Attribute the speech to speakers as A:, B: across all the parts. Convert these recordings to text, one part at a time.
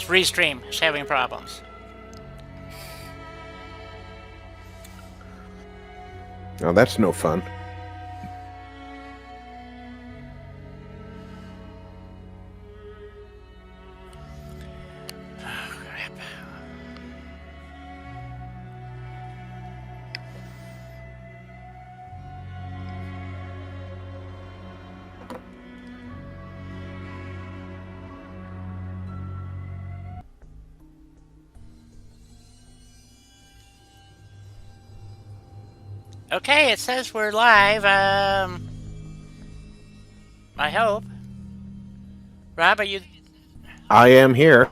A: Restream is having problems.
B: Oh, that's no fun.
A: Okay, it says we're live. I hope. Rob, are you?
B: I am here.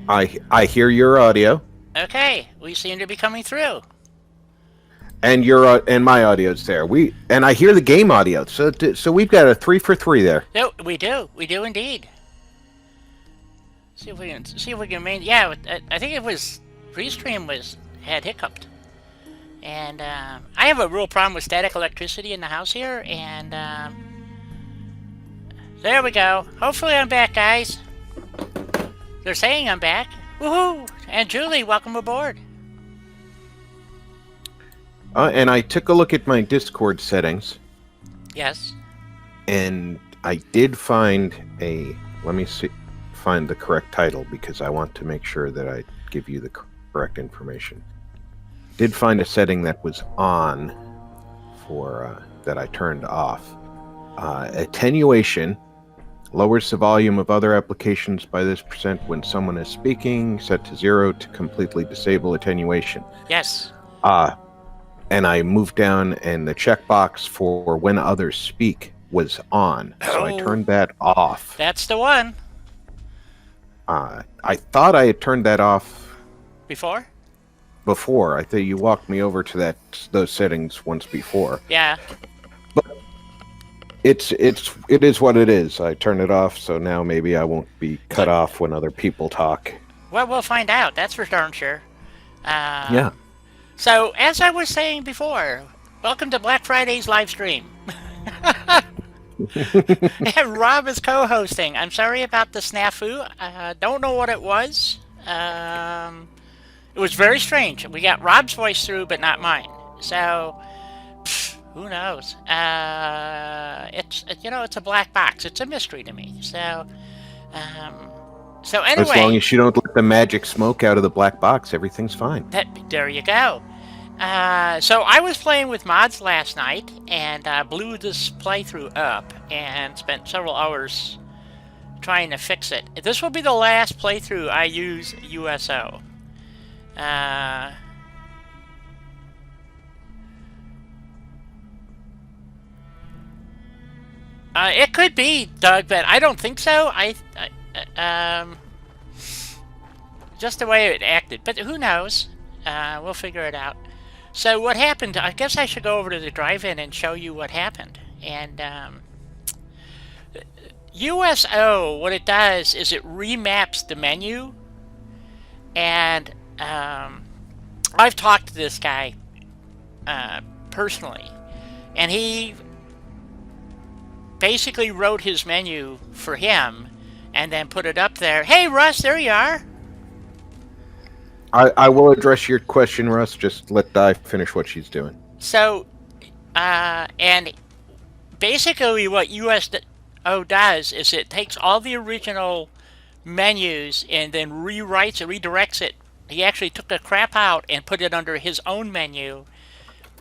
B: I hear your audio.
A: Okay, we seem to be coming through.
B: And your and my audio's there. I hear the game audio. So we've got a 3 for 3 there.
A: No, we do indeed. See if we can Yeah, I think it was Restream had hiccuped, and I have a real problem with static electricity in the house here. And there we go. Hopefully I'm back, guys. They're saying I'm back. Woohoo! And Julie, welcome aboard.
B: And I took a look at my Discord settings.
A: Yes.
B: And I did find let me find the correct title because I want to make sure that I give you the correct information. Did find a setting that was on for that I turned off. Attenuation lowers the volume of other applications by this percent when someone is speaking, set to 0 to completely disable attenuation.
A: Yes.
B: And I moved down, and the checkbox for when others speak was on, so I turned that off.
A: That's the one.
B: I thought I had turned that off
A: before.
B: I think you walked me over to those settings once before.
A: Yeah.
B: But it is what it is. I turned it off, so now maybe I won't be cut off when other people talk.
A: Well, we'll find out. That's for darn sure.
B: Yeah.
A: So, as I was saying before, welcome to Black Friday's live stream. And Rob is co-hosting. I'm sorry about the snafu. Don't know what it was. It was very strange. We got Rob's voice through, but not mine. So, who knows? It's a black box. It's a mystery to me. So anyway,
B: as long as you don't let the magic smoke out of the black box, everything's fine.
A: There you go. So I was playing with mods last night and blew this playthrough up and spent several hours trying to fix it. This will be the last playthrough I use USO. It could be, Doug, but I don't think so. Just the way it acted, but who knows? We'll figure it out. So what happened, I guess I should go over to the drive-in and show you what happened. And USO, what it does is it remaps the menu. And I've talked to this guy personally. And he basically wrote his menu for him and then put it up there. Hey, Russ, there you are.
B: I will address your question, Russ. Just let Di finish what she's doing.
A: So, and basically what USO does is it takes all the original menus and then redirects it. He actually took the crap out and put it under his own menu.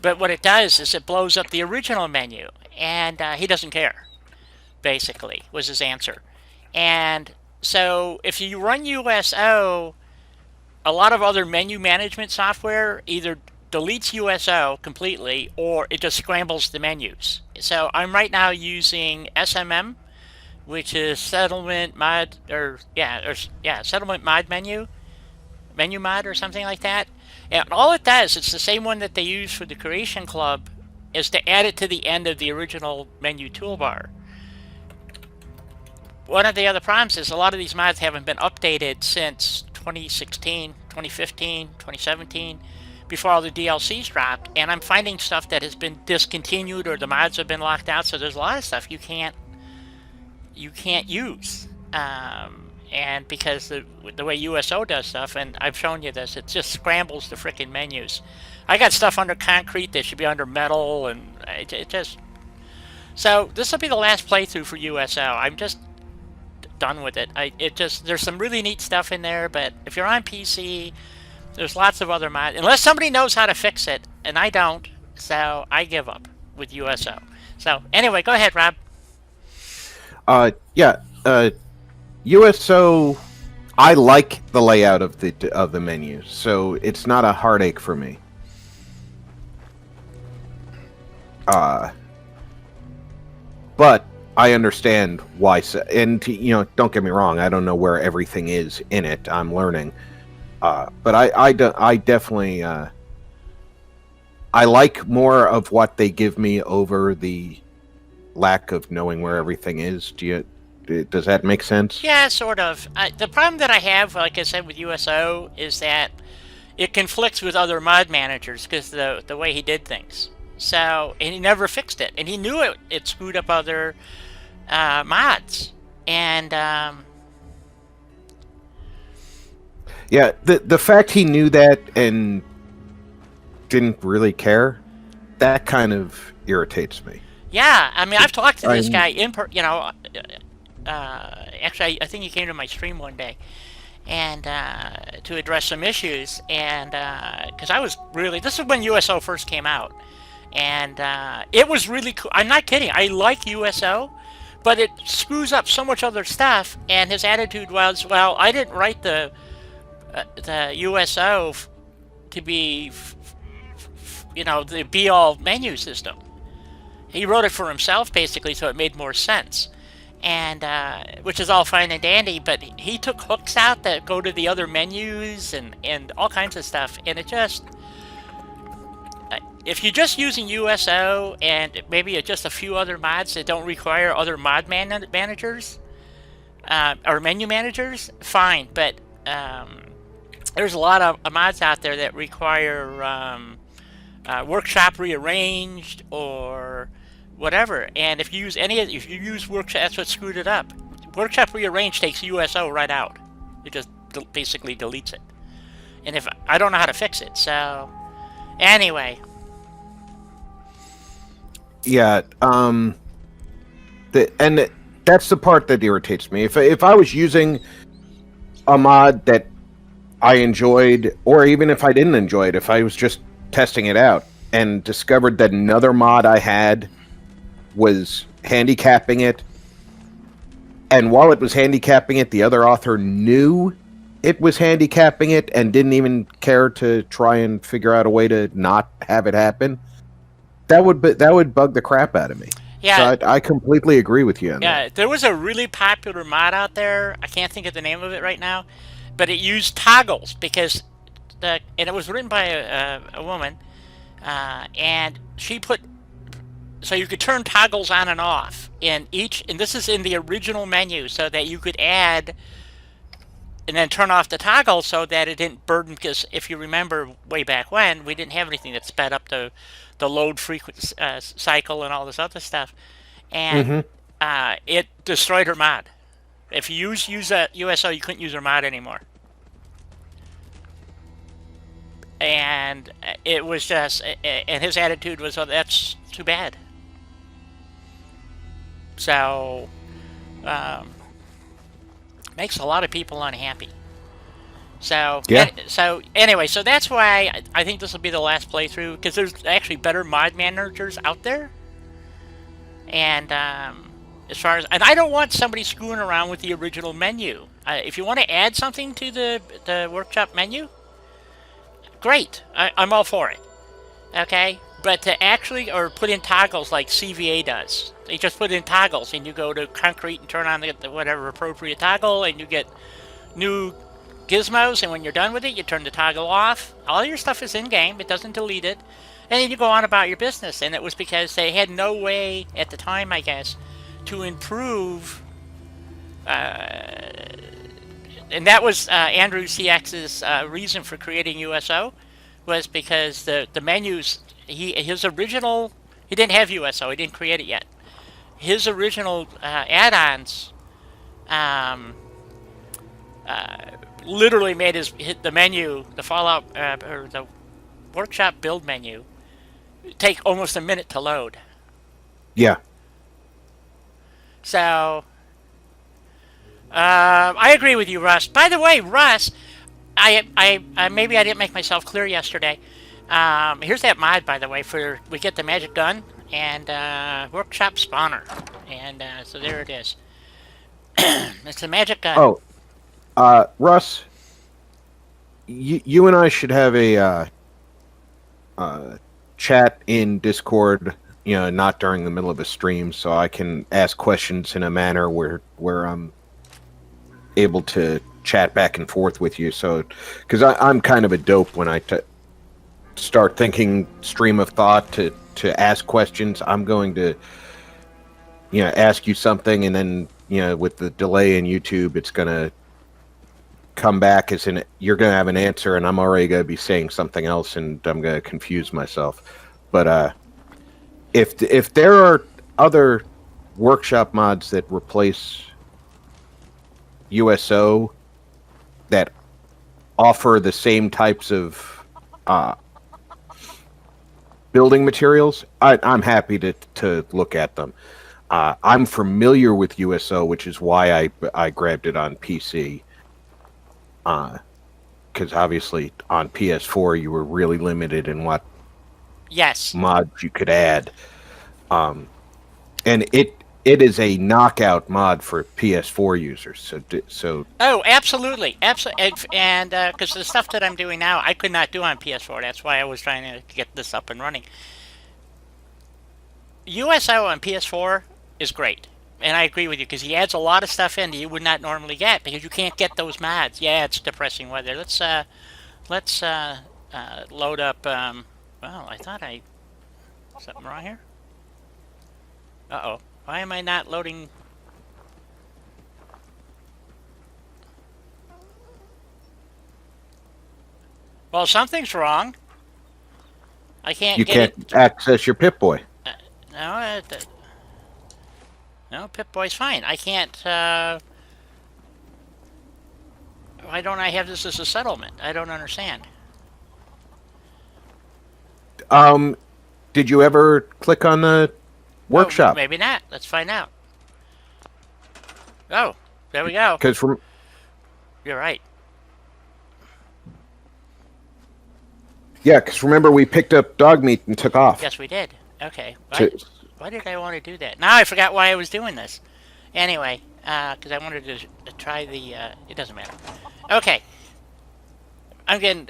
A: But what it does is it blows up the original menu. And he doesn't care, basically, was his answer. And so if you run USO, a lot of other menu management software either deletes USO completely or it just scrambles the menus. So I'm right now using SMM, which is settlement mod settlement mod menu mod or something like that. And all it does, it's the same one that they use for the Creation Club, is to add it to the end of the original menu toolbar. One of the other problems is a lot of these mods haven't been updated since 2016, 2015, 2017, before all the DLCs dropped, and I'm finding stuff that has been discontinued or the mods have been locked out. So there's a lot of stuff you can't use. And because the way USO does stuff, and I've shown you this, it just scrambles the frickin' menus. I got stuff under concrete that should be under metal, and it just. So this will be the last playthrough for USO. I'm just done with it. There's some really neat stuff in there, but if you're on PC, there's lots of other mods. Unless somebody knows how to fix it, and I don't, so I give up with USO. So anyway, go ahead, Rob.
B: Yeah. USO. I like the layout of the menu, so it's not a heartache for me. But I understand why. And don't get me wrong. I don't know where everything is in it. I'm learning. But I definitely I like more of what they give me over the lack of knowing where everything is. Does that make sense?
A: Yeah, sort of. The problem that I have, like I said, with USO is that it conflicts with other mod managers because the way he did things. So, and he never fixed it, and he knew it screwed up other mods, and
B: yeah, the fact he knew that and didn't really care, that kind of irritates me.
A: Yeah, I mean, I've talked to this guy actually, I think he came to my stream one day, and to address some issues, and because I was really, this is when USO first came out, and it was really cool. I'm not kidding. I like USO, but it screws up so much other stuff. And his attitude was, well, I didn't write the USO to be, the be-all menu system. He wrote it for himself, basically, so it made more sense. And which is all fine and dandy, but he took hooks out that go to the other menus and all kinds of stuff, and it just, if you're just using USO and maybe just a few other mods that don't require other mod managers or menu managers, fine. But there's a lot of mods out there that require workshop rearranged or whatever. And if you use if you use workshop, that's what screwed it up. Workshop rearranged takes USO right out. It just basically deletes it. And if I don't know how to fix it, so anyway.
B: Yeah, that's the part that irritates me. If I was using a mod that I enjoyed, or even if I didn't enjoy it, if I was just testing it out and discovered that another mod I had was handicapping it, and while it was handicapping it, the other author knew it was handicapping it and didn't even care to try and figure out a way to not have it happen, that would bug the crap out of me.
A: Yeah,
B: so I completely agree with you on that.
A: There was a really popular mod out there. I can't think of the name of it right now, but it used toggles because and it was written by a woman, and she put, so you could turn toggles on and off in each, and this is in the original menu, so that you could add and then turn off the toggle so that it didn't burden, because if you remember way back when, we didn't have anything that sped up the load frequency cycle and all this other stuff, and it destroyed her mod. If you use a USO, you couldn't use her mod anymore, and it was just, and his attitude was, oh, that's too bad. So makes a lot of people unhappy. So
B: yeah.
A: So anyway, so that's why I think this will be the last playthrough, because there's actually better mod managers out there. And as far as, and I don't want somebody screwing around with the original menu. If you want to add something to the workshop menu, great. I'm all for it. Okay, but to actually, or put in toggles like CVA does. They just put in toggles, and you go to concrete and turn on the whatever appropriate toggle, and you get new gizmos, and when you're done with it, you turn the toggle off. All your stuff is in-game. It doesn't delete it. And then you go on about your business. And it was because they had no way, at the time, I guess, to improve... and that was Andrew CX's reason for creating USO, was because the menus his original he didn't have USO. He didn't create it yet. His original add-ons um, literally made the menu, the Fallout or the workshop build menu, take almost a minute to load.
B: Yeah.
A: So I agree with you, Russ. By the way, Russ, I maybe I didn't make myself clear yesterday. Here's that mod, by the way, for we get the magic gun and workshop spawner, and so there it is. It's the magic gun.
B: Oh, Russ, you and I should have a chat in Discord. You know, not during the middle of a stream, so I can ask questions in a manner where I'm able to chat back and forth with you. So, because I'm kind of a dope when I start thinking stream of thought to ask questions. I'm going to, you know, ask you something, and then, you know, with the delay in YouTube, it's gonna come back as you're gonna have an answer, and I'm already gonna be saying something else, and I'm gonna confuse myself. But if there are other workshop mods that replace USO that offer the same types of building materials, I'm happy to look at them. I'm familiar with USO, which is why I grabbed it on PC. Because obviously on PS4 you were really limited in what
A: Yes.
B: mods you could add. And it is a knockout mod for PS4 users. So
A: Oh, absolutely, absolutely, and because the stuff that I'm doing now, I could not do on PS4. That's why I was trying to get this up and running. USO on PS4 is great, and I agree with you because he adds a lot of stuff in that you would not normally get because you can't get those mods. Yeah, it's depressing weather. Let's load up. Well, I thought I something wrong here. Uh-oh. Why am I not loading? Well, something's wrong. I can't
B: you
A: get
B: can't
A: it.
B: access your Pip-Boy.
A: No, no, Pip-Boy's fine. I can't. Why don't I have this as a settlement? I don't understand.
B: Did you ever click on the
A: Oh,
B: workshop?
A: maybe not. Let's find out. Oh, there we go.
B: Because from
A: You're right.
B: Yeah, because remember we picked up dog meat and took off.
A: Yes, we did. Okay.
B: To-
A: Why did I want to do that? Now I forgot why I was doing this. Anyway, because I wanted to try the. It doesn't matter. Okay. I'm getting.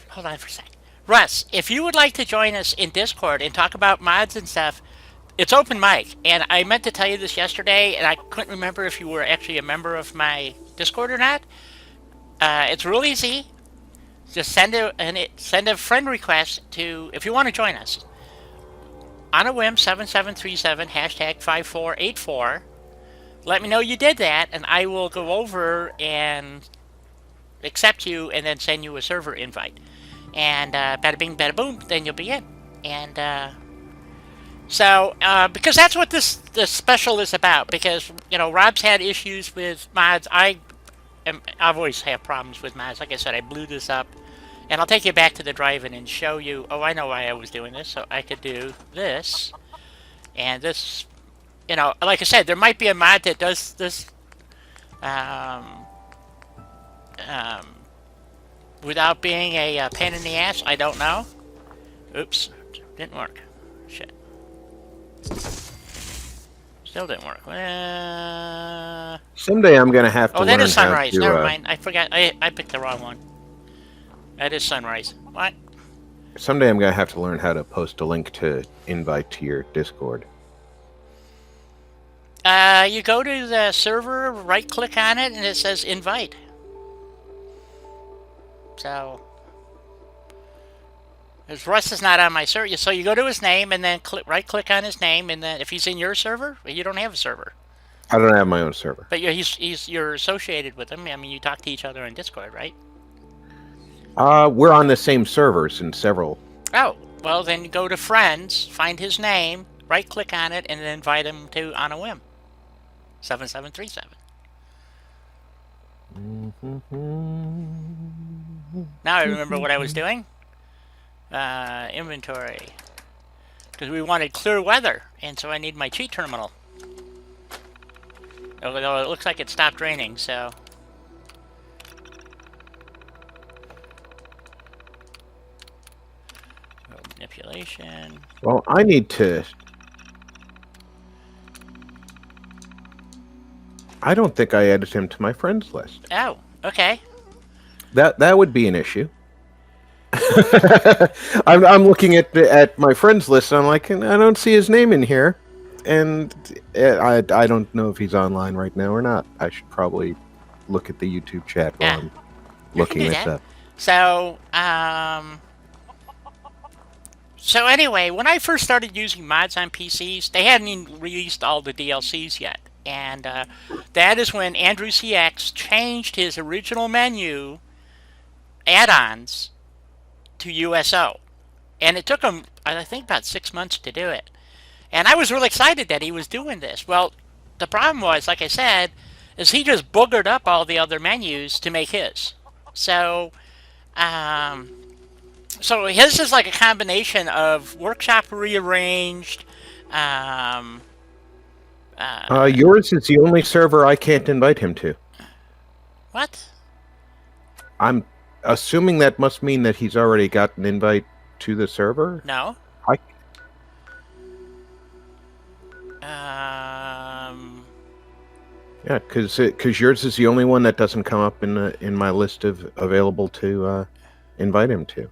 A: Hold on for a sec. Russ, if you would like to join us in Discord and talk about mods and stuff, it's open mic. And I meant to tell you this yesterday, and I couldn't remember if you were actually a member of my Discord or not. It's real easy. Just send a friend request to if you want to join us. On a whim, 7737 hashtag 5484. Let me know you did that, and I will go over and accept you, and then send you a server invite. And bada bing, bada boom, then you'll be in. And because that's what this special is about. Because Rob's had issues with mods. I've always had problems with mods. Like I said, I blew this up. And I'll take you back to the drive-in and show you. Oh, I know why I was doing this. So I could do this. And this, like I said, there might be a mod that does this without being a pain in the ass. I don't know. Oops. Didn't work. Shit. Still didn't work.
B: Someday I'm going to have to
A: Oh,
B: learn
A: that is
B: how
A: sunrise.
B: to,
A: Never mind. I forgot. I picked the wrong one. That is sunrise. What?
B: Someday I'm going to have to learn how to post a link to invite to your Discord.
A: You go to the server, right-click on it, and it says invite. So, as Russ is not on my server, so you go to his name and then right-click on his name, and then if he's in your server, you don't have a server.
B: I don't have my own server.
A: But you're associated with him. I mean, you talk to each other on Discord, right?
B: We're on the same servers in several.
A: Oh, well then go to Friends, find his name, right-click on it, and then invite him to on a whim. 7737. Now I remember what I was doing. Inventory. Because we wanted clear weather, and so I need my cheat terminal. Although it looks like it stopped raining, so... Manipulation.
B: Well, I need to... I don't think I added him to my friends list.
A: Oh, okay.
B: That would be an issue. I'm looking at my friends list, and I'm like, I don't see his name in here. And I don't know if he's online right now or not. I should probably look at the YouTube chat while I'm looking this up.
A: So anyway, when I first started using mods on PCs, they hadn't even released all the DLCs yet. And that is when Andrew CX changed his original menu add-ons to USO. And it took him, I think, about 6 months to do it. And I was really excited that he was doing this. Well, the problem was, like I said, is he just boogered up all the other menus to make his. So his is like a combination of Workshop rearranged.
B: Yours is the only server I can't invite him to.
A: What?
B: I'm assuming that must mean that he's already got an invite to the server?
A: No.
B: Yeah, because yours is the only one that doesn't come up in my list of available to invite him to.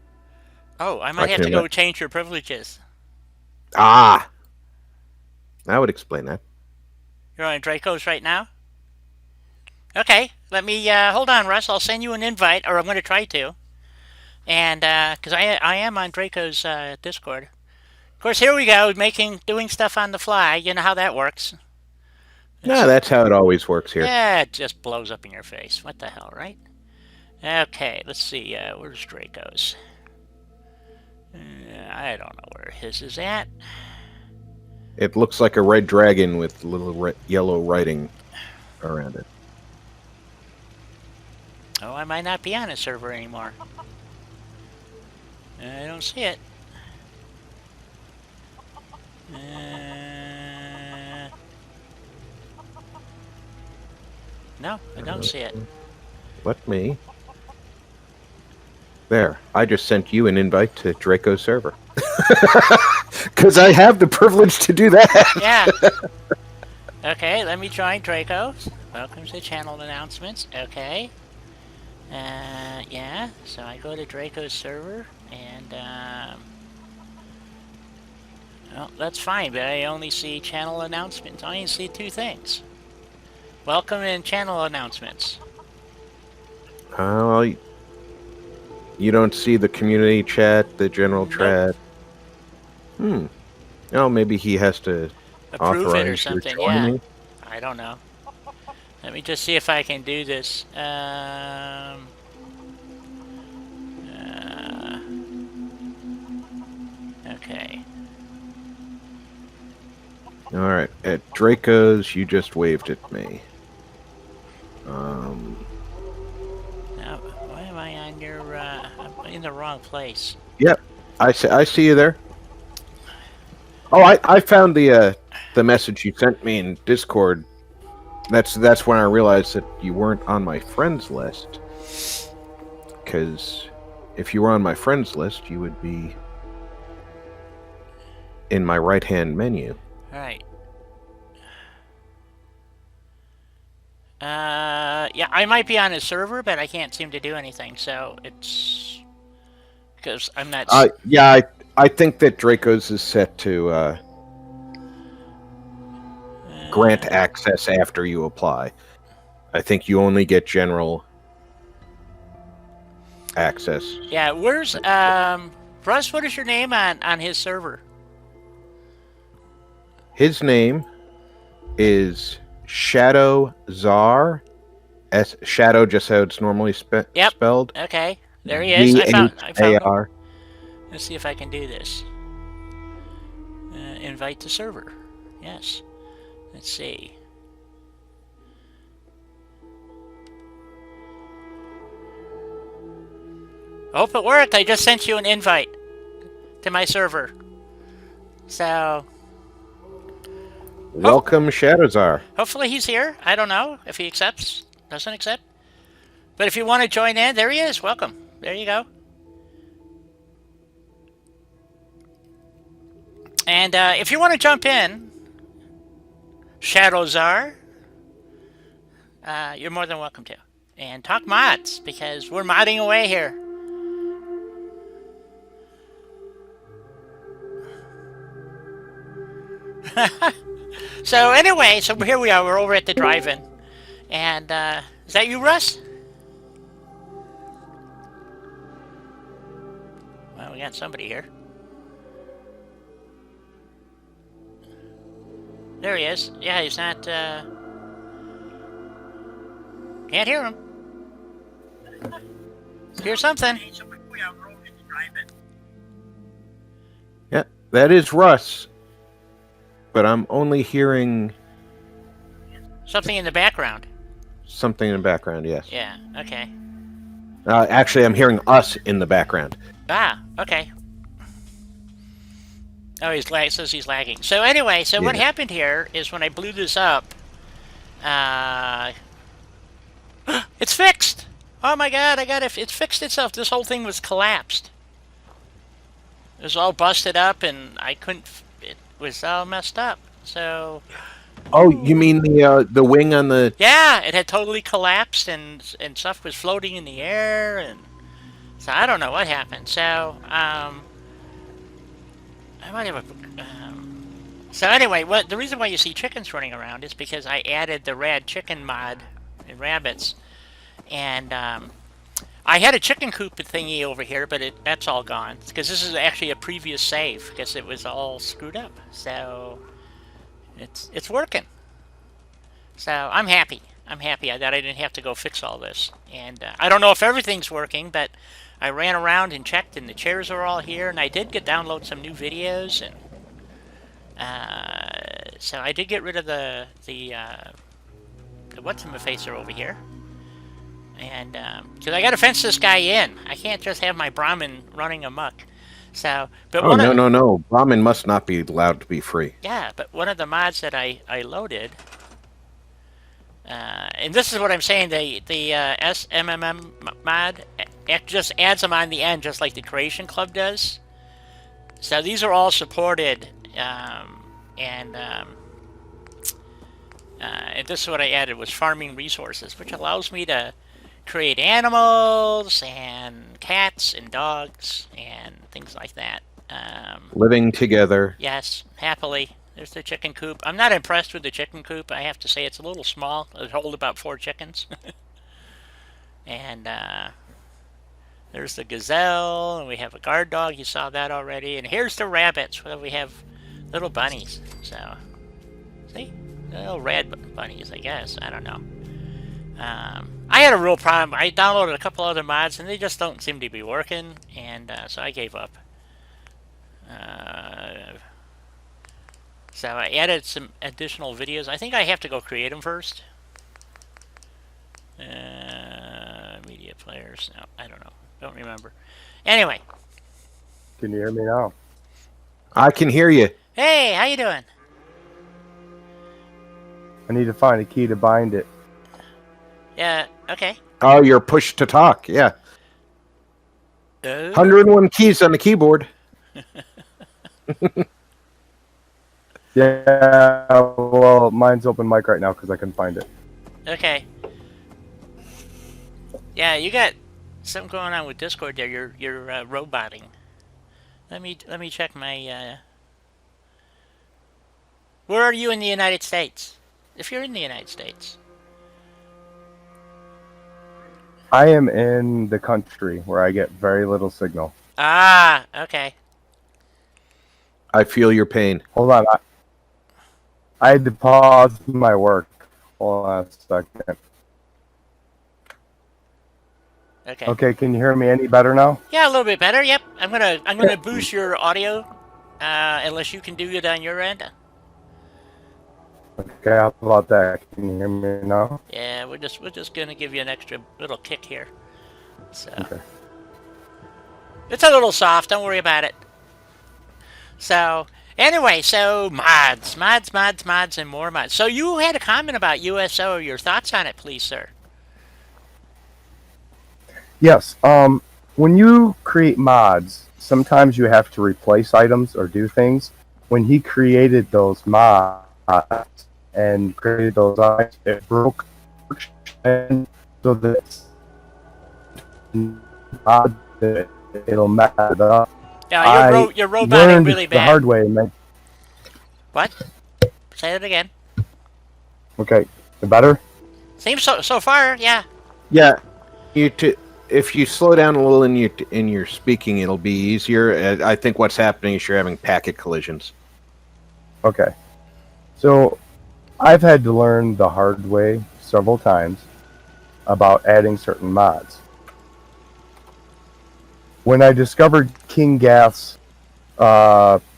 A: Oh, I might have to go change your privileges.
B: Ah! That would explain that.
A: You're on Draco's right now? Okay, let me, hold on, Russ. I'll send you an invite, or I'm going to try to. And, because I am on Draco's Discord. Of course, here we go, doing stuff on the fly. You know how that works.
B: No, that's how it always works here.
A: Yeah, it just blows up in your face. What the hell, right? Okay, let's see. Where's Draco's? I don't know where his is at.
B: It looks like a red dragon with little yellow writing around it.
A: Oh, I might not be on a server anymore. I don't see it. No, I don't see it.
B: Let me. There, I just sent you an invite to Draco's server. Because I have the privilege to do that.
A: Yeah. Okay, let me join Draco's. Welcome to channel announcements. Okay. Yeah, so I go to Draco's server, and, well, that's fine, but I only see channel announcements. I only see two things. Welcome and channel announcements.
B: Well, you don't see the community chat, the general chat. Oh, maybe he has to
A: approve it or
B: authorize
A: something.
B: your
A: Yeah,
B: joining.
A: I don't know. Let me just see if I can do this. Okay.
B: All right, at Draco's, you just waved at me.
A: Now, why am I on your? I'm in the wrong place.
B: Yep, I see you there. Oh, I found the message you sent me in Discord. That's when I realized that you weren't on my friends list. Because if you were on my friends list, you would be in my right-hand menu.
A: Right. Yeah, I might be on his server, but I can't seem to do anything, so it's... Because I'm not...
B: Yeah, I think that Draco's is set to grant access after you apply. I think you only get general access.
A: Yeah, where's... Russ, what is your name on his server?
B: His name is Shadow Czar. Shadow, just how it's normally spelled.
A: Okay. There he is. I found him.
B: VHAR.
A: Let's see if I can do this. Invite to server. Yes. Let's see. I hope it worked. I just sent you an invite to my server. So
B: Welcome, Shadowzar.
A: hopefully he's here. I don't know if he accepts, doesn't accept. But if you want to join in, there he is. Welcome. There you go. And if you want to jump in, Shadowzar, you're more than welcome to. And talk mods, because we're modding away here. So anyway, so here we are. We're over at the drive-in. And is that you, Russ? Well, we got somebody here. There he is. Yeah, he's not, can't hear him. Hear something.
B: Yeah, that is Russ. But I'm only hearing
A: Something in the background.
B: something in the background, yes.
A: Yeah, okay.
B: Actually, I'm hearing us in the background.
A: Ah, okay. Oh, says he's lagging. So anyway, so what
B: Yeah.
A: happened here is when I blew this up, it's fixed! Oh my god, it fixed itself. This whole thing was collapsed. It was all busted up and I couldn't, it was all messed up. So,
B: Oh, you mean the wing on the...
A: yeah, it had totally collapsed and stuff was floating in the air and so I don't know what happened. So, I might have a, so anyway, the reason why you see chickens running around is because I added the rad chicken mod in rabbits. And, I had a chicken coop thingy over here, but that's all gone. Because this is actually a previous save, because it was all screwed up. So, it's working. So, I'm happy. I'm happy that I didn't have to go fix all this. And I don't know if everything's working, but I ran around and checked, and the chairs are all here. And I did download some new videos, and so I did get rid of the what's-in-my-facer over here. And, because I gotta fence this guy in. I can't just have my Brahmin running amok. So, but
B: Oh, no. Brahmin must not be allowed to be free.
A: yeah, but one of the mods that I loaded, and this is what I'm saying, the SMMM mod, it just adds them on the end, just like the Creation Club does. So these are all supported, and this is what I added, was farming resources, which allows me to create animals and cats and dogs and things like that.
B: Living together.
A: Yes, happily. There's the chicken coop. I'm not impressed with the chicken coop. I have to say it's a little small. It holds about 4 chickens. And there's the gazelle, and we have a guard dog. You saw that already. And here's the rabbits. Well, we have little bunnies. So, see? Little red bunnies, I guess. I don't know. I had a real problem. I downloaded a couple other mods, and they just don't seem to be working. And so I gave up. So I added some additional videos. I think I have to go create them first. Media players. No, I don't know. Don't remember. Anyway.
C: Can you hear me now?
B: I can hear you.
A: Hey, how you doing?
C: I need to find a key to bind it.
A: Yeah, okay.
B: Oh, you're push to talk. Yeah. 101 keys on the keyboard.
C: Yeah, well, mine's open mic right now because I couldn't find it.
A: Okay. Yeah, you got something going on with Discord there. You're roboting. Let me check my. Where are you in the United States? If you're in the United States.
C: I am in the country where I get very little signal.
A: Ah, okay.
B: I feel your pain.
C: Hold on. I had to pause my work. Hold on a second.
A: Okay.
C: Okay, can you hear me any better now?
A: Yeah, a little bit better. Yep. I'm gonna boost your audio, unless you can do it on your end.
C: Okay, how about that? Can you hear me now?
A: Yeah, we're just gonna give you an extra little kick here. So
C: Okay.
A: it's a little soft. Don't worry about it. So anyway, so mods, and more mods. So you had a comment about USO. Your thoughts on it, please, sir?
C: Yes. When you create mods, sometimes you have to replace items or do things. When he created those mods and created those items, it broke and so that mod it'll mess it up.
A: Yeah,
C: I
A: you're roboting
C: learned
A: really
C: the hard
A: bad.
C: way. And
A: What? Say it again.
C: okay, the better.
A: Seems so far, yeah.
B: Yeah, if you slow down a little in your speaking, it'll be easier. I think what's happening is you're having packet collisions.
C: Okay, so I've had to learn the hard way several times about adding certain mods. When I discovered King Gath's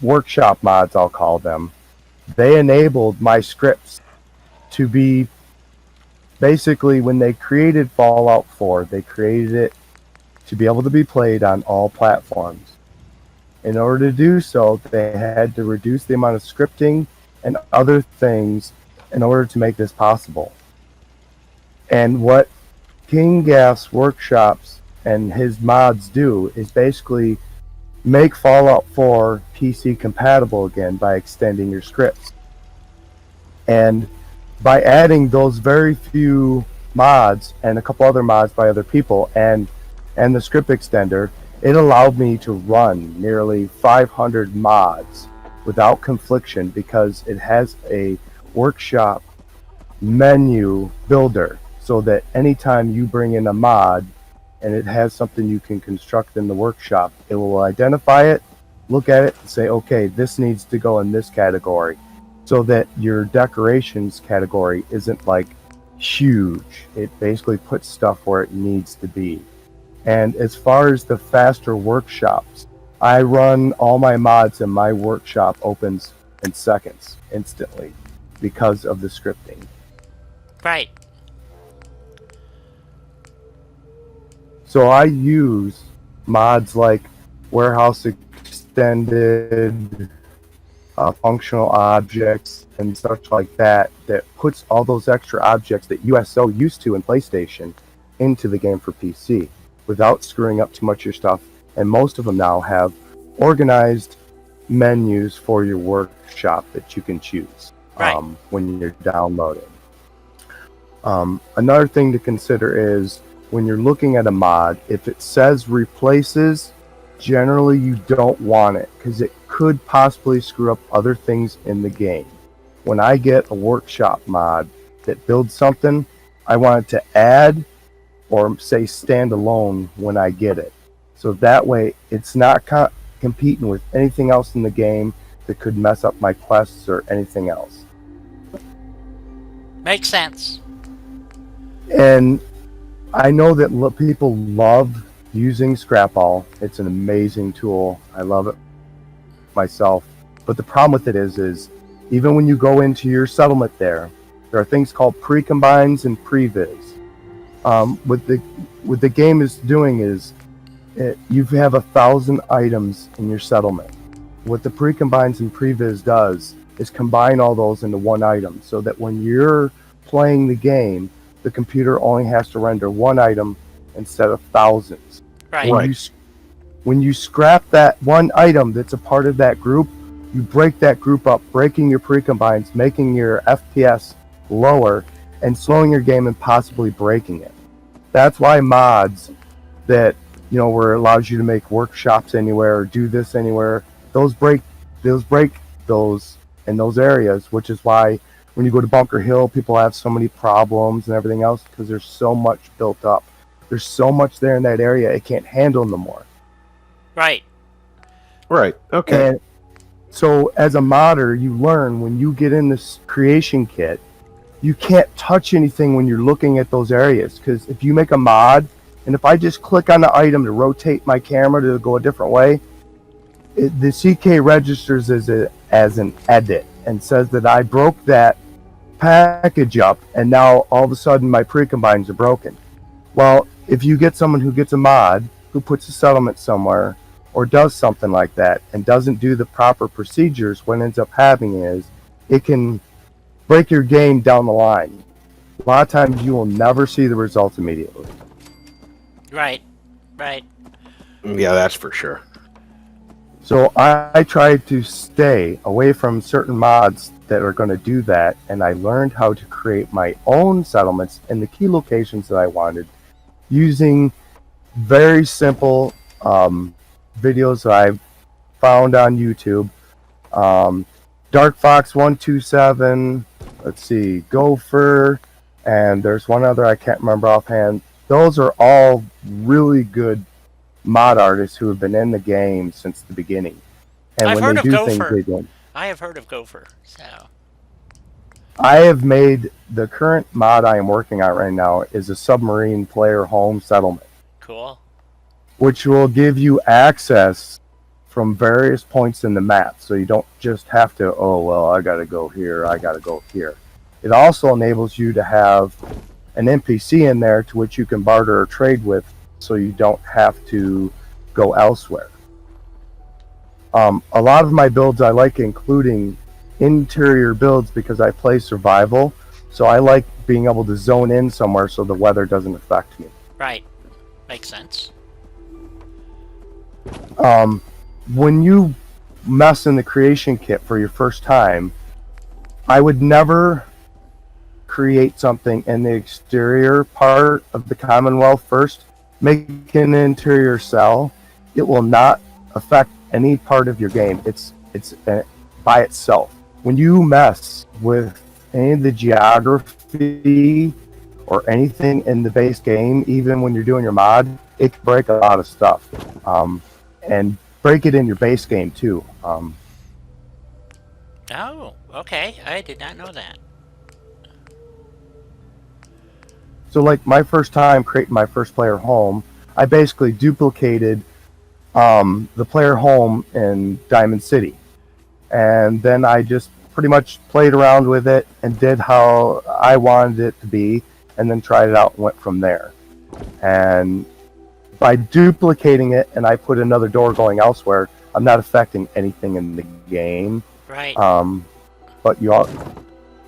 C: workshop mods, I'll call them, they enabled my scripts to be basically when they created Fallout 4, they created it to be able to be played on all platforms. In order to do so, they had to reduce the amount of scripting and other things in order to make this possible. And what King Gath's workshops and his mods do is basically make Fallout 4 PC compatible again by extending your scripts. And by adding those very few mods and a couple other mods by other people and the script extender, it allowed me to run nearly 500 mods without confliction because it has a workshop menu builder so that anytime you bring in a mod and it has something you can construct in the workshop, it will identify it, look at it, and say, okay, this needs to go in this category, so that your decorations category isn't like huge. It basically puts stuff where it needs to be. And as far as the faster workshops, I run all my mods and my workshop opens in seconds, instantly, because of the scripting.
A: Right.
C: So I use mods like Warehouse Extended, functional objects, and such like that, that puts all those extra objects that USO used to in PlayStation into the game for PC without screwing up too much of your stuff. And most of them now have organized menus for your workshop that you can choose when you're downloading. Another thing to consider is when you're looking at a mod, if it says replaces, generally you don't want it because it could possibly screw up other things in the game. When I get a workshop mod that builds something, I want it to add or say stand alone when I get it. So that way it's not competing with anything else in the game that could mess up my quests or anything else.
A: Makes sense.
C: And I know that people love using Scrapall. It's an amazing tool. I love it myself. But the problem with it is even when you go into your settlement there are things called pre-combines and previs. What the game is doing is you have 1,000 items in your settlement. What the pre-combines and previs does is combine all those into one item so that when you're playing the game, the computer only has to render one item instead of thousands.
A: Right.
C: When you scrap that one item that's a part of that group, you break that group up, breaking your pre-combines, making your FPS lower, and slowing your game and possibly breaking it. That's why mods that, where it allows you to make workshops anywhere or do this anywhere, those break those in those areas, which is why when you go to Bunker Hill, people have so many problems and everything else because there's so much built up. There's so much there in that area, it can't handle no more.
A: Right.
B: Right. Okay.
C: And so as a modder, you learn when you get in this creation kit, you can't touch anything when you're looking at those areas because if you make a mod And if I just click on the item to rotate my camera to go a different way, the CK registers as an edit and says that I broke that package up, and now all of a sudden my precombines are broken. Well, if you get someone who gets a mod, who puts a settlement somewhere, or does something like that, and doesn't do the proper procedures, what ends up happening is it can break your game down the line. A lot of times you will never see the results immediately.
A: Right. Right.
B: Yeah, that's for sure.
C: So I tried to stay away from certain mods that are going to do that, and I learned how to create my own settlements in the key locations that I wanted using very simple videos that I found on YouTube. Dark Fox 127, let's see, Gopher, and there's one other I can't remember offhand. Those are all really good mod artists who have been in the game since the beginning. And
A: I've
C: when
A: heard
C: they
A: of
C: do
A: Gopher.
C: things, they don't.
A: I have heard of Gopher, so.
C: I have made the current mod I am working on right now is a submarine player home settlement,
A: Cool.
C: which will give you access from various points in the map. So you don't just have to, oh, well, I got to go here, I got to go here. It also enables you to have an NPC in there to which you can barter or trade with, so you don't have to go elsewhere. A lot of my builds I like including interior builds because I play survival, so I like being able to zone in somewhere so the weather doesn't affect me.
A: Right. Makes sense.
C: When you mess in the creation kit for your first time, I would never create something in the exterior part of the Commonwealth first. Make an interior cell. It will not affect any part of your game. It's by itself. When you mess with any of the geography or anything in the base game, even when you're doing your mod, it can break a lot of stuff. And break it in your base game too.
A: Oh, okay. I did not know that.
C: So like my first time creating my first player home, I basically duplicated the player home in Diamond City. And then I just pretty much played around with it and did how I wanted it to be, and then tried it out and went from there. And by duplicating it and I put another door going elsewhere, I'm not affecting anything in the game.
A: Right.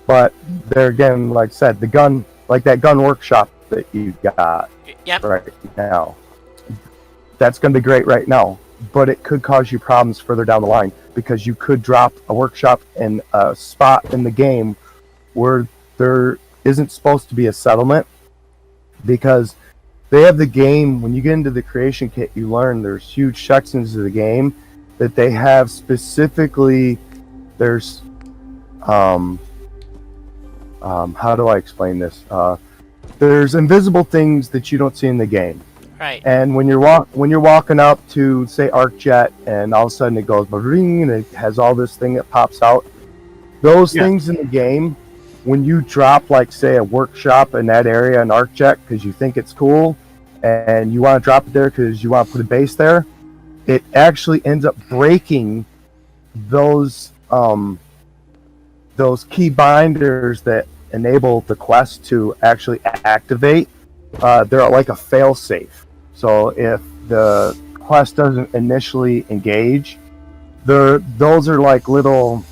C: But there again, like I said, the gun, like that gun workshop that you got
A: Yep.
C: right now, that's going to be great right now, but it could cause you problems further down the line because you could drop a workshop in a spot in the game where there isn't supposed to be a settlement, because they have the game, when you get into the creation kit, you learn there's huge sections of the game that they have specifically. There's how do I explain this? There's invisible things that you don't see in the game.
A: Right.
C: And when you're walking up to, say, ArcJet, and all of a sudden it goes ring, and it has all this thing that pops out. Those things in the game, when you drop, like, say, a workshop in that area in ArcJet because you think it's cool, and you want to drop it there because you want to put a base there, it actually ends up breaking those key binders that enable the quest to actually activate. They're like a fail-safe. So if the quest doesn't initially engage, those are like little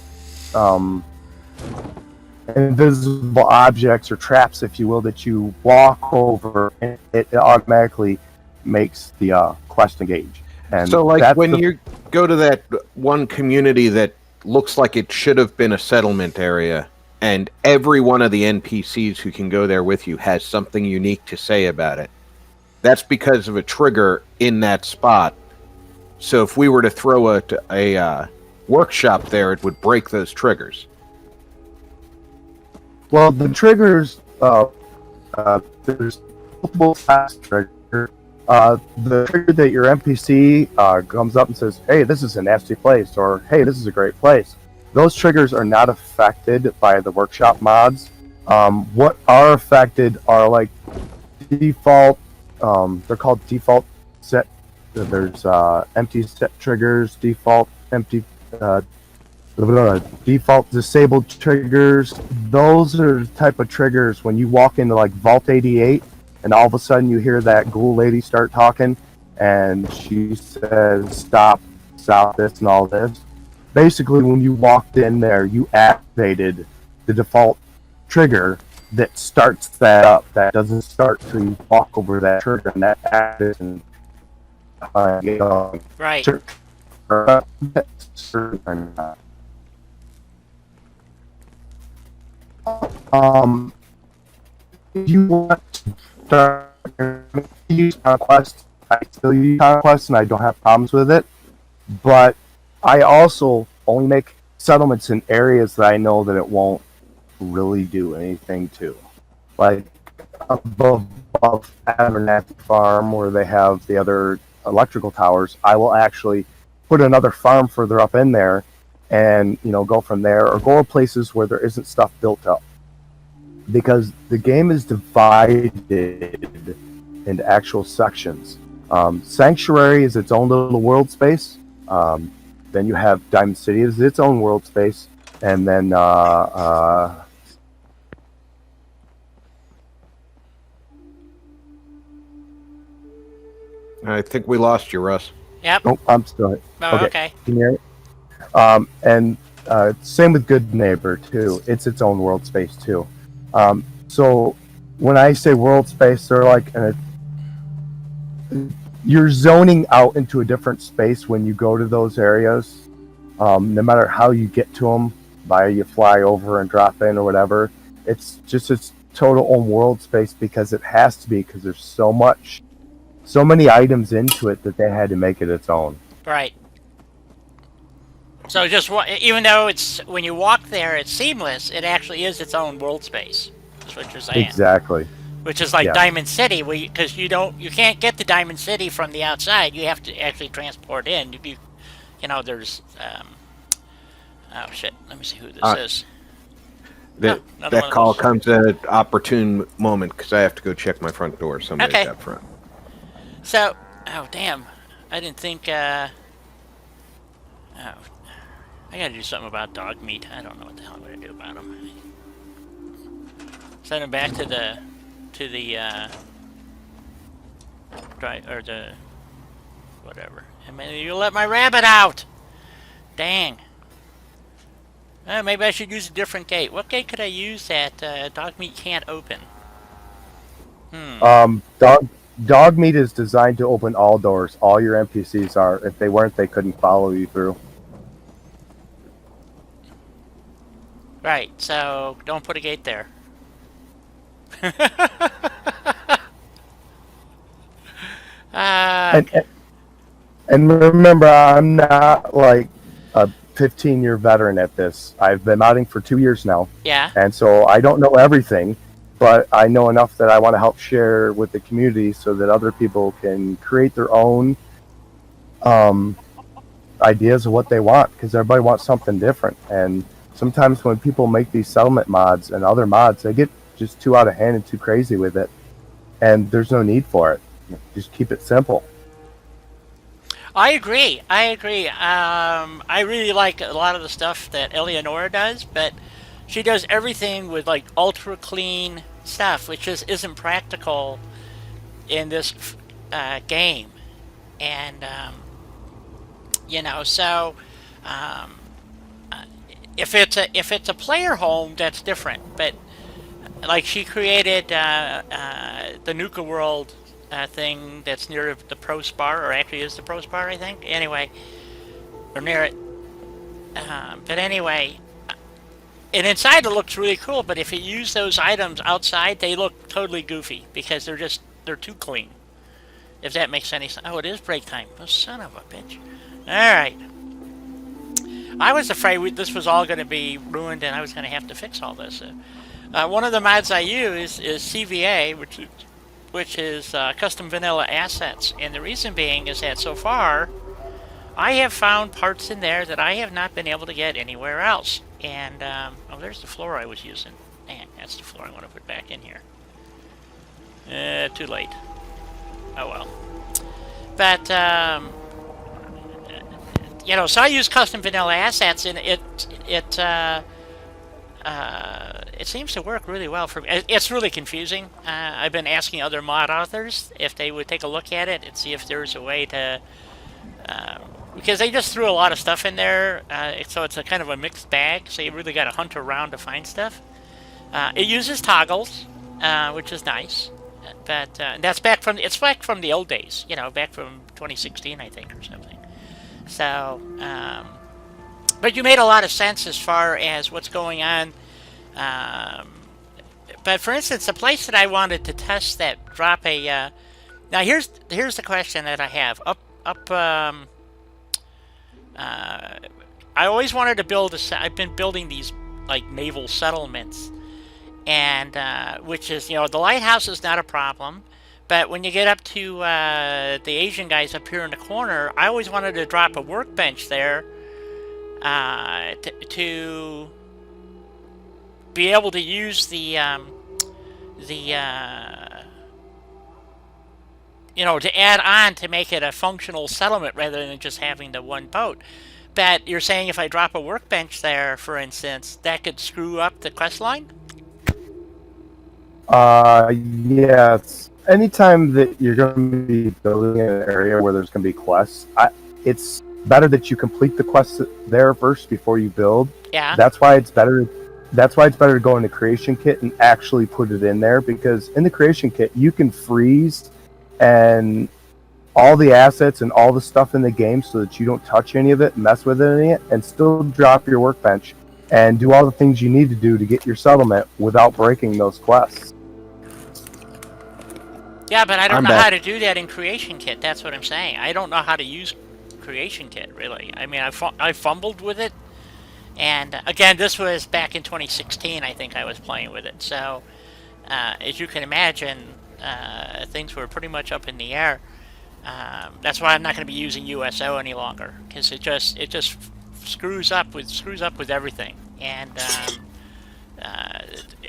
C: invisible objects or traps, if you will, that you walk over, and it automatically makes the quest engage. And
B: so, like, when you go to that one community that looks like it should have been a settlement area, and every one of the NPCs who can go there with you has something unique to say about it, that's because of a trigger in that spot. So if we were to throw a workshop there, it would break those triggers.
C: Well, the triggers, there's multiple class triggers. The trigger that your NPC comes up and says, hey, this is a nasty place, or hey, this is a great place. Those triggers are not affected by the workshop mods. What are affected are like default they're called default set. There's empty set triggers, default empty, default disabled triggers. Those are the type of triggers when you walk into like Vault 88 and all of a sudden you hear that ghoul lady start talking and she says, stop this and all this. Basically, when you walked in there, you activated the default trigger that starts that up. That doesn't start till you walk over that trigger, and that activates and
A: Right.
C: If you want to start use Conquest, I still use Conquest, and I don't have problems with it. But I also only make settlements in areas that I know that it won't really do anything to. Like above Abernathy Farm, where they have the other electrical towers, I will actually put another farm further up in there and, you know, go from there, or go to places where there isn't stuff built up. Because the game is divided into actual sections. Sanctuary is its own little world space. Then you have Diamond City as its own world space, and then
B: I think we lost you, Russ.
A: Yep.
C: oh, I'm still
A: Oh, okay.
C: Can you hear it? And same with Good Neighbor too. It's its own world space too. So when I say world space, they're like you're zoning out into a different space when you go to those areas. No matter how you get to them, by you fly over and drop in or whatever, it's just its total own world space because it has to be, because there's so many items into it that they had to make it its own.
A: Right. So just even though it's when you walk there, it's seamless. It actually is its own world space. That's what you're saying.
C: Exactly.
A: Which is like
C: Yeah.
A: Diamond City, because you can't get to Diamond City from the outside. You have to actually transport in. You know, there's oh shit. Let me see who this is.
B: That
A: another one
B: that
A: of
B: call
A: those.
B: comes at an opportune moment because I have to go check my front door. Somebody's
A: Okay.
B: out front.
A: So, oh damn, I didn't think. Oh, I gotta do something about dog meat. I don't know what the hell I'm gonna do about them. Send them back to the whatever. And maybe you let my rabbit out. Dang. Maybe I should use a different gate. What gate could I use that dog meat can't open?
C: Dog meat is designed to open all doors. All your NPCs are. If they weren't, they couldn't follow you through.
A: Right. So don't put a gate there.
C: And remember, I'm not like a 15-year veteran at this. I've been modding for 2 years now,
A: Yeah.
C: and so I don't know everything, but I know enough that I want to help share with the community so that other people can create their own ideas of what they want, because everybody wants something different. And sometimes when people make these settlement mods and other mods, they get just too out of hand and too crazy with it, and there's no need for it. Just keep it simple.
A: I agree. I really like a lot of the stuff that Eleonora does, but she does everything with like ultra clean stuff, which just isn't practical in this game. And you know, so if it's a player home, that's different. But like she created the Nuka World thing that's near the Pro Spar, or actually is the Pro Spar, I think. Anyway, or near it. But anyway, and inside it looks really cool. But if you use those items outside, they look totally goofy because they're too clean. If that makes any sense. Oh, it is break time. Oh, son of a bitch. All right. I was afraid this was all going to be ruined and I was going to have to fix all this. One of the mods I use is CVA, which is custom vanilla assets. And the reason being is that so far, I have found parts in there that I have not been able to get anywhere else. And, oh, there's the floor I was using. Man, that's the floor I want to put back in here. Too late. Oh well. But so I use custom vanilla assets, and it seems to work really well for me. It's really confusing. I've been asking other mod authors if they would take a look at it and see if there's a way to, because they just threw a lot of stuff in there, so it's a kind of a mixed bag. So you really got to hunt around to find stuff. It uses toggles, which is nice, but that's back from the old days. Back from 2016, I think, or something. So, but you made a lot of sense as far as what's going on. But for instance, the place that I wanted to test that drop a. Now here's the question that I have I always wanted to build I've been building these like naval settlements, and which is the lighthouse is not a problem, but when you get up to the Asian guys up here in the corner, I always wanted to drop a workbench there to be able to use the to add on to make it a functional settlement rather than just having the one boat. But you're saying if I drop a workbench there, for instance, that could screw up the quest line?
C: Yes. Anytime that you're going to be building in an area where there's going to be quests, it's better that you complete the quests there first before you build.
A: Yeah.
C: That's why it's better to go into Creation Kit and actually put it in there, because in the Creation Kit you can freeze and all the assets and all the stuff in the game so that you don't touch any of it, mess with any of it, and still drop your workbench and do all the things you need to do to get your settlement without breaking those quests.
A: Yeah, but I don't know how to do that in Creation Kit. That's what I'm saying. I don't know how to use Creation Kit, really. I mean, I fumbled with it. And again, this was back in 2016, I think I was playing with it. So, as you can imagine, things were pretty much up in the air. That's why I'm not going to be using USO any longer, because it just screws up with everything. And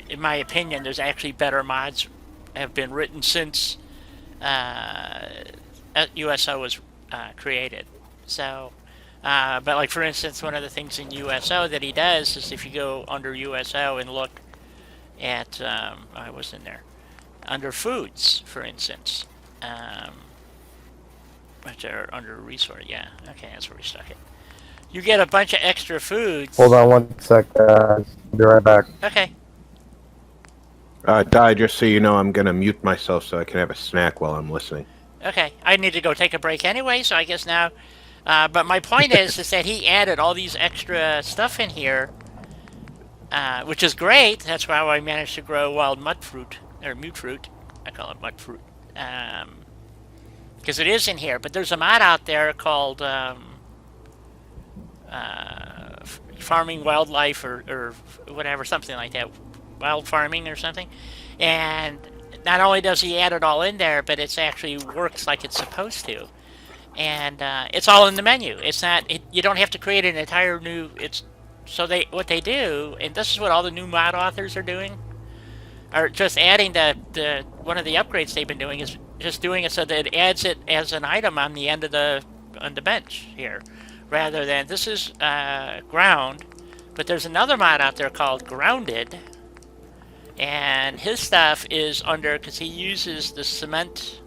A: in my opinion, there's actually better mods have been written since USO was created. So. But like for instance, one of the things in USO that he does is if you go under USO and look at I was in there under foods, for instance, which are under resource. Yeah, okay, that's where we stuck it. You get a bunch of extra foods.
C: Hold on one sec, guys. I'll be right back.
A: Okay.
B: Di, just so you know, I'm going to mute myself so I can have a snack while I'm listening.
A: Okay, I need to go take a break anyway, so I guess now. But my point is that he added all these extra stuff in here, which is great. That's how I managed to grow wild mud fruit, or mute fruit. I call it mud fruit. Because it is in here. But there's a mod out there called Farming Wildlife or whatever, something like that. Wild Farming or something. And not only does he add it all in there, but it actually works like it's supposed to. And it's all in the menu. It's not. You don't have to create an entire new. What they do, and this is what all the new mod authors are doing, are just adding the one of the upgrades they've been doing is just doing it so that it adds it as an item on the end of the bench here, rather than this is ground, but there's another mod out there called Grounded, and his stuff is under because he uses the cement.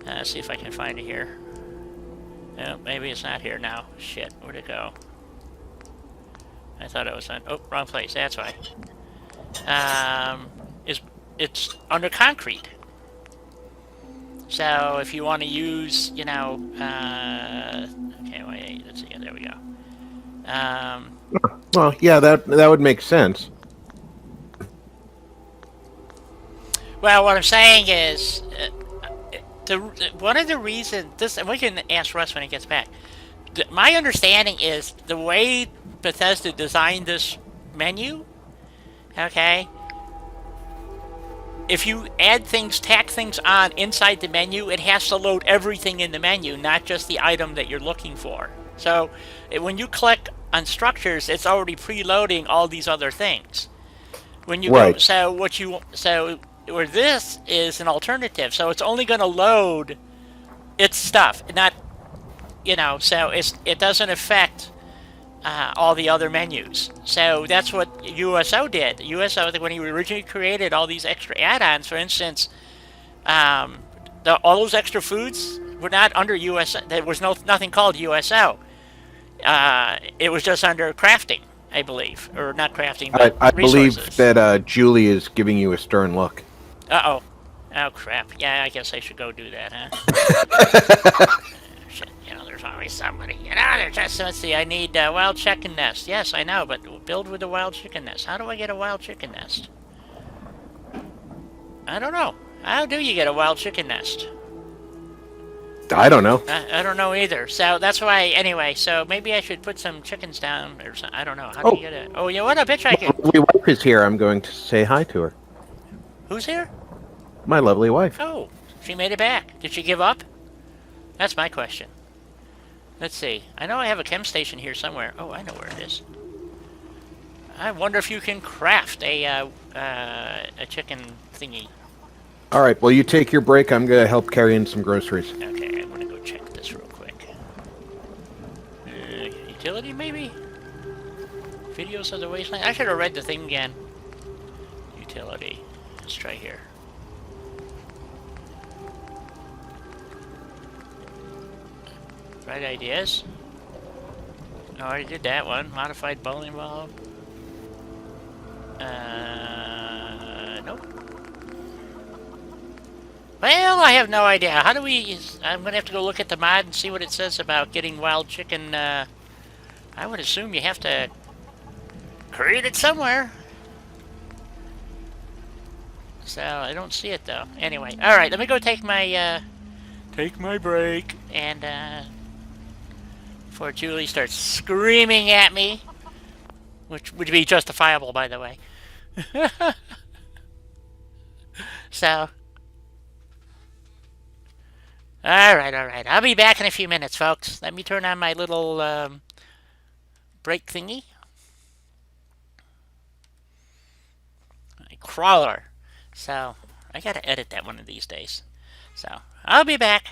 A: Let's see if I can find it here. Oh, maybe it's not here now. Shit, where'd it go? I thought it was on... Oh, wrong place. That's why. It's under concrete. So if you want to use, okay, wait, let's see. There we go.
B: Well, yeah, that would make sense.
A: Well, what I'm saying is... one of the reasons this, and we can ask Russ when he gets back. My understanding is the way Bethesda designed this menu. Okay, if you add things, tack things on inside the menu, it has to load everything in the menu, not just the item that you're looking for. So when you click on structures, it's already preloading all these other things. When you
B: right.
A: go, so where this is an alternative. So it's only going to load its stuff, not so it doesn't affect all the other menus. So that's what USO did. USO, when he originally created all these extra add-ons, for instance, all those extra foods were not under USO. There was nothing called USO. It was just under crafting, I believe, or not crafting, but
B: I believe
A: resources.
B: that Julie is giving you a stern look.
A: Uh-oh. Oh, crap. Yeah, I guess I should go do that, huh? Shit, there's always somebody. There's just, let's see, I need a wild chicken nest. Yes, I know, but build with a wild chicken nest. How do I get a wild chicken nest? I don't know. How do you get a wild chicken nest?
B: I don't know.
A: I don't know either. So that's why, anyway, so maybe I should put some chickens down or something. I don't know. How do you get it? Oh, yeah, what a hitchhiking.
B: My lovely wife is here. I'm going to say hi to her.
A: Who's here?
B: My lovely wife.
A: Oh, she made it back. Did she give up? That's my question. Let's see. I know I have a chem station here somewhere. Oh, I know where it is. I wonder if you can craft a chicken thingy.
B: All right. Well, you take your break. I'm going to help carry in some groceries.
A: Okay, I'm gonna go check this real quick. Utility, maybe? Videos of the wasteland? I should have read the thing again. Utility. Let's try here. Right ideas? I already did that one. Modified bowling ball. Nope. Well, I have no idea. How do we... I'm gonna have to go look at the mod and see what it says about getting wild chicken, I would assume you have to create it somewhere. So, I don't see it, though. Anyway, alright, let me go take my break, and, before Julie starts screaming at me, which would be justifiable, by the way. So, alright. I'll be back in a few minutes, folks. Let me turn on my little, break thingy. My crawler. So, I gotta edit that one of these days. So, I'll be back.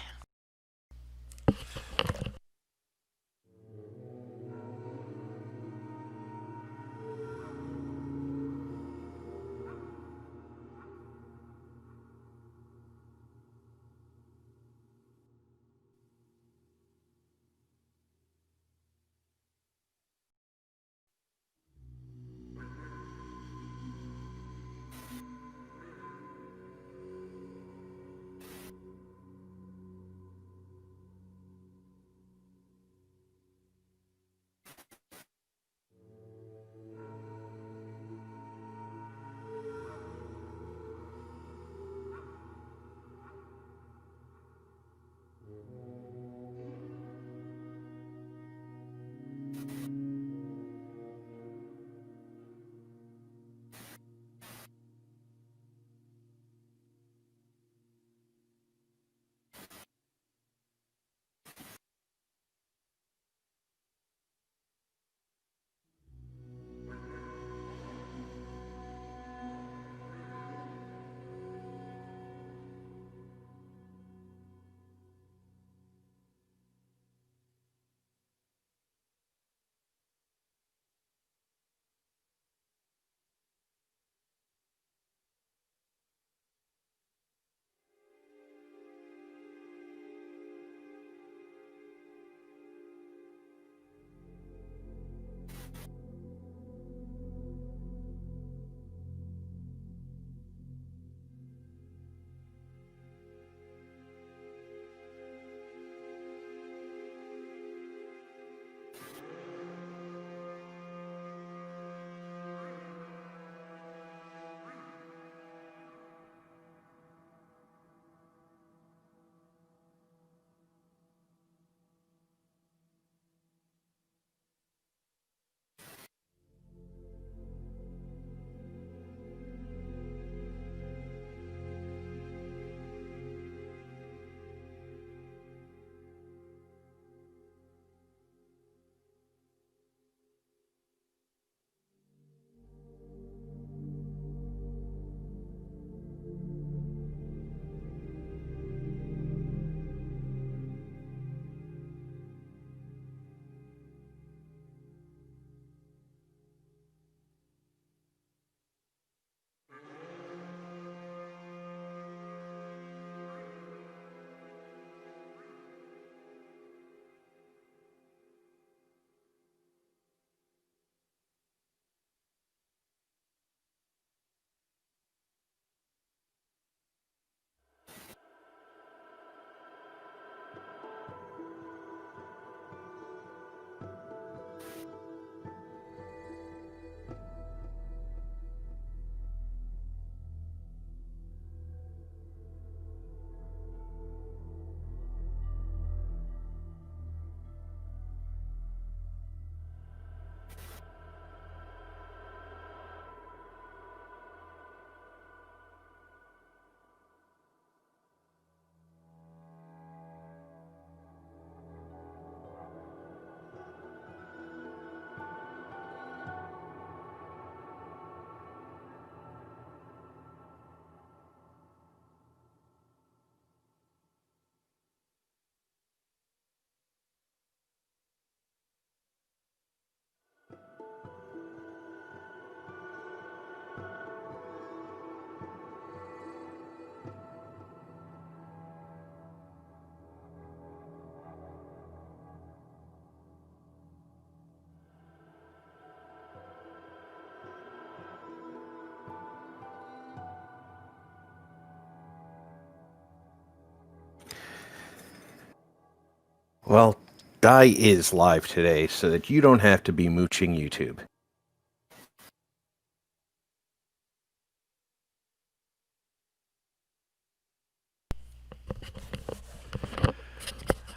B: Well, Di is live today so that you don't have to be mooching YouTube.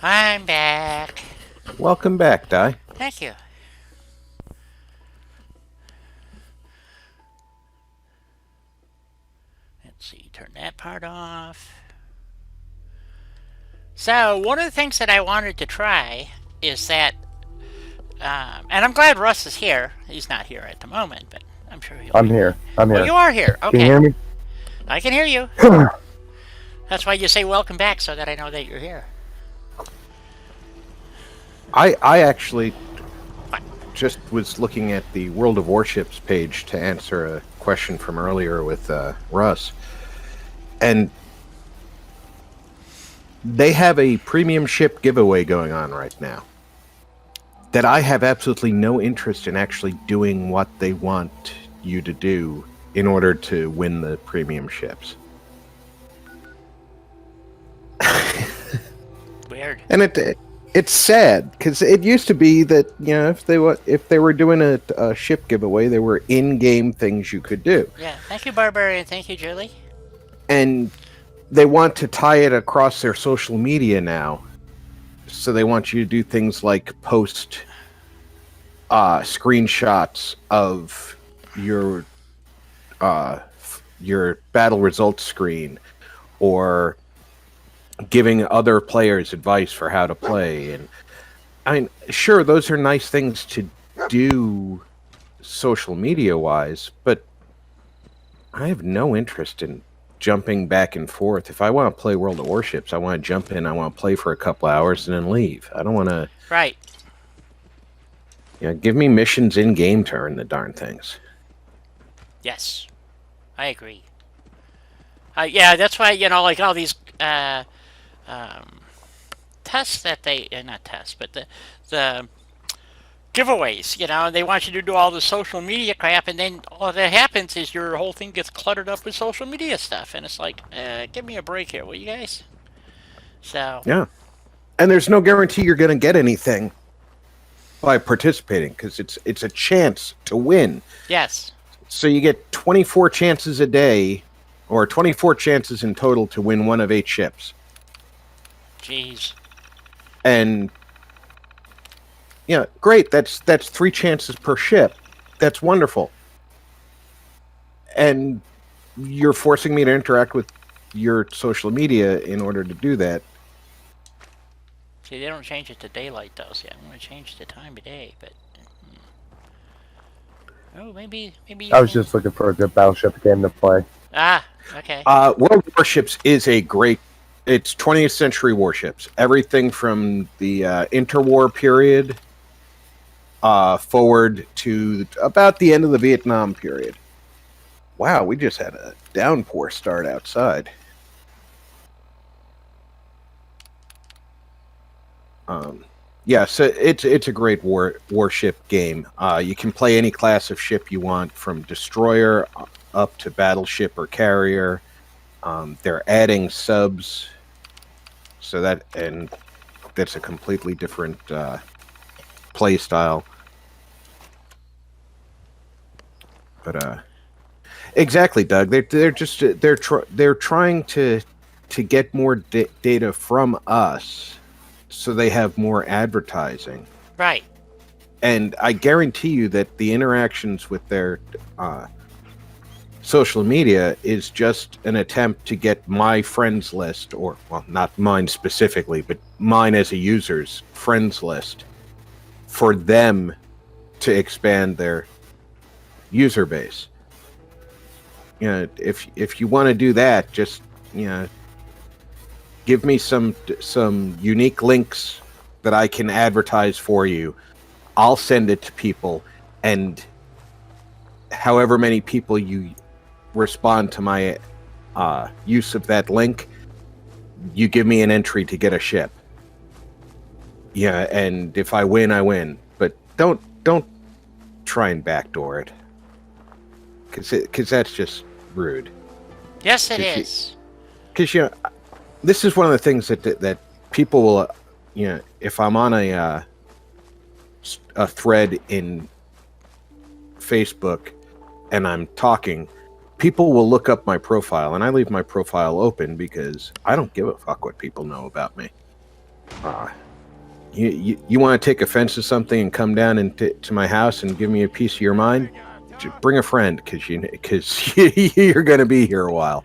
A: I'm back.
B: Welcome back, Di.
A: Thank you. Let's see, turn that part off. So, one of the things that I wanted to try is that, and I'm glad Russ is here. He's not here at the moment, but I'm sure he'll
C: I'm
A: be.
C: here. I'm
A: Oh,
C: here.
A: you are here. Okay.
C: Can you hear me?
A: I can hear you. That's why you say welcome back, so that I know that you're here.
B: I actually
A: What?
B: just was looking at the World of Warships page to answer a question from earlier with Russ. And they have a premium ship giveaway going on right now that I have absolutely no interest in actually doing what they want you to do in order to win the premium ships.
A: Weird.
B: And it's sad because it used to be that, you know, if they were doing a ship giveaway, there were in-game things you could do.
A: Yeah. Thank you, Barbarian. Thank you, Julie.
B: And they want to tie it across their social media now. So they want you to do things like post screenshots of your battle results screen, or giving other players advice for how to play. And I mean, sure, those are nice things to do social media wise, but I have no interest in jumping back and forth. If I want to play World of Warships, I want to jump in, I want to play for a couple hours and then leave. I don't want to.
A: Right.
B: Yeah, give me missions in game to earn the darn things.
A: Yes. I agree. Yeah, that's why, like all these tests that they, not tests, but the giveaways, they want you to do all the social media crap, and then all that happens is your whole thing gets cluttered up with social media stuff, and it's like, give me a break here, will you guys? So.
B: Yeah. And there's no guarantee you're going to get anything by participating, because it's a chance to win.
A: Yes.
B: So you get 24 chances a day, or 24 chances in total to win one of 8 ships.
A: Jeez.
B: And yeah, great. That's 3 chances per ship. That's wonderful. And you're forcing me to interact with your social media in order to do that.
A: See, they don't change it to daylight, though. See, I'm going to change the time of day, but. Oh, maybe.
C: I was just looking for a good battleship game to play.
A: Ah, okay.
B: World Warships is a great. It's 20th century warships. Everything from the interwar period forward to about the end of the Vietnam period. Wow, we just had a downpour start outside. Yeah, so it's a great warship game. You can play any class of ship you want, from destroyer up to battleship or carrier. They're adding subs, so that's a completely different play style. But exactly, Doug. They're trying to get more data from us, so they have more advertising.
A: Right.
B: And I guarantee you that the interactions with their social media is just an attempt to get my friends list, or, well, not mine specifically, but mine as a user's friends list, for them to expand their user base. If you want to do that, just give me some unique links that I can advertise for you. I'll send it to people, and however many people you respond to my use of that link, you give me an entry to get a ship. Yeah, and if I win, I win. But don't try and backdoor it, because that's just rude.
A: Yes, it is.
B: Because this is one of the things that people will, if I'm on a thread in Facebook and I'm talking, people will look up my profile, and I leave my profile open because I don't give a fuck what people know about me. You want to take offense to something and come down to my house and give me a piece of your mind? Just bring a friend, because you're going to be here a while.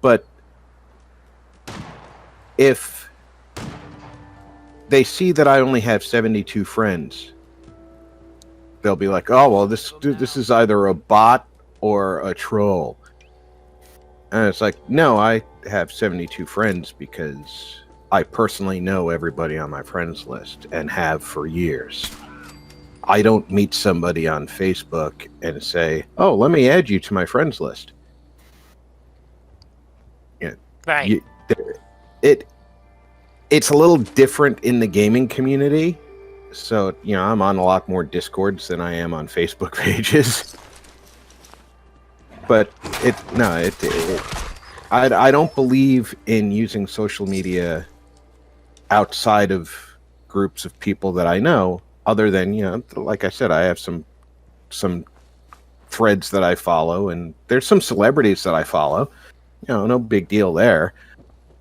B: But if they see that I only have 72 friends, they'll be like, "Oh, well, this is either a bot or a troll." And it's like, no, I have 72 friends because I personally know everybody on my friends list and have for years. I don't meet somebody on Facebook and say, "Oh, let me add you to my friends list." Yeah,
A: Right.
B: It's a little different in the gaming community. So, I'm on a lot more Discords than I am on Facebook pages. But I don't believe in using social media outside of groups of people that I know, other than, like I said, I have some threads that I follow, and there's some celebrities that I follow. No big deal there.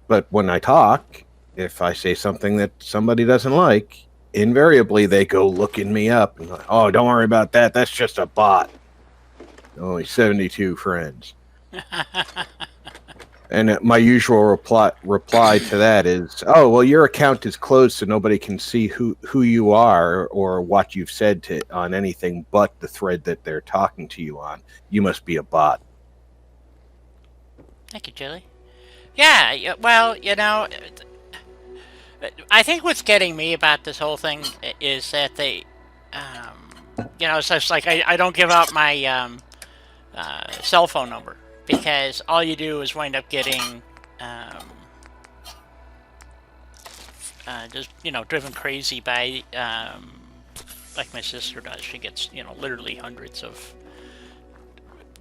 B: But when I talk, if I say something that somebody doesn't like, invariably they go looking me up and like, "Oh, don't worry about that. That's just a bot. Only 72 friends." And my usual reply to that is, "Oh, well, your account is closed, so nobody can see who you are or what you've said on anything but the thread that they're talking to you on. You must be a bot."
A: Thank you, Julie. Yeah, well, I think what's getting me about this whole thing is that they, it's just like I don't give out my cell phone number, because all you do is wind up getting just driven crazy by like my sister does. She gets literally hundreds of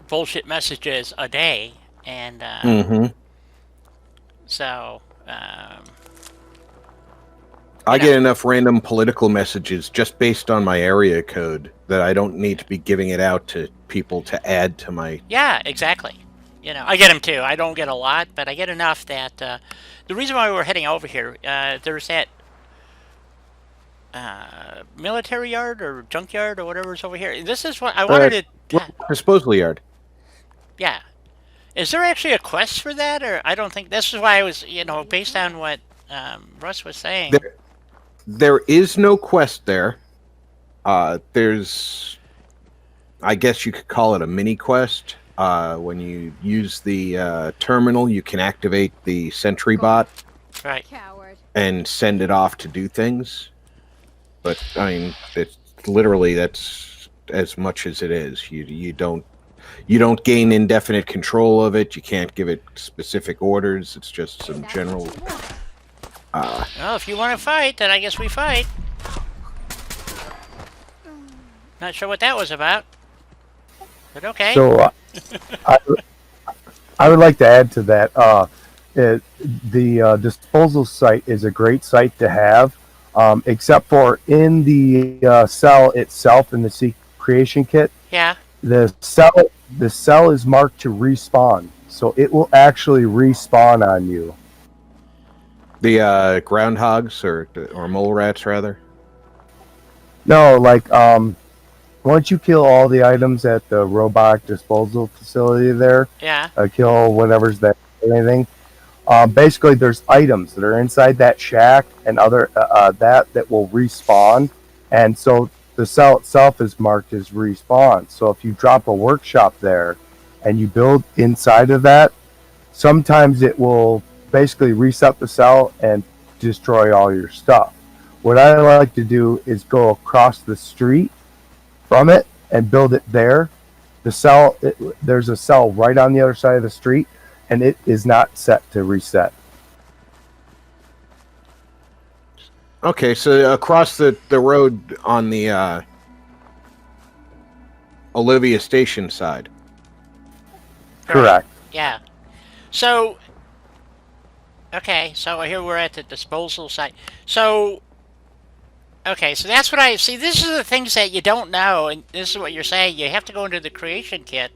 A: bullshit messages a day, and so
B: I get enough random political messages just based on my area code that I don't need to be giving it out to people to add to my...
A: Yeah, exactly. I get them too. I don't get a lot, but I get enough that the reason why we're heading over here, there's that military yard or junkyard or whatever's over here. This is what I wanted to...
B: disposal yard.
A: Yeah. Is there actually a quest for that? Or I don't think... This is why I was, based on what Russ was saying.
B: There is no quest there. There's... I guess you could call it a mini quest. When you use the terminal, you can activate the sentry bot.
A: Right.
B: And send it off to do things. But, I mean, that's as much as it is. You don't gain indefinite control of it. You can't give it specific orders. It's just some general...
A: Well, if you want to fight, then I guess we fight. Not sure what that was about, but okay.
C: So, I would like to add to that. The disposal site is a great site to have, except for in the cell itself in the seek creation kit.
A: Yeah.
C: The cell is marked to respawn, so it will actually respawn on you.
B: The groundhogs or mole rats, rather?
C: No, like once you kill all the items at the robot disposal facility there,
A: yeah,
C: kill whatever's there, anything. Basically, there's items that are inside that shack and other that will respawn, and so the cell itself is marked as respawn. So if you drop a workshop there and you build inside of that, sometimes it will basically reset the cell and destroy all your stuff. What I like to do is go across the street from it and build it there. The cell, there's a cell right on the other side of the street, and it is not set to reset.
B: Okay, so across the road on the Olivia Station side.
C: Correct.
A: Yeah. So Okay, so here we're at the disposal site. So, okay, so that's what I see. This is the things that you don't know, and this is what you're saying. You have to go into the creation kit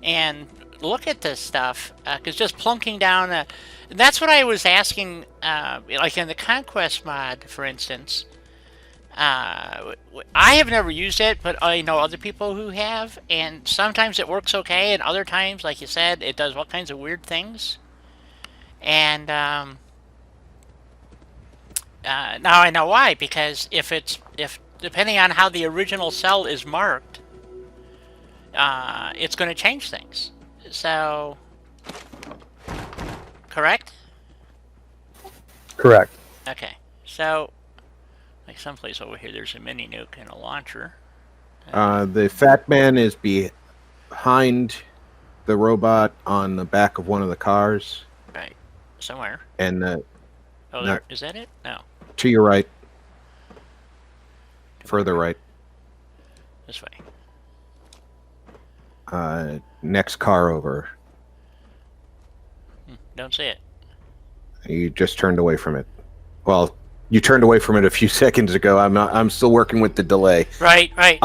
A: and look at this stuff, because just plunking down, that's what I was asking, like in the Conquest mod, for instance. I have never used it, but I know other people who have, and sometimes it works okay, and other times, like you said, it does all kinds of weird things. And now I know why, because if depending on how the original cell is marked, it's going to change things. So, correct?
C: Correct.
A: Okay. So, like someplace over here, there's a mini nuke and a launcher.
B: The fat man is behind the robot on the back of one of the cars,
A: Right. Somewhere.
B: and
A: Oh,
B: No.
A: there. Is that it? No.
B: to your right, further right,
A: This way.
B: next car over.
A: Don't see it.
B: You just turned away from it. Well, you turned away from it a few seconds ago. I'm still working with the delay.
A: Right, right.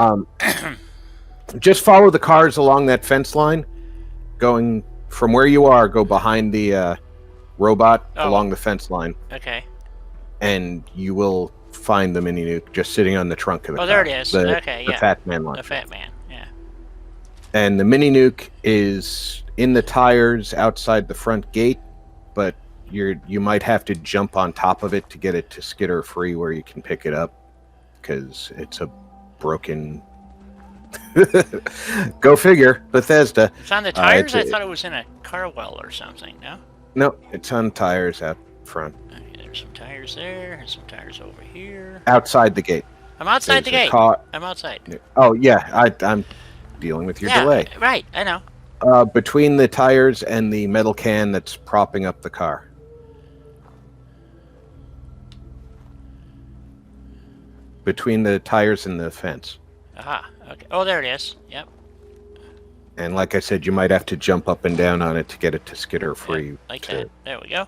B: Just follow the cars along that fence line, going from where you are. Go behind the robot along the fence line,
A: Okay.
B: and you will find the mini nuke just sitting on the trunk of the car.
A: Oh, there it is. Okay,
B: The
A: yeah.
B: fat man line.
A: The Fat Man. Yeah.
B: And the mini nuke is in the tires outside the front gate, but you might have to jump on top of it to get it to skitter free where you can pick it up, because it's a broken. Go figure, Bethesda.
A: It's on the
B: Uh,
A: tires? I
B: it's-
A: thought it was in a car well or something, no?
B: No, it's on tires out front,
A: Okay, there's some tires there, and some tires over here.
B: outside the gate.
A: I'm outside the
B: There's a
A: gate.
B: car-
A: I'm outside.
B: Oh yeah, I'm dealing with your
A: Yeah,
B: delay.
A: right, I know.
B: Between the tires and the metal can that's propping up the car. Between the tires and the fence.
A: Aha, okay. Oh, there it is. Yep.
B: And like I said, you might have to jump up and down on it to get it to skitter free.
A: Yep, like
B: to-
A: that. There we go.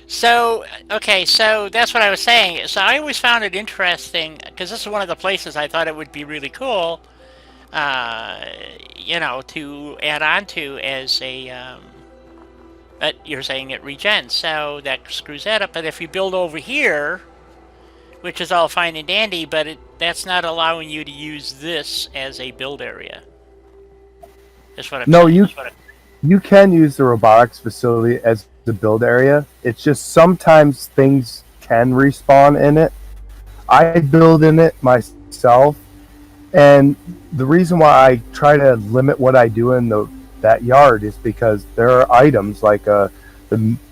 A: So, okay, so that's what I was saying. So I always found it interesting, because this is one of the places I thought it would be really cool, to add on to as a, but you're saying it regens, so that screws that up. But if you build over here, which is all fine and dandy, but that's not allowing you to use this as a build area. That's what I'm
C: No,
A: saying.
C: you can use the robotics facility as the build area. It's just sometimes things can respawn in it. I build in it myself, and the reason why I try to limit what I do in that yard is because there are items like the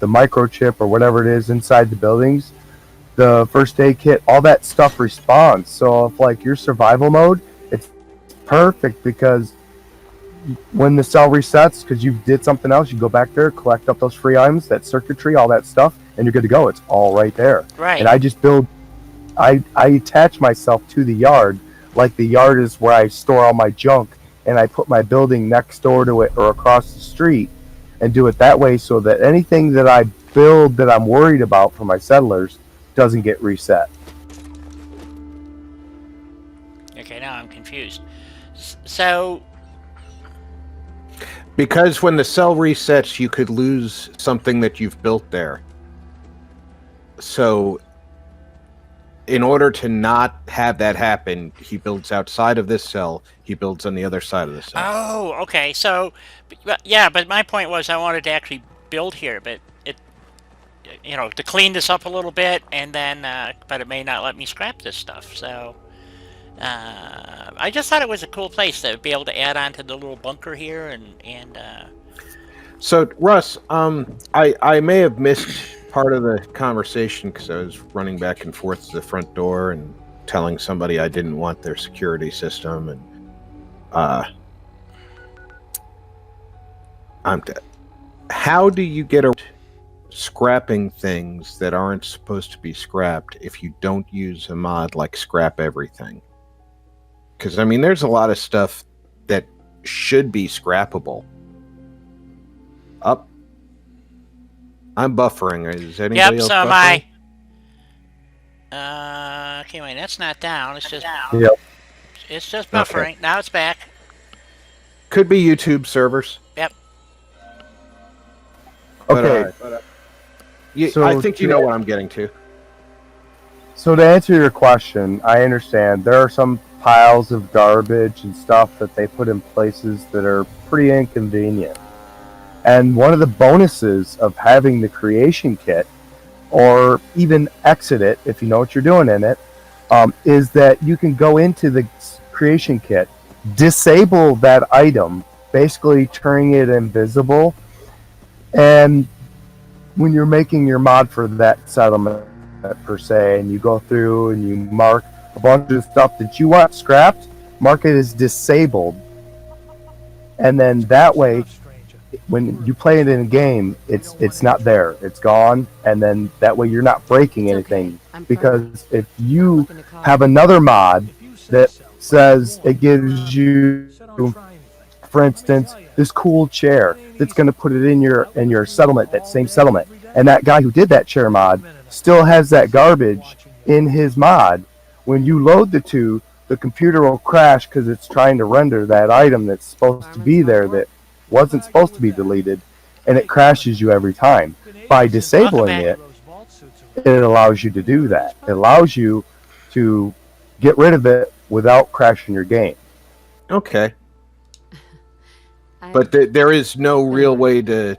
C: microchip or whatever it is inside the buildings, the first aid kit, all that stuff respawns. So if like your survival mode, it's perfect because when the cell resets, because you did something else, you go back there, collect up those free items, that circuitry, all that stuff, and you're good to go. It's all right there.
A: Right.
C: And I just build, I attach myself to the yard, like the yard is where I store all my junk, and I put my building next door to it or across the street and do it that way so that anything that I build that I'm worried about for my settlers doesn't get reset.
A: Okay, now I'm confused. So,
B: Because when the cell resets, you could lose something that you've built there. So, in order to not have that happen, he builds outside of this cell. He builds on the other side of the cell.
A: oh, okay. So, yeah, but my point was I wanted to actually build here, but to clean this up a little bit, and then, but it may not let me scrap this stuff. So, I just thought it was a cool place to be able to add on to the little bunker here, and
B: So, Russ, I may have missed part of the conversation because I was running back and forth to the front door and telling somebody I didn't want their security system, and I'm dead. How do you get around scrapping things that aren't supposed to be scrapped if you don't use a mod like scrap everything? Because, I mean, there's a lot of stuff that should be scrappable. Up. I'm buffering. Is anybody
A: Yep,
B: else
A: so am
B: buffering?
A: I. Okay, wait, that's not down.
C: Yep.
A: It's just
B: Okay.
A: buffering. Now it's back.
B: Could be YouTube servers.
A: Yep.
B: But,
C: Okay.
B: I think you know what I'm getting to.
C: So to answer your question, I understand there are some piles of garbage and stuff that they put in places that are pretty inconvenient. And one of the bonuses of having the creation kit, or even exit it if you know what you're doing in it, is that you can go into the creation kit, disable that item, basically turning it invisible, and when you're making your mod for that settlement per se, and you go through and you mark a bunch of stuff that you want scrapped, mark it as disabled, and then that way when you play it in a game, it's not there, it's gone, and then that way you're not breaking anything. Because if you have another mod that says it gives you, for instance, this cool chair that's going to put it in your settlement, that same settlement, and that guy who did that chair mod still has that garbage in his mod, when you load the two, the computer will crash because it's trying to render that item that's supposed to be there that wasn't supposed to be deleted, and it crashes you every time. By disabling it, it allows you to do that. It allows you to get rid of it without crashing your game.
B: Okay. But there is no real way to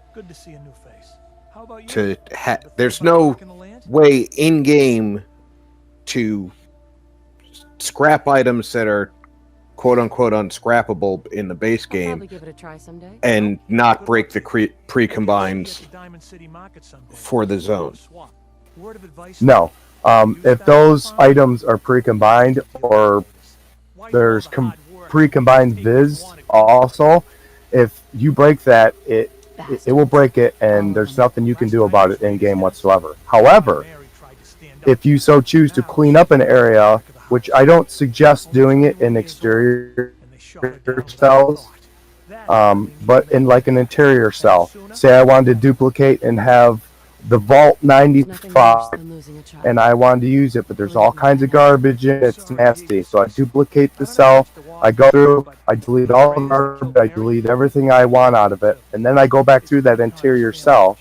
B: there's no way in game to scrap items that are quote unquote unscrappable in the base game
D: give it a try someday.
B: and not break the pre-combines for the zone.
C: No. If those items are pre-combined, or there's pre-combined viz also, if you break that, it will break it, and there's nothing you can do about it in game whatsoever. However, if you so choose to clean up an area, which I don't suggest doing it in exterior cells, but in like an interior cell. Say I wanted to duplicate and have the vault 95, and I wanted to use it, but there's all kinds of garbage in it, it's nasty. So I duplicate the cell, I go through, I delete all the garbage, I delete everything I want out of it, and then I go back through that interior cell,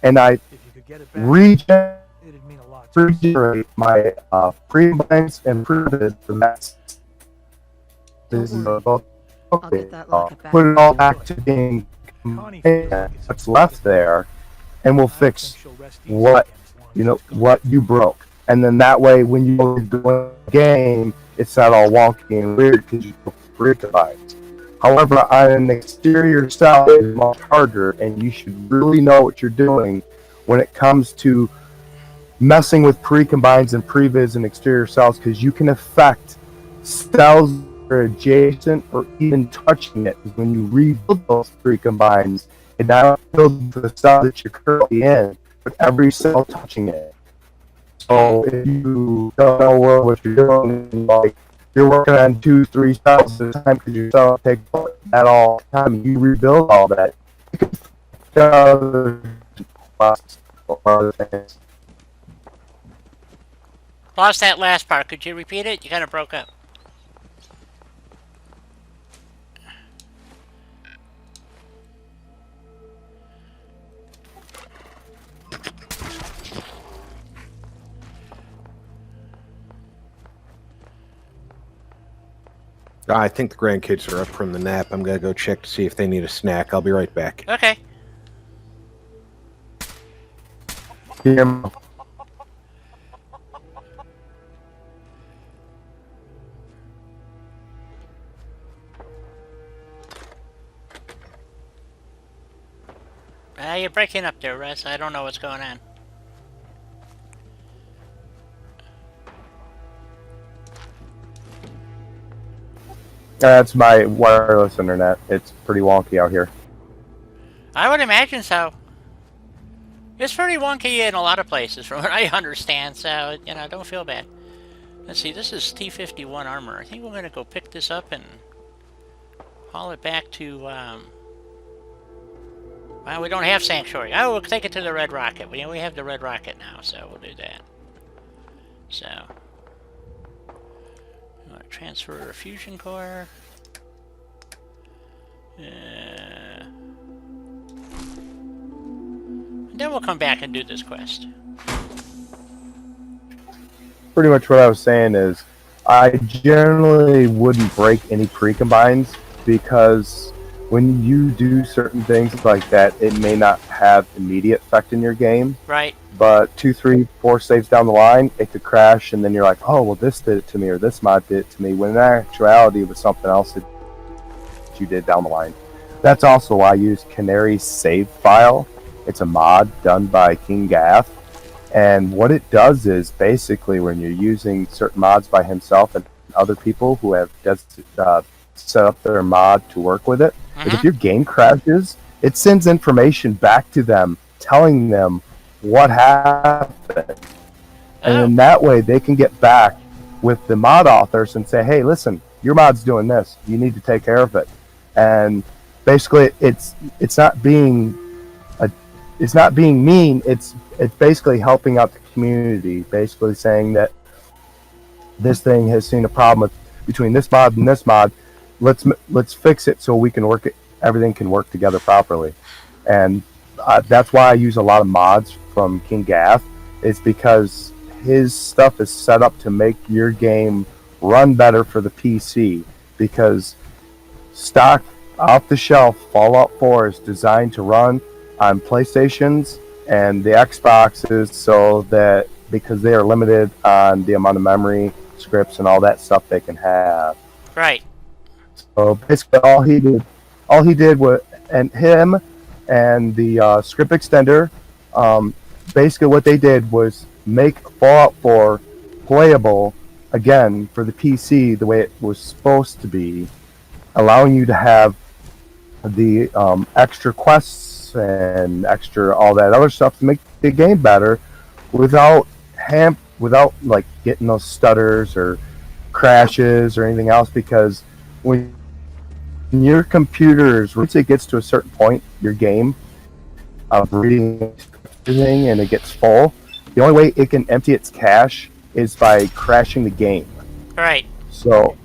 C: and I regenerate my pre-binds and pre-viz from that. This is both. Okay, put it all back to being what's left there, and we'll fix what you broke. And then that way, when you go into the game, it's not all wonky and weird because you pre-combines. However, on an exterior cell, it's much harder, and you should really know what you're doing when it comes to messing with pre-combines and previs and exterior cells, because you can affect cells that are adjacent or even touching it. When you rebuild those pre-combines, and not build the cell that you're currently in, but every cell touching it. So if you don't know what you're doing, like you're working on 2-3 cells at a time because your cell takes that all the time, and you rebuild all that, you can other things.
A: Lost that last part. Could you repeat it? You kind of broke up.
B: I think the grandkids are up from the nap. I'm going to go check to see if they need a snack. I'll be right back.
A: Okay.
C: Yeah.
A: You're breaking up there, Russ. I don't know what's going on.
C: That's my wireless internet. It's pretty wonky out here.
A: I would imagine so. It's pretty wonky in a lot of places, from what I understand, so, don't feel bad. Let's see, this is T-51 armor. I think we're going to go pick this up and haul it back to, Well, we don't have Sanctuary. Oh, we'll take it to the Red Rocket. We have the Red Rocket now, so we'll do that. So, we want to transfer a fusion core. And then we'll come back and do this quest.
C: Pretty much what I was saying is, I generally wouldn't break any pre-combines because when you do certain things like that, it may not have immediate effect in your game.
A: Right.
C: But 2, 3, 4 saves down the line, it could crash, and then you're like, oh, well, this did it to me, or this mod did it to me, when in actuality it was something else that you did down the line. That's also why I use Canary Save File. It's a mod done by King Gath. And what it does is basically when you're using certain mods by himself and other people who have set up their mod to work with it, is if your game crashes, it sends information back to them telling them what happened. And then that way they can get back with the mod authors and say, hey, listen, your mod's doing this. You need to take care of it. And basically it's not being mean. It's basically helping out the community, basically saying that this thing has seen a problem between this mod and this mod. Let's fix it so we can work it. Everything can work together properly, and that's why I use a lot of mods from King Gath. It's because his stuff is set up to make your game run better for the PC. Because stock off the shelf Fallout 4 is designed to run on PlayStations and the Xboxes, so that because they are limited on the amount of memory, scripts, and all that stuff they can have.
A: Right.
C: So basically, all he did was, and him and the script extender, basically what they did was make Fallout 4 playable again for the PC the way it was supposed to be, allowing you to have the extra quests and extra all that other stuff to make the game better without like getting those stutters or crashes or anything else. Because when your computers, once it gets to a certain point, your game of reading everything and it gets full, the only way it can empty its cache is by crashing the game.
A: Right.
C: So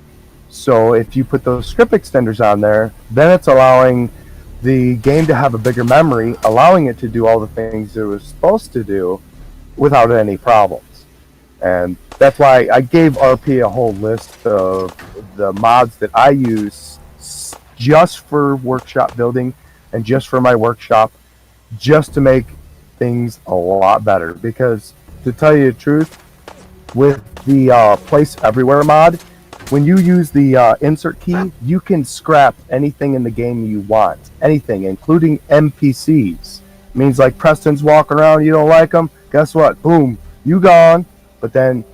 C: if you put those script extenders on there, then it's allowing the game to have a bigger memory, allowing it to do all the things it was supposed to do without any problems. And that's why I gave RP a whole list of the mods that I use just for workshop building and just for my workshop, just to make things a lot better. Because to tell you the truth, with the Place Everywhere mod, when you use the insert key, you can scrap anything in the game you want. Anything, including NPCs. It means like Preston's walking around, you don't like him, guess what? Boom, you gone. But then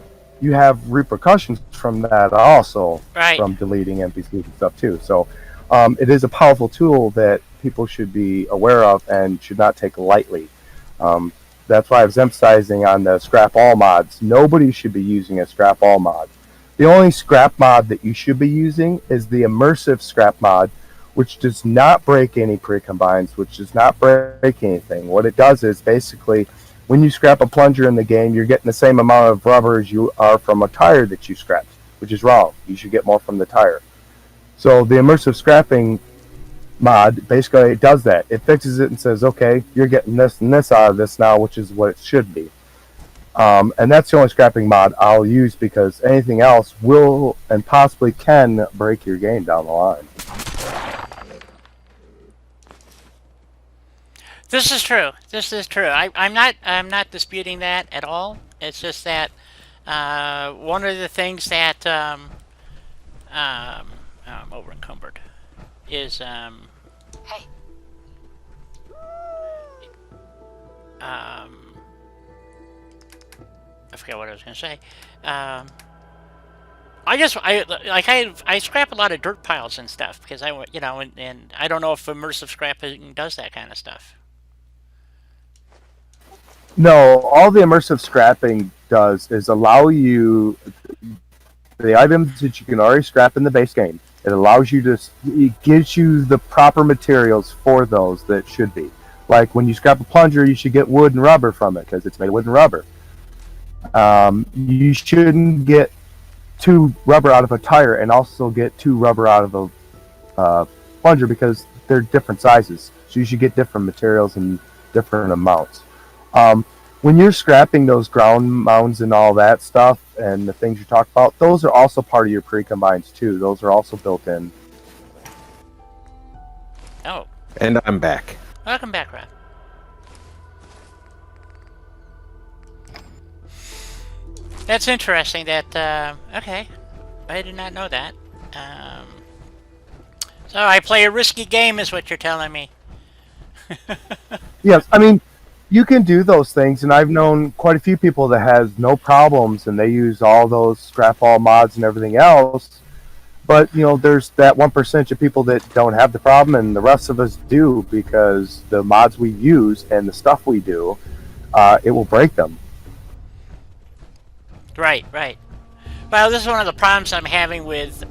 C: you have repercussions from that also,
A: right,
C: from deleting NPCs and stuff too. So it is a powerful tool that people should be aware of and should not take lightly. That's why I was emphasizing on the scrap all mods. Nobody should be using a scrap all mod. The only scrap mod that you should be using is the immersive scrap mod, which does not break any pre-combines, which does not break anything. What it does is basically, when you scrap a plunger in the game, you're getting the same amount of rubber as you are from a tire that you scrapped, which is wrong. You should get more from the tire. So the immersive scrapping mod, basically it does that. It fixes it and says, okay, you're getting this and this out of this now, which is what it should be. And that's the only scrapping mod I'll use, because anything else will and possibly can break your game down the line.
A: This is true. This is true. I'm not disputing that at all. It's just that one of the things that I'm over encumbered is
D: Hey.
A: I forget what I was going to say. I scrap a lot of dirt piles and stuff because and I don't know if immersive scrapping does that kind of stuff.
C: No, all the immersive scrapping does is allow you the items that you can already scrap in the base game. It allows you to, it gives you the proper materials for those that should be. Like when you scrap a plunger, you should get wood and rubber from it because it's made of wood and rubber. You shouldn't get 2 rubber out of a tire and also get 2 rubber out of a plunger because they're different sizes. So you should get different materials and different amounts. When you're scrapping those ground mounds and all that stuff and the things you talk about, those are also part of your pre-combines too. Those are also built in.
A: Oh,
B: And I'm back.
A: welcome back, Rob. That's interesting. That okay, I did not know that. So I play a risky game, is what you're telling me.
C: Yes, I mean, you can do those things, and I've known quite a few people that has no problems, and they use all those scrap all mods and everything else. But there's that 1% of people that don't have the problem, and the rest of us do because the mods we use and the stuff we do, it will break them.
A: Right, right. Well, this is one of the problems I'm having with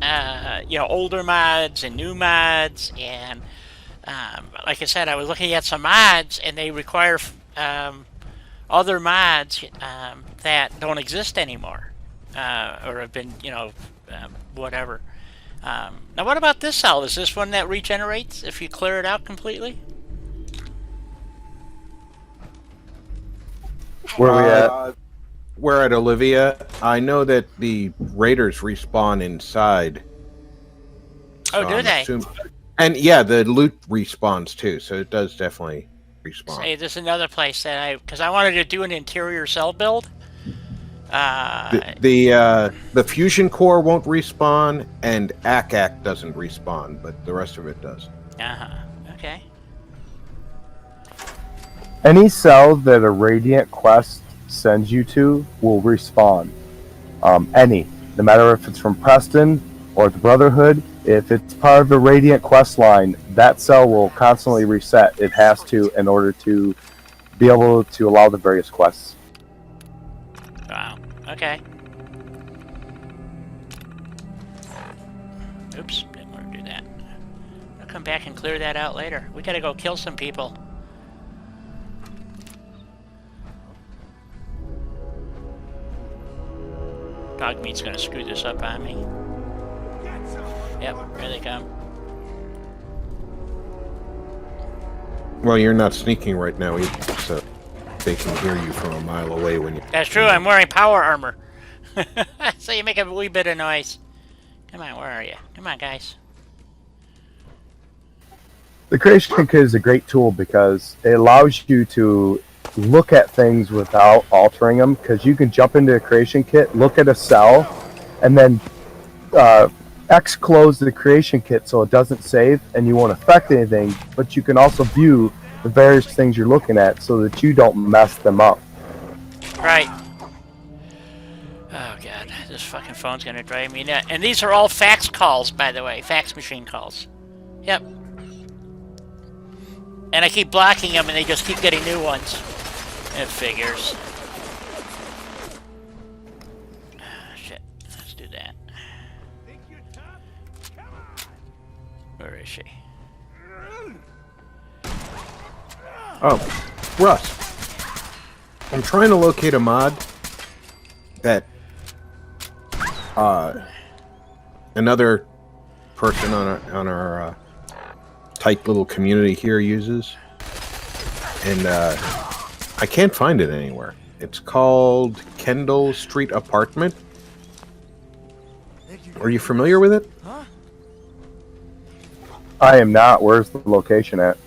A: older mods and new mods, and like I said, I was looking at some mods, and they require other mods that don't exist anymore, or have been, whatever. Now, what about this cell? Is this one that regenerates if you clear it out completely?
C: Where are we at?
B: We're at Olivia. I know that the raiders respawn inside.
A: Oh,
B: so
A: do
B: I'm
A: they?
B: And yeah, the loot respawns too, so it does definitely respawn.
A: Say, there's another place that because I wanted to do an interior cell build.
B: The fusion core won't respawn, and ACAC doesn't respawn, but the rest of it does.
A: Okay.
C: Any cell that a Radiant quest sends you to will respawn. Any, no matter if it's from Preston or the Brotherhood, if it's part of the Radiant quest line, that cell will constantly reset. It has to in order to be able to allow the various quests.
A: Wow. Okay. Oops, didn't want to do that. I'll come back and clear that out later. We gotta go kill some people. Dog meat's gonna screw this up on me. Yep, here they come.
B: Well, you're not sneaking right now either, so they can hear you from a mile away when you...
A: That's true, I'm wearing power armor. So you make a wee bit of noise. Come on, where are you? Come on, guys.
C: The creation kit is a great tool because it allows you to look at things without altering them, because you can jump into a creation kit, look at a cell, and then X close the creation kit so it doesn't save and you won't affect anything, but you can also view the various things you're looking at so that you don't mess them up.
A: Right. Oh god, this fucking phone's gonna drive me nuts. And these are all fax calls, by the way. Fax machine calls. Yep. And I keep blocking them and they just keep getting new ones. It figures. Shit. Let's do that. Where is she?
B: Oh, Russ. I'm trying to locate a mod that another person on our tight little community here uses, and I can't find it anywhere. It's called Kendall Street Apartment. Are you familiar with it?
C: I am not. Where's the location at?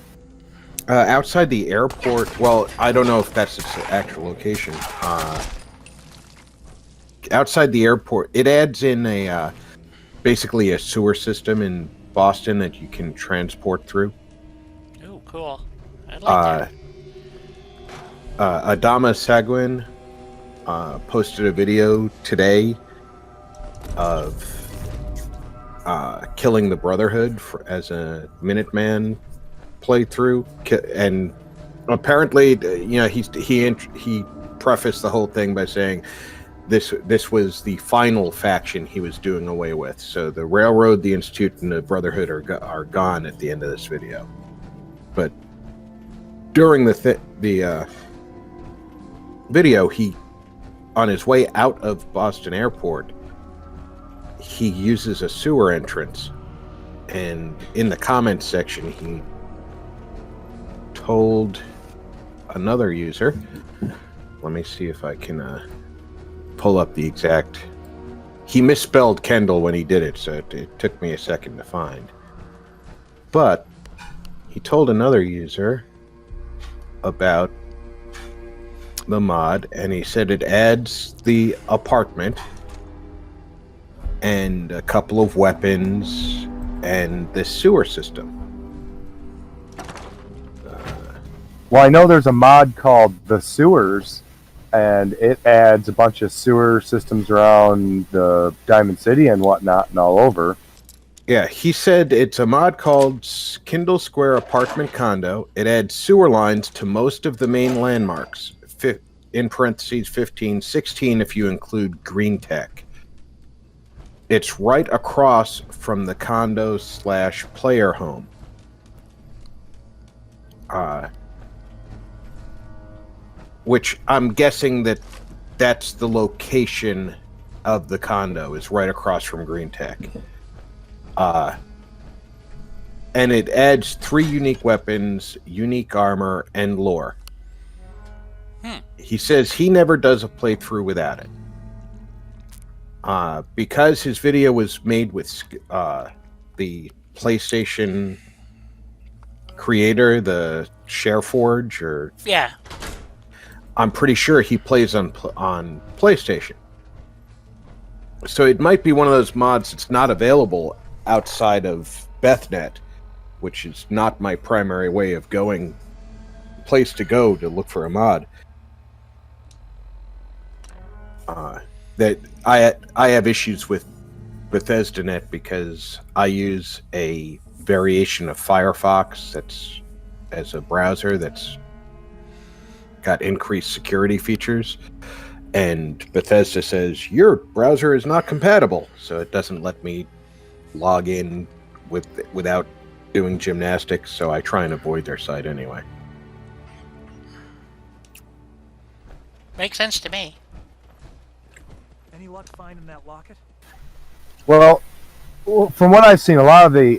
B: Outside the airport. Well, I don't know if that's its actual location. Outside the airport, it adds in a basically a sewer system in Boston that you can transport through.
A: Oh, cool. I like that.
B: Adama Sagwin posted a video today of killing the Brotherhood as a Minuteman playthrough, and apparently, he prefaced the whole thing by saying this was the final faction he was doing away with. So the Railroad, the Institute, and the Brotherhood are gone at the end of this video. But during the video, he, on his way out of Boston Airport, he uses a sewer entrance, and in the comments section, he told another user. Let me see if I can pull up the exact. He misspelled Kendall when he did it, so it took me a second to find. But he told another user about the mod, and he said it adds the apartment and a couple of weapons and the sewer system.
C: Well, I know there's a mod called The Sewers, and it adds a bunch of sewer systems around the Diamond City and whatnot and all over.
B: Yeah, he said it's a mod called Kindle Square Apartment Condo. It adds sewer lines to most of the main landmarks, in parentheses 15, 16 if you include green tech. It's right across from the condo/player home. Which I'm guessing that's the location of the condo, is right across from green tech. And it adds 3 unique weapons, unique armor, and lore. He says he never does a playthrough without it. Because his video was made with the PlayStation creator, the ShareForge, or
A: Yeah.
B: I'm pretty sure he plays on PlayStation. So it might be one of those mods that's not available outside of Bethnet, which is not my primary way of place to go to look for a mod. That I have issues with BethesdaNet because I use a variation of Firefox that's as a browser that's got increased security features, and Bethesda says your browser is not compatible, so it doesn't let me log in without doing gymnastics, so I try and avoid their site anyway.
A: Makes sense to me.
D: Any luck finding that locket?
C: Well, from what I've seen, a lot of the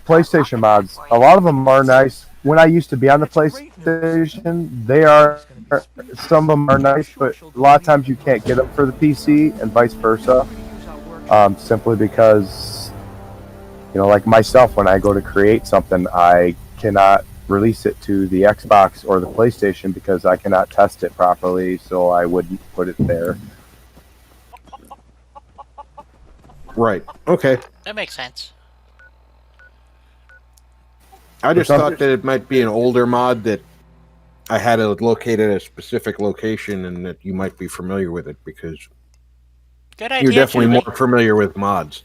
C: PlayStation mods, a lot of them are nice. When I used to be on the PlayStation, some of them are nice, but a lot of times you can't get them for the PC and vice versa. Simply because, like myself, when I go to create something, I cannot release it to the Xbox or the PlayStation because I cannot test it properly, so I wouldn't put it there.
B: Right. Okay.
A: That makes sense.
B: I just thought that it might be an older mod that I had it located at a specific location and that you might be familiar with it because
A: Good idea.
B: you're definitely
A: Julie.
B: more familiar with mods.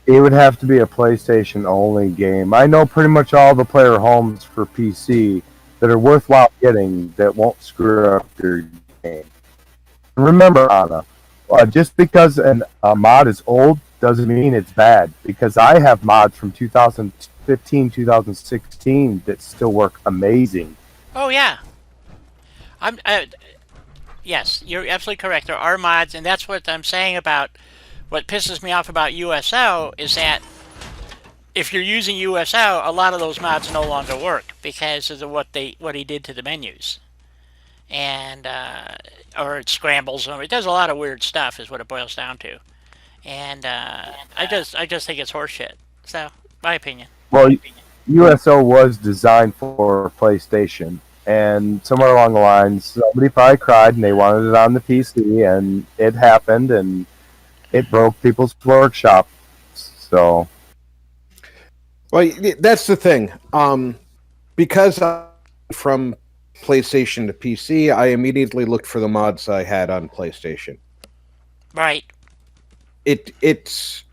C: It would have to be a PlayStation only game. I know pretty much all the player homes for PC that are worthwhile getting that won't screw up your game. Remember, Anna, just because a mod is old doesn't mean it's bad, because I have mods from 2015, 2016 that still work amazing.
A: Oh yeah. Yes, you're absolutely correct. There are mods, and that's what I'm saying about what pisses me off about USO is that if you're using USO, a lot of those mods no longer work because of what he did to the menus, and or it scrambles them. It does a lot of weird stuff, is what it boils down to, and I just think it's horseshit. So, my opinion.
C: Well, USO was designed for PlayStation, and somewhere along the lines, somebody probably cried and they wanted it on the PC, and it happened, and it broke people's workshop. So,
B: well, that's the thing. Because I'm from PlayStation to PC, I immediately looked for the mods I had on PlayStation.
A: Right.
B: It's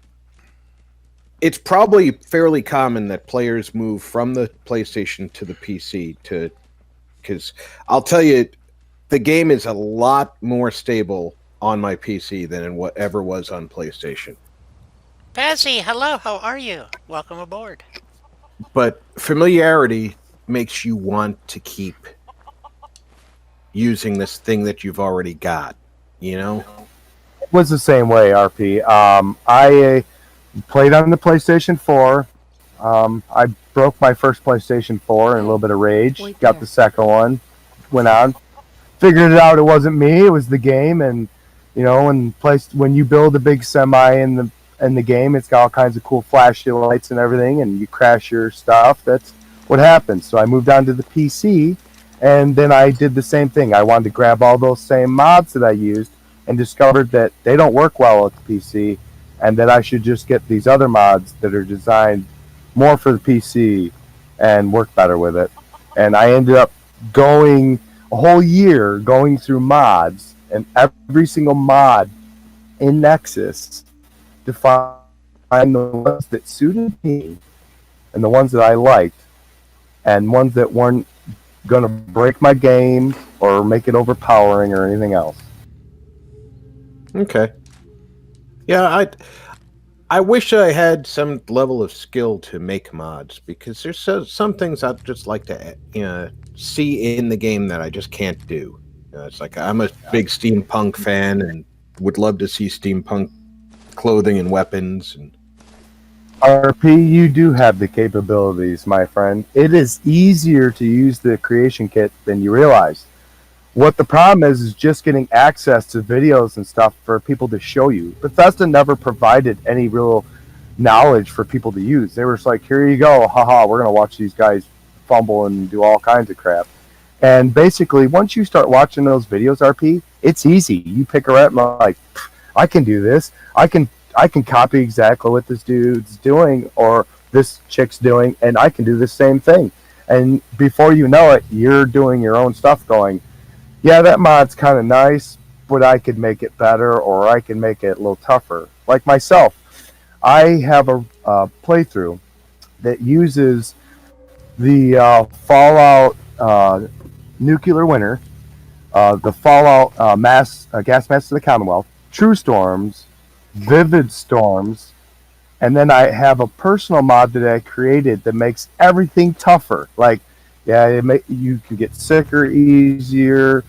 B: probably fairly common that players move from the PlayStation to the PC because I'll tell you, the game is a lot more stable on my PC than in whatever was on PlayStation.
A: Patsy, hello, how are you? Welcome aboard.
B: But familiarity makes you want to keep using this thing that you've already got, you know?
C: It was the same way, RP. I played on the PlayStation 4. I broke my first PlayStation 4 in a little bit of rage.
E: Wait
C: Got
E: there.
C: the second one, went on, figured it out. It wasn't me. It was the game. And when you build a big semi in the game, it's got all kinds of cool flashy lights and everything, and you crash your stuff. That's what happens. So I moved on to the PC, and then I did the same thing. I wanted to grab all those same mods that I used, and discovered that they don't work well with the PC, and that I should just get these other mods that are designed more for the PC and work better with it. And I ended up going a whole year going through mods, and every single mod in Nexus to find the ones that suited me and the ones that I liked, and ones that weren't going to break my game or make it overpowering or anything else.
B: Okay. Yeah, I wish I had some level of skill to make mods, because there's some things I'd just like to see in the game that I just can't do. It's like I'm a big steampunk fan and would love to see steampunk clothing and weapons. And
C: RP, you do have the capabilities, my friend. It is easier to use the creation kit than you realize. What the problem is just getting access to videos and stuff for people to show you. Bethesda never provided any real knowledge for people to use. They were just like, here you go, haha, we're going to watch these guys fumble and do all kinds of crap. And basically, once you start watching those videos, RP, it's easy. You pick her up and like, I can do this. I can copy exactly what this dude's doing or this chick's doing, and I can do the same thing. And before you know it, you're doing your own stuff going, yeah, that mod's kind of nice, but I could make it better, or I can make it a little tougher. Like myself, I have a playthrough that uses the Fallout Nuclear Winter, the Fallout Gas Mask of the Commonwealth, True Storms, Vivid Storms, and then I have a personal mod that I created that makes everything tougher. Like, yeah, you can get sicker easier,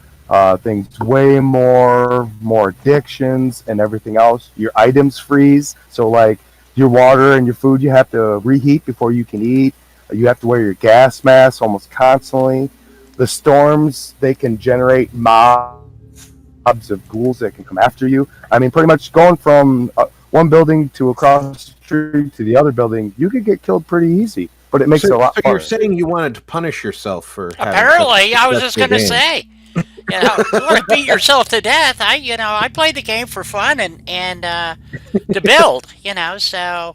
C: things way more addictions and everything else. Your items freeze, so like your water and your food you have to reheat before you can eat. You have to wear your gas mask almost constantly. The storms, they can generate mobs of ghouls that can come after you. I mean, pretty much going from one building to across the street to the other building, you could get killed pretty easy. But it makes it a lot
B: so
C: fun.
B: you're saying you wanted to punish yourself for having
A: Apparently,
B: such a
A: I was just going to
B: successful game.
A: say, you want to beat yourself to death. I played the game for fun and to build, so,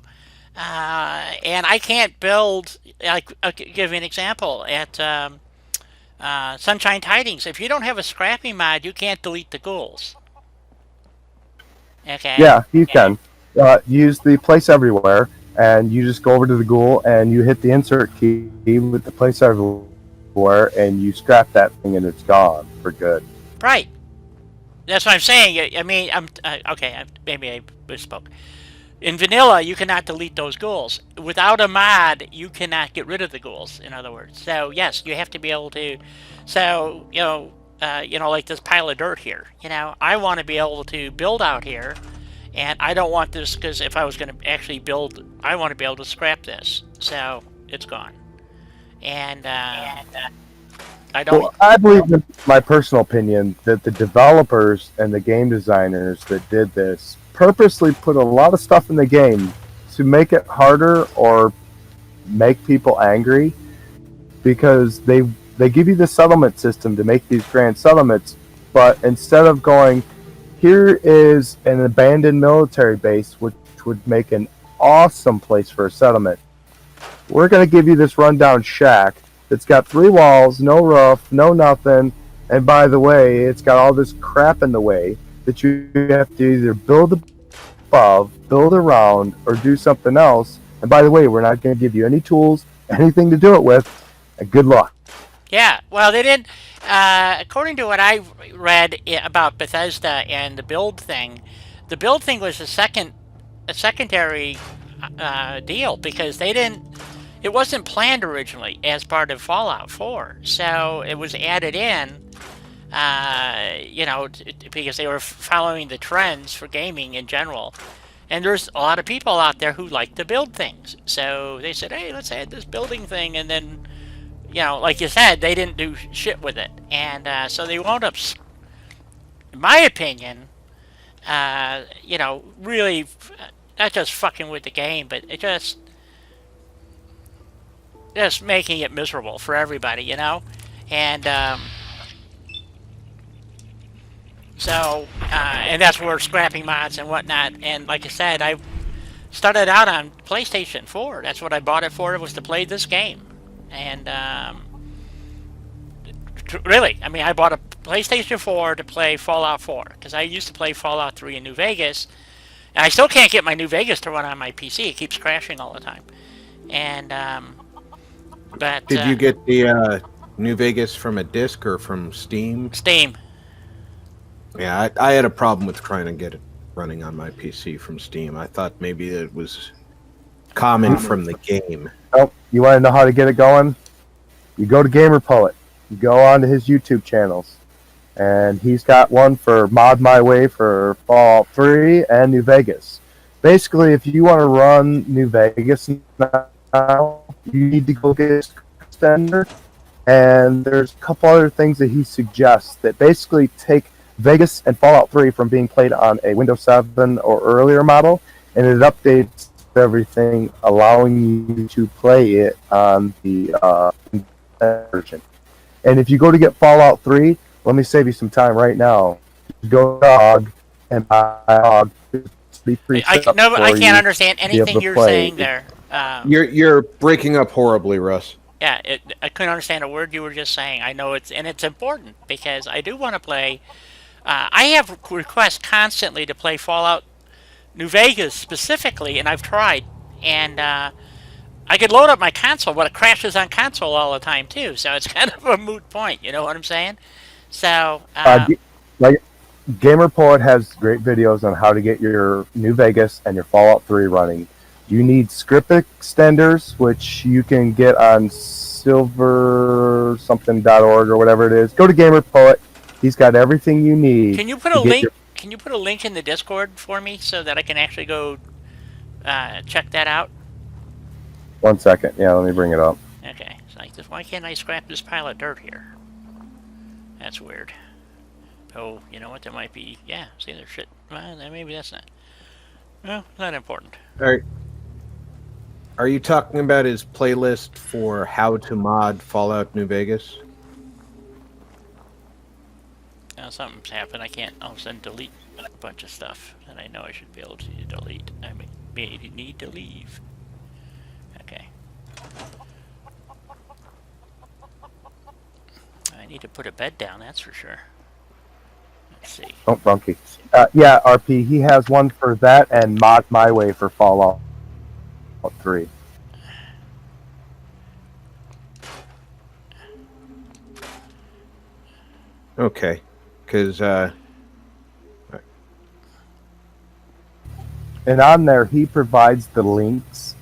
A: and I can't build, like, I'll give you an example. At Sunshine Tidings, if you don't have a scrapping mod, you can't delete the ghouls. Okay?
C: Yeah, you can. Use the place everywhere, and you just go over to the ghoul and you hit the insert key with the place everywhere, and you scrap that thing and it's gone for good.
A: Right. That's what I'm saying. I mean, maybe I misspoke. In vanilla, you cannot delete those ghouls. Without a mod, you cannot get rid of the ghouls, in other words. So, yes, you have to be able to... So, like this pile of dirt here. I want to be able to build out here, and I don't want this, because if I was going to actually build, I want to be able to scrap this. So, it's gone. And I don't...
C: Well, I believe, in my personal opinion, that the developers and the game designers that did this purposely put a lot of stuff in the game to make it harder or make people angry, because they give you the settlement system to make these grand settlements, but instead of going, here is an abandoned military base, which would make an awesome place for a settlement, we're going to give you this rundown shack that's got 3 walls, no roof, no nothing, and by the way, it's got all this crap in the way that you have to either build above, build around, or do something else. And by the way, we're not going to give you any tools, anything to do it with, and good luck.
A: Yeah, well, they didn't... according to what I read about Bethesda and the build thing was a secondary deal, because they didn't... it wasn't planned originally as part of Fallout 4, so it was added in, because they were following the trends for gaming in general. And there's a lot of people out there who like to build things, so they said, "Hey, let's add this building thing," and then, like you said, they didn't do shit with it, and so they wound up, in my opinion, really not just fucking with the game, but it just making it miserable for everybody. And and that's where scrapping mods and whatnot. And like I said, I started out on PlayStation 4. That's what I bought it for. It was to play this game. And really, I mean, I bought a PlayStation 4 to play Fallout 4 because I used to play Fallout 3 in New Vegas. And I still can't get my New Vegas to run on my PC. It keeps crashing all the time. And but
B: Did you get the New Vegas from a disc or from Steam?
A: Steam.
B: Yeah, I had a problem with trying to get it running on my PC from Steam. I thought maybe it was common from the game.
C: Oh, you want to know how to get it going? You go to Gamer Poet. You go onto his YouTube channels. And he's got one for Mod My Way for Fallout 3 and New Vegas. Basically, if you want to run New Vegas now, you need to go get a extender. And there's a couple other things that he suggests that basically take Vegas and Fallout 3 from being played on a Windows 7 or earlier model, and it updates everything, allowing you to play it on the version. And if you go to get Fallout 3, let me save you some time right now. Go to dog and buy dog.
A: I can't understand anything you're saying there.
B: You're breaking up horribly, Russ.
A: Yeah, I couldn't understand a word you were just saying. I know it's important because I do want to play. I have requests constantly to play Fallout New Vegas specifically, and I've tried. And I could load up my console, but it crashes on console all the time too. So it's kind of a moot point. You know what I'm saying? So,
C: like Gamer Poet has great videos on how to get your New Vegas and your Fallout 3 running. You need script extenders, which you can get on silversomething.org or whatever it is. Go to Gamer Poet. He's got everything you need.
A: Can you put a link? Can you put a link in the Discord for me so that I can actually go check that out?
C: 1 second. Yeah, let me bring it up.
A: Okay. It's like this. Why can't I scrap this pile of dirt here? That's weird. Oh, you know what? There might be. Yeah. See, there's shit. Well, maybe that's not. Well, not important.
B: All right. Are you talking about his playlist for how to mod Fallout New Vegas?
A: Now something's happened. I can't all of a sudden delete a bunch of stuff that I know I should be able to delete. I may need to leave. Okay. I need to put a bed down, that's for sure. Let's see.
C: Oh, Bunky. Yeah, RP, he has one for that and Mod My Way for Fallout 3.
B: Okay, because
C: and on there he provides the links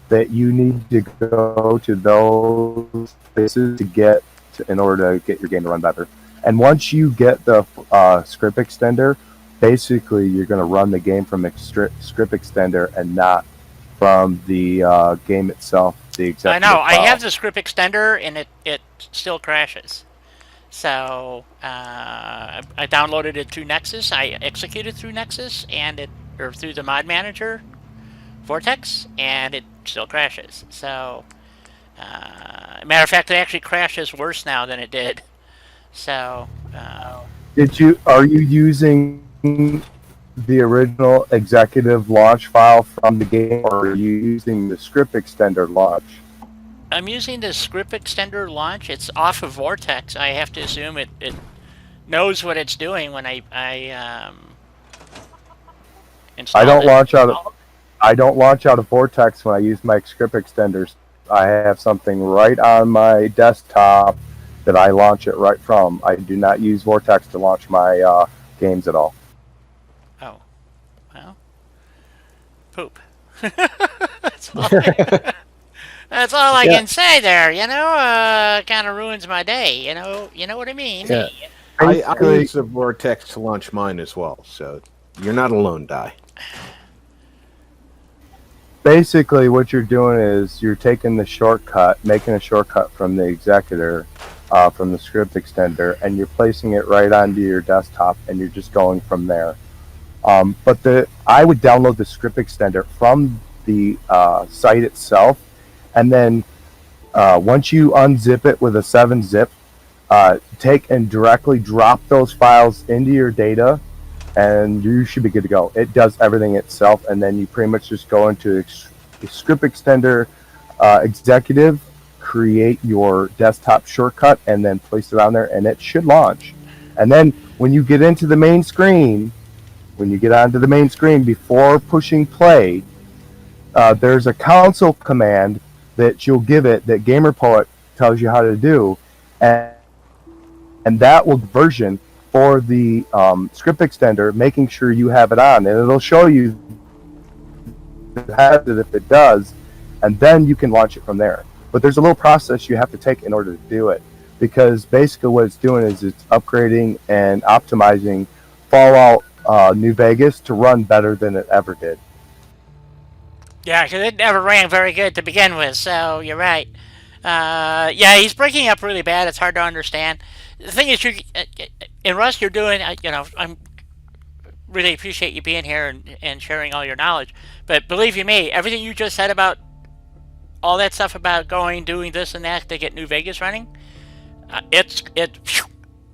C: that you need to go to those places in order to get your game to run better. And once you get the script extender, basically you're going to run the game from a script extender and not from the game itself. The
A: I know. I have the script extender, and it still crashes. So I downloaded it through Nexus. I executed through Nexus or through the mod manager, Vortex, and it still crashes. So, matter of fact, it actually crashes worse now than it did. So,
C: are you using the original executive launch file from the game, or are you using the script extender launch?
A: I'm using the script extender launch. It's off of Vortex. I have to assume it knows what it's doing when I install
C: I don't launch out of Vortex when I use my script extenders. I have something right on my desktop that I launch it right from. I do not use Vortex to launch my games at all.
A: Oh, well, poop. That's all That's all I
C: Yeah,
A: can say there. Kind of ruins my day. You know what I mean.
C: yeah.
B: I
C: Basically,
B: use the vortex to launch mine as well, so you're not alone, Die.
C: basically what you're doing is you're taking the shortcut, making a shortcut from the executor, from the script extender, and you're placing it right onto your desktop, and you're just going from there. But I would download the script extender from the site itself, and then once you unzip it with a 7-zip, take and directly drop those files into your data, and you should be good to go. It does everything itself, and then you pretty much just go into script extender executive, create your desktop shortcut, and then place it on there, and it should launch. And then when you get into the main screen, when you get onto the main screen before pushing play, there's a console command that you'll give it that Gamer Poet tells you how to do, and that will version for the script extender, making sure you have it on, and it'll show you it has it if it does, and then you can launch it from there. But there's a little process you have to take in order to do it, because basically what it's doing is it's upgrading and optimizing Fallout New Vegas to run better than it ever did.
A: Yeah, because it never ran very good to begin with. So you're right. Yeah, he's breaking up really bad. It's hard to understand. The thing is, in Rust, you're doing. I'm really appreciate you being here and sharing all your knowledge. But believe you me, everything you just said about all that stuff about doing this and that to get New Vegas running,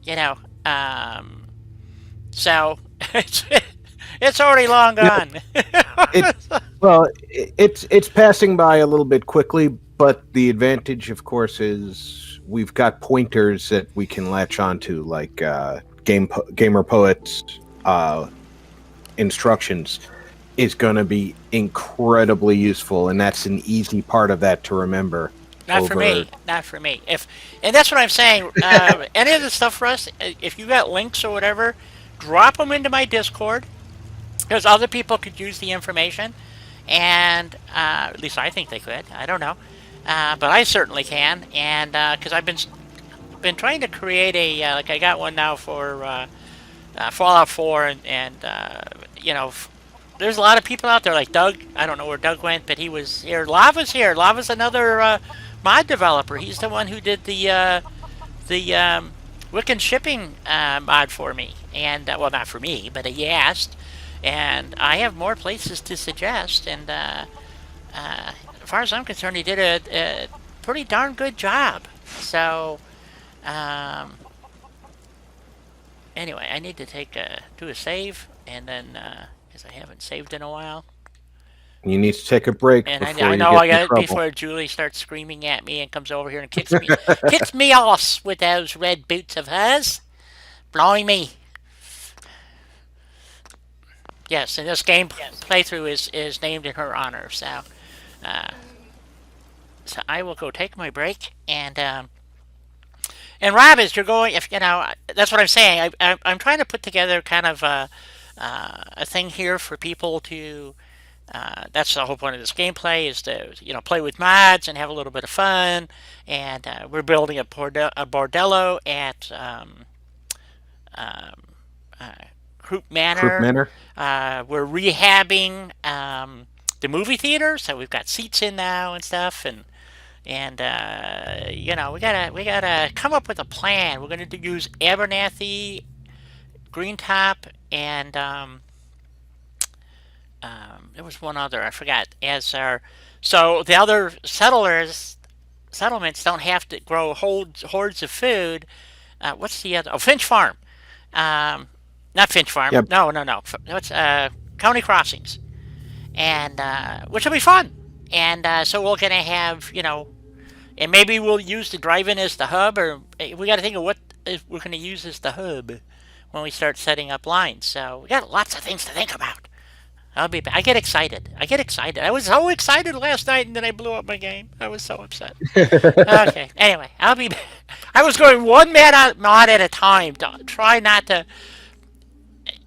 A: you know, um, so it's already long gone.
B: It well, it's passing by a little bit quickly, but the advantage, of course, is we've got pointers that we can latch onto, like Gamer Poet's instructions is going to be incredibly useful, and that's an easy part of that to remember.
A: Not for me. Not for me. And that's what I'm saying. Any of the stuff for us, if you got links or whatever, drop them into my Discord, because other people could use the information, and at least I think they could. I don't know, but I certainly can. And because I've been trying to create a like I got one now for Fallout 4, and there's a lot of people out there like Doug. I don't know where Doug went, but he was here. Lava's here. Lava's another mod developer. He's the one who did the Wiccan shipping mod for me, and well, not for me, but he asked. And I have more places to suggest. And as far as I'm concerned, he did a pretty darn good job. So anyway, I need to do a save, and then because I haven't saved in a while.
B: You need to take a break
A: And
B: before
A: I
B: you
A: know
B: get
A: I
B: in
A: got it
B: trouble.
A: before Julie starts screaming at me and comes over here and kicks me off with those red boots of hers. Blimey. Yes, and this game playthrough is named in her honor. Uh, so I will go take my break, and Rob, as you're going, if that's what I'm saying. I'm trying to put together kind of a thing here for people to. That's the whole point of this gameplay is to play with mods and have a little bit of fun. And we're building a bordello at um, uh, Croup
B: Troop
A: Manor.
B: Manor.
A: We're rehabbing the movie theater, so we've got seats in now and stuff, and we gotta come up with a plan. We're gonna use Abernathy, Green Top, and there was one other I forgot as our. So the other settlements don't have to grow hordes of food. What's the other? Oh, Finch Farm. Not Finch Farm.
B: Yep.
A: No. What's County Crossings, and which will be fun. And so we're gonna have and maybe we'll use the drive-in as the hub, or we got to think of what we're gonna use as the hub when we start setting up lines. So we got lots of things to think about. I get excited. I was so excited last night, and then I blew up my game. I was so upset. Okay. Anyway, I'll be. I was going one mod at a time to try not to,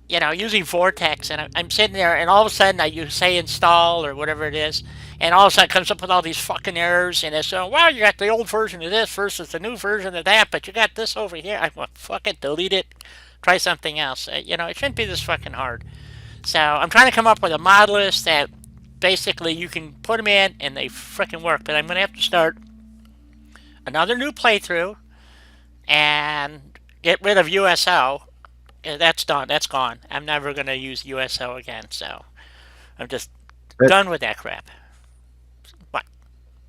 A: using Vortex, and I'm sitting there, and all of a sudden you say install or whatever it is, and all of a sudden it comes up with all these fucking errors, and it's well, you got the old version of this versus the new version of that, but you got this over here. I want fuck it, delete it, try something else. It shouldn't be this fucking hard. So I'm trying to come up with a mod list that basically you can put them in and they freaking work. But I'm gonna have to start another new playthrough and get rid of USO. That's done. That's gone. I'm never gonna use USO again. So I'm just
B: That,
A: done with that crap. What?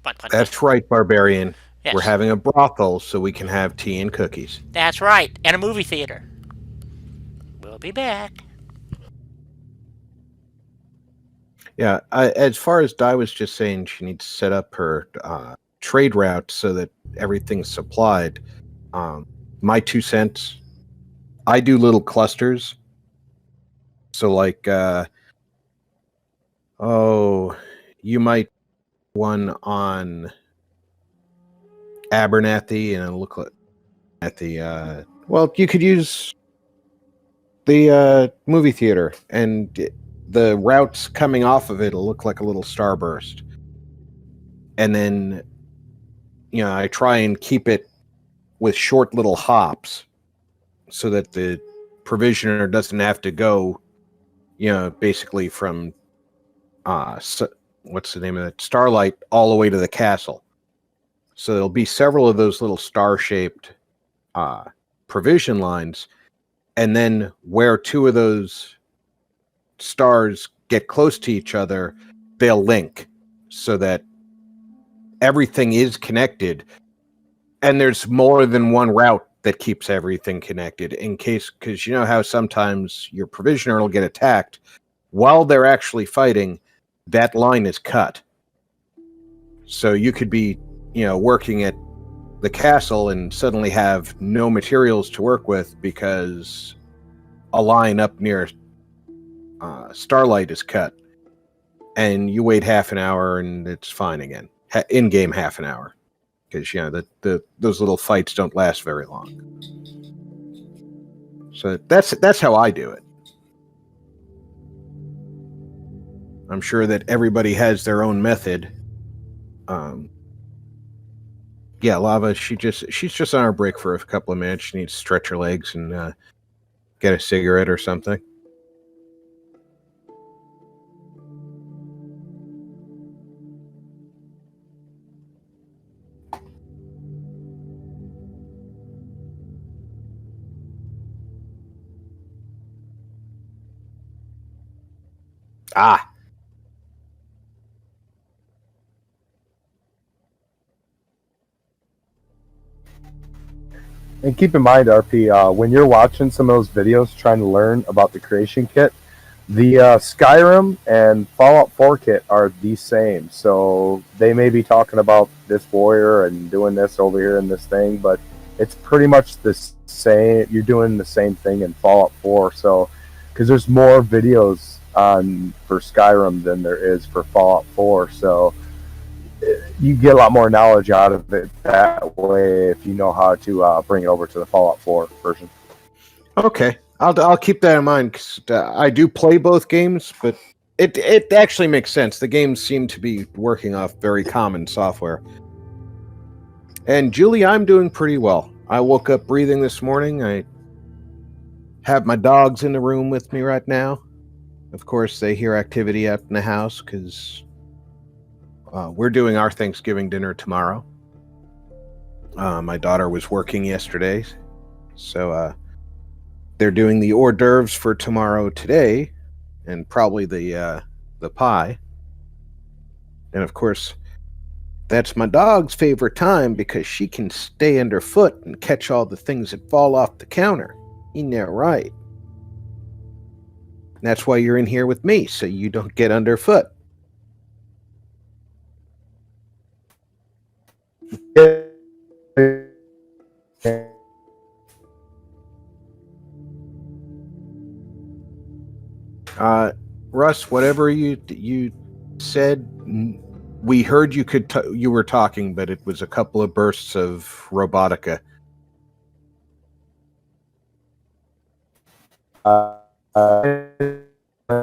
A: What?
B: that's right, Barbarian. We're
A: Yes,
B: having a brothel so we can have tea and cookies.
A: that's right. And a movie theater. We'll be back.
B: Yeah, as far as Di was just saying, she needs to set up her trade route so that everything's supplied. My 2 cents, I do little clusters. So, like, you might one on Abernathy and look at the, well, you could use the movie theater, and the routes coming off of it will look like a little starburst. And then, I try and keep it with short little hops so that the provisioner doesn't have to go, basically from, what's the name of it? Starlight all the way to the castle. So there'll be several of those little star-shaped provision lines. And then where two of those stars get close to each other, they'll link so that everything is connected. And there's more than one route that keeps everything connected in case, because you know how sometimes your provisioner will get attacked while they're actually fighting, that line is cut. So you could be, working at the castle and suddenly have no materials to work with because a line up near Starlight is cut, and you wait half an hour and it's fine again. In game half an hour, because those little fights don't last very long. So that's how I do it. I'm sure that everybody has their own method. Yeah, Lava. She's just on her break for a couple of minutes. She needs to stretch her legs and get a cigarette or something. Ah,
C: And keep in mind, RP, when you're watching some of those videos trying to learn about the creation kit, the Skyrim and Fallout 4 kit are the same. So they may be talking about this warrior and doing this over here in this thing, but it's pretty much the same. You're doing the same thing in Fallout 4. So, because there's more videos on for Skyrim than there is for Fallout 4. So you get a lot more knowledge out of it that way if you know how to bring it over to the Fallout 4 version.
B: okay. I'll keep that in mind because I do play both games, but it actually makes sense. The games seem to be working off very common software. And Julie, I'm doing pretty well. I woke up breathing this morning. I have my dogs in the room with me right now. Of course, they hear activity out in the house because we're doing our Thanksgiving dinner tomorrow. My daughter was working yesterday, so they're doing the hors d'oeuvres for tomorrow today, and probably the pie. And of course, that's my dog's favorite time because she can stay underfoot and catch all the things that fall off the counter. Isn't that right? And that's why you're in here with me, so you don't get underfoot. Russ, whatever you said, we heard you were talking, but it was a couple of bursts of robotica.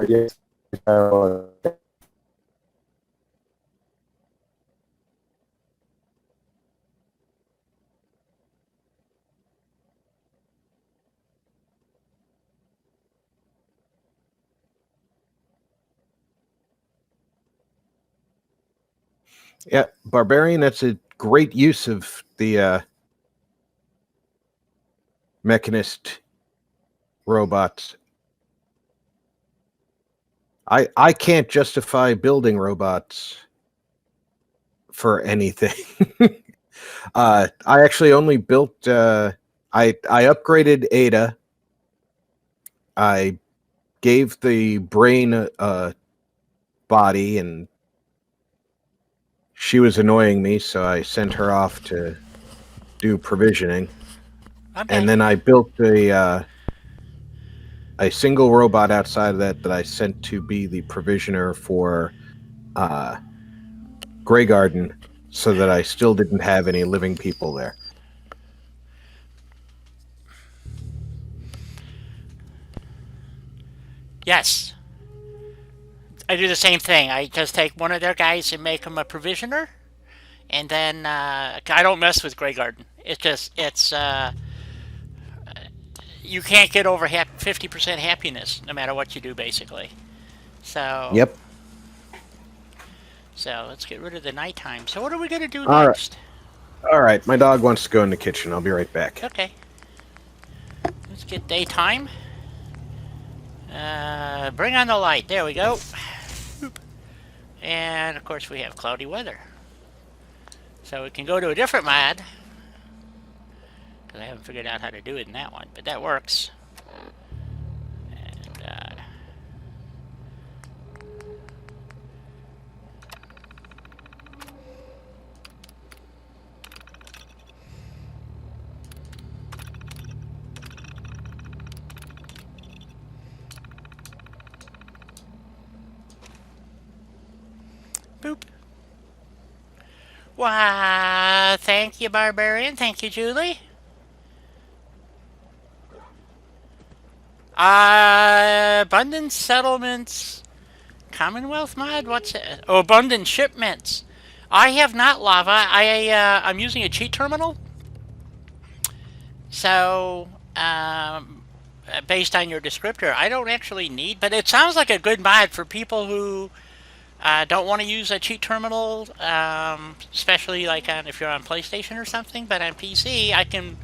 C: Yes.
B: Yeah, Barbarian, that's a great use of the mechanist robots. I can't justify building robots for anything. I actually only built I upgraded Ada. I gave the brain a body, and she was annoying me, so I sent her off to do provisioning.
A: Okay.
B: And then I built a single robot outside of that I sent to be the provisioner for Grey Garden, so that I still didn't have any living people there.
A: Yes. I do the same thing. I just take one of their guys and make him a provisioner, and then I don't mess with Grey Garden. It's you can't get over 50% happiness no matter what you do, basically. So
B: Yep.
A: So let's get rid of the nighttime. So what are we gonna do
B: All right.
A: next?
B: All right, my dog wants to go in the kitchen. I'll be right back.
A: Okay. Let's get daytime. Bring on the light. There we go. And of course we have cloudy weather. So we can go to a different mod. Because I haven't figured out how to do it in that one, but that works. And boop. Why, thank you, Barbarian. Thank you, Julie. Abundant Settlements Commonwealth mod? What's it? Oh, Abundant Shipments. I have not lava. I'm using a cheat terminal. So, based on your descriptor, I don't actually need, but it sounds like a good mod for people who don't want to use a cheat terminal, especially like if you're on PlayStation or something. But on PC, I can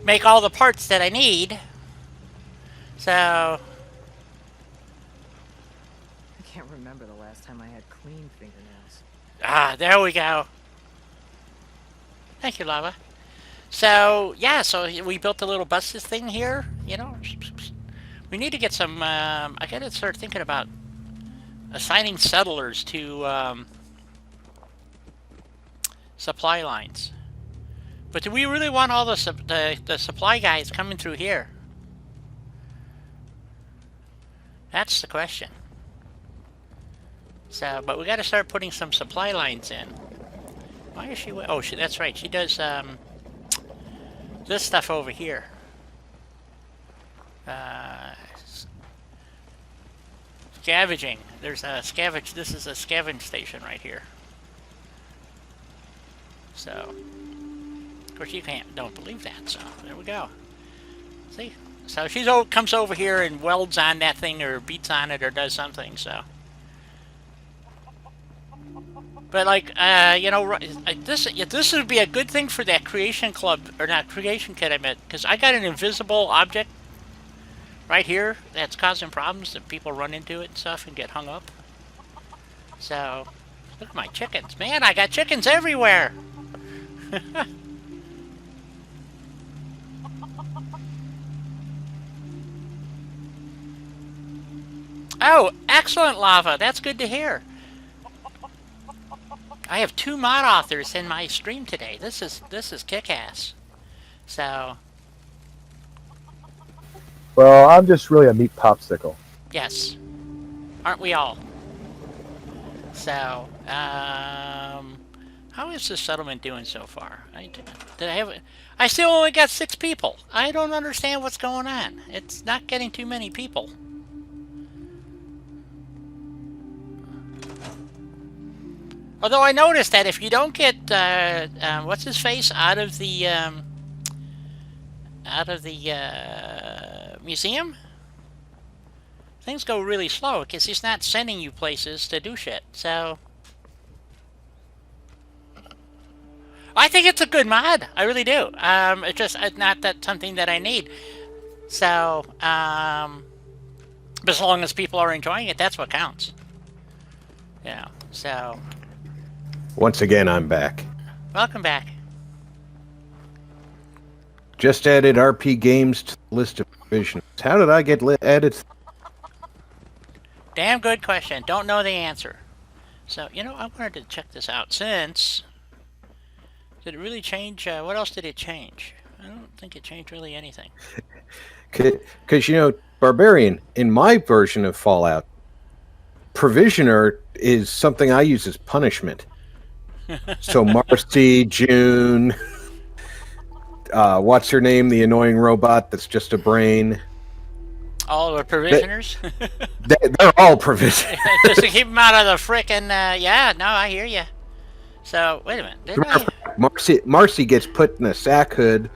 A: make all the parts that I need. So
E: I can't remember the last time I had clean fingernails.
A: there we go. Thank you, Lava. So yeah, so we built a little buses thing here. You know, we need to get some. I gotta start thinking about assigning settlers to supply lines. But do we really want all the supply guys coming through here? That's the question. So, but we got to start putting some supply lines in. Why is she? Oh, that's right. She does this stuff over here. Scavenging. There's a scavenge. This is a scavenge station right here. So, of course, you don't believe that. So there we go. See. So she comes over here and welds on that thing or beats on it or does something, so. But like, you know, this would be a good thing for that creation club, or not creation kit I meant, because I got an invisible object right here that's causing problems that people run into it and stuff and get hung up. So, look at my chickens. Man, I got chickens everywhere! Oh, excellent, Lava. That's good to hear. I have 2 mod authors in my stream today. This is kick-ass. So,
C: Well, I'm just really a meat popsicle.
A: yes. Aren't we all? So, how is the settlement doing so far? I still only got 6 people. I don't understand what's going on. It's not getting too many people. Although I noticed that if you don't get what's his face out of the museum, things go really slow because he's not sending you places to do shit. So I think it's a good mod. I really do. It's just not that something that I need. So, but as long as people are enjoying it, that's what counts. You know. So,
B: Once again, I'm back.
A: welcome back.
B: Just added RP games to the list of provisions. How did I get added?
A: Damn good question. Don't know the answer. So, you know, I wanted to check this out since... Did it really change? What else did it change? I don't think it changed really anything.
B: Because, you know, Barbarian, in my version of Fallout, Provisioner is something I use as punishment. So Marcy, June, what's her name? The annoying robot that's just a brain.
A: All the provisioners?
B: They're all provisioners.
A: Just to keep them out of the frickin', yeah, no, I hear you. So, wait a minute. Didn't I?
B: Marcy gets put in a sack hood,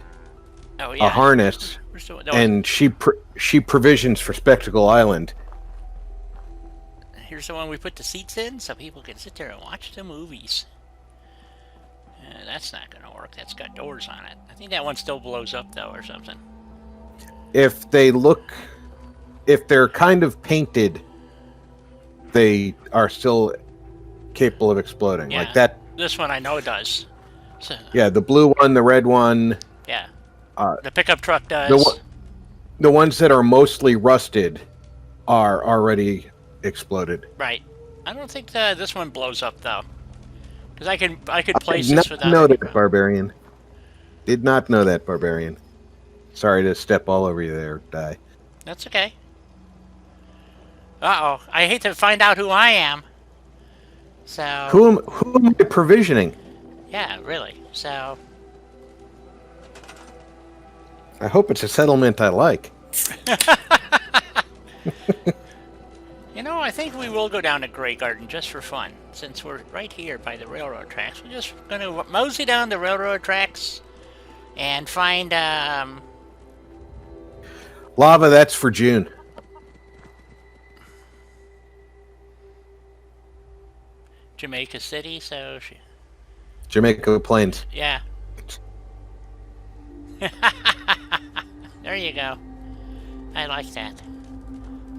A: Oh, yeah.
B: a harness,
A: No,
B: and she provisions for Spectacle Island.
A: here's the one we put the seats in so people can sit there and watch the movies. That's not going to work. That's got doors on it. I think that one still blows up, though, or something.
B: If they're kind of painted, they are still capable of exploding.
A: Yeah,
B: Like that.
A: This one I know does. So,
B: Yeah, the blue one, the red one.
A: yeah. The pickup truck does.
B: The ones that are mostly rusted are already exploded.
A: Right. I don't think this one blows up, though. Because I could place
B: Did
A: this
B: not
A: without...
B: know that, Barbarian. Did not know that, Barbarian. Sorry to step all over you there, Di.
A: That's okay. Uh-oh. I hate to find out who I am. So...
B: Who am I provisioning?
A: Yeah, really. So...
B: I hope it's a settlement I like.
A: You know, I think we will go down to Grey Garden just for fun. Since we're right here by the railroad tracks. We're just going to mosey down the railroad tracks and find,
B: Lava, that's for June.
A: Jamaica City, so...
B: Jamaica Plains.
A: Yeah. There you go. I like that.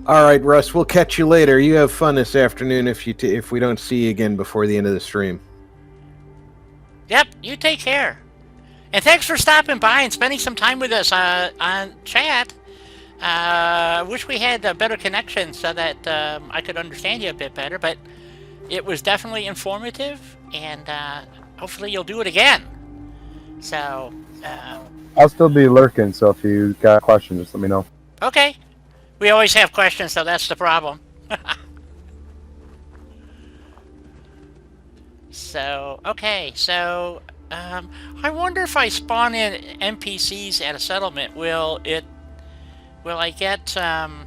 B: All right, Russ. We'll catch you later. You have fun this afternoon. If we don't see you again before the end of the stream.
A: Yep. You take care. And thanks for stopping by and spending some time with us on chat. Wish we had a better connection so that I could understand you a bit better. But it was definitely informative, and hopefully you'll do it again. So.
C: I'll still be lurking, so if you got questions, just let me know.
A: Okay. We always have questions, so that's the problem. So, okay, so, I wonder if I spawn in NPCs at a settlement, will I get, can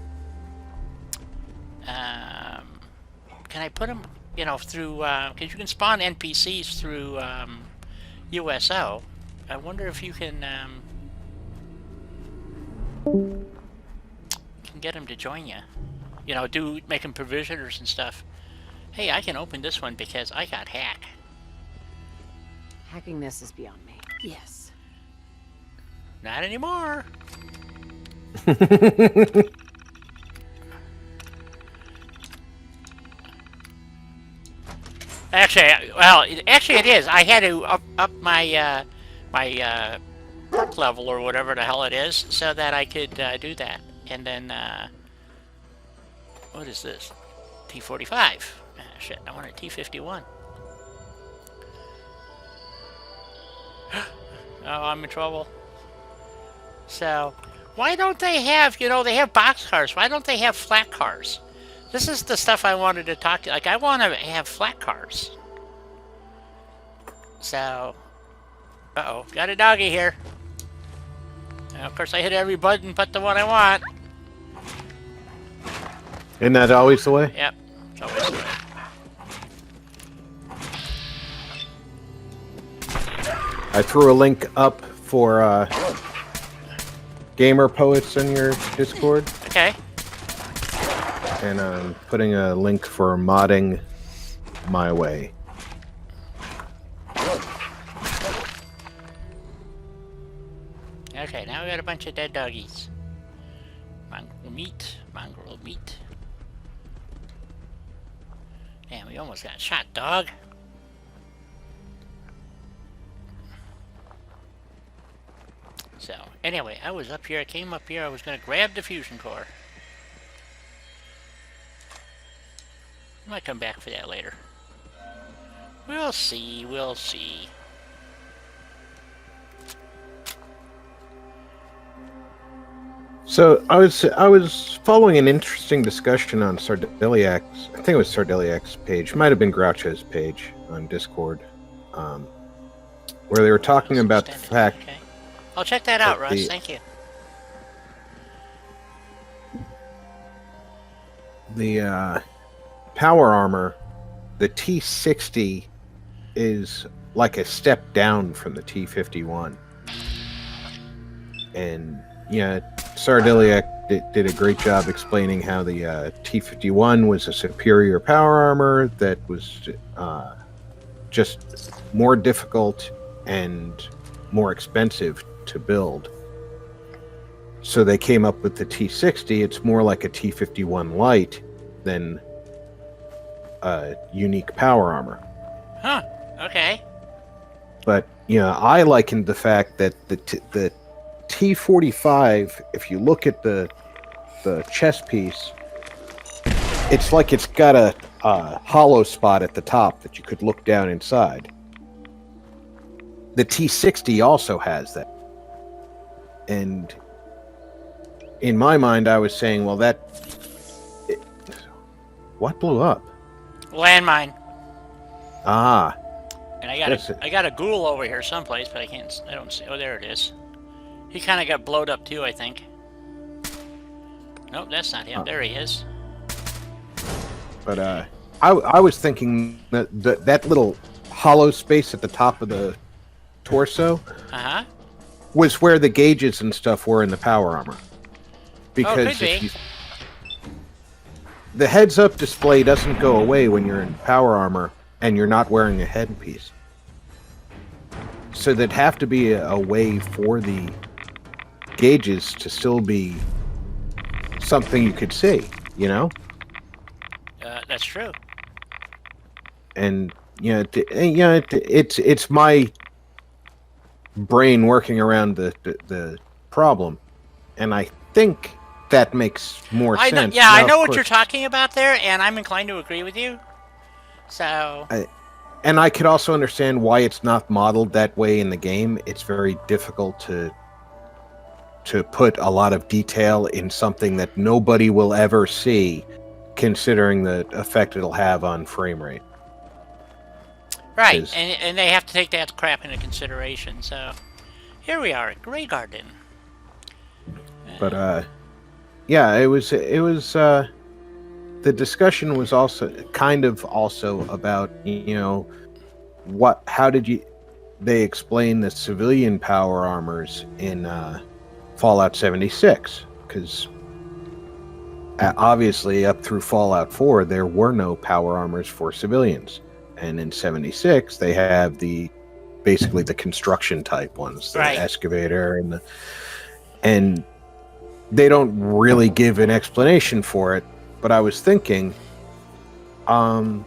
A: I put them, you know, through, because you can spawn NPCs through, USO. I wonder if you can get them to join you. You know, make them provisioners and stuff. Hey, I can open this one because I got hack.
E: Hacking this is beyond me. Yes.
A: Not anymore. Actually, it is. I had to up my my perk level or whatever the hell it is, so that I could do that. And then, what is this? T45. Ah, shit, I want a T51. Oh, I'm in trouble. So, why don't they have, you know, they have box cars. Why don't they have flat cars? This is the stuff I wanted to talk to. Like, I want to have flat cars. So, uh-oh, got a doggy here. And of course, I hit every button but the one I want.
B: Isn't that always the way?
A: Yep, it's always the way.
B: I threw a link up for gamer poets in your Discord,
A: Okay.
B: and I'm putting a link for modding my way.
A: Okay, now we got a bunch of dead doggies. Mongrel meat, mongrel meat. Damn, we almost got shot, dog. So, anyway, I was up here, I came up here, I was gonna grab the fusion core. I might come back for that later. We'll see, we'll see.
B: So I was following an interesting discussion on Sardeliak's, I think it was Sardeliak's page, might have been Groucho's page on Discord, where they were talking about the fact.
A: Okay. I'll check that out, Russ.
B: the-
A: Thank you.
B: The power armor, the T60, is like a step down from the T51, and yeah, Sardeliak did a great job explaining how the T51 was a superior power armor that was just more difficult and more expensive to build. So they came up with the T60. It's more like a T51 light than a unique power armor.
A: Huh. Okay.
B: But I likened the fact that the T45, if you look at the chest piece, it's like it's got a hollow spot at the top that you could look down inside. The T60 also has that. And in my mind, I was saying, well, what blew up?
A: Landmine.
B: Ah.
A: And I got a ghoul over here someplace, but I don't see. Oh, there it is. He kind of got blowed up too, I think. Nope, that's not him. There he is.
B: But I was thinking that little hollow space at the top of the torso was where the gauges and stuff were in the power armor. Because
A: could be.
B: The heads-up display doesn't go away when you're in power armor and you're not wearing a headpiece. So there'd have to be a way for the gauges to still be something you could see,
A: That's true.
B: And it's my brain working around the problem, and I think that makes more sense.
A: Yeah, I know what you're talking about there, and I'm inclined to agree with you. So.
B: And I could also understand why it's not modeled that way in the game. It's very difficult to put a lot of detail in something that nobody will ever see, considering the effect it'll have on frame rate.
A: Right, and they have to take that crap into consideration. So here we are at Grey Garden.
B: But yeah, it was the discussion was also about how did they explain the civilian power armors in Fallout 76, because obviously up through Fallout 4 there were no power armors for civilians, and in 76 they have basically the construction type ones, the excavator and they don't really give an explanation for it. But I was thinking, the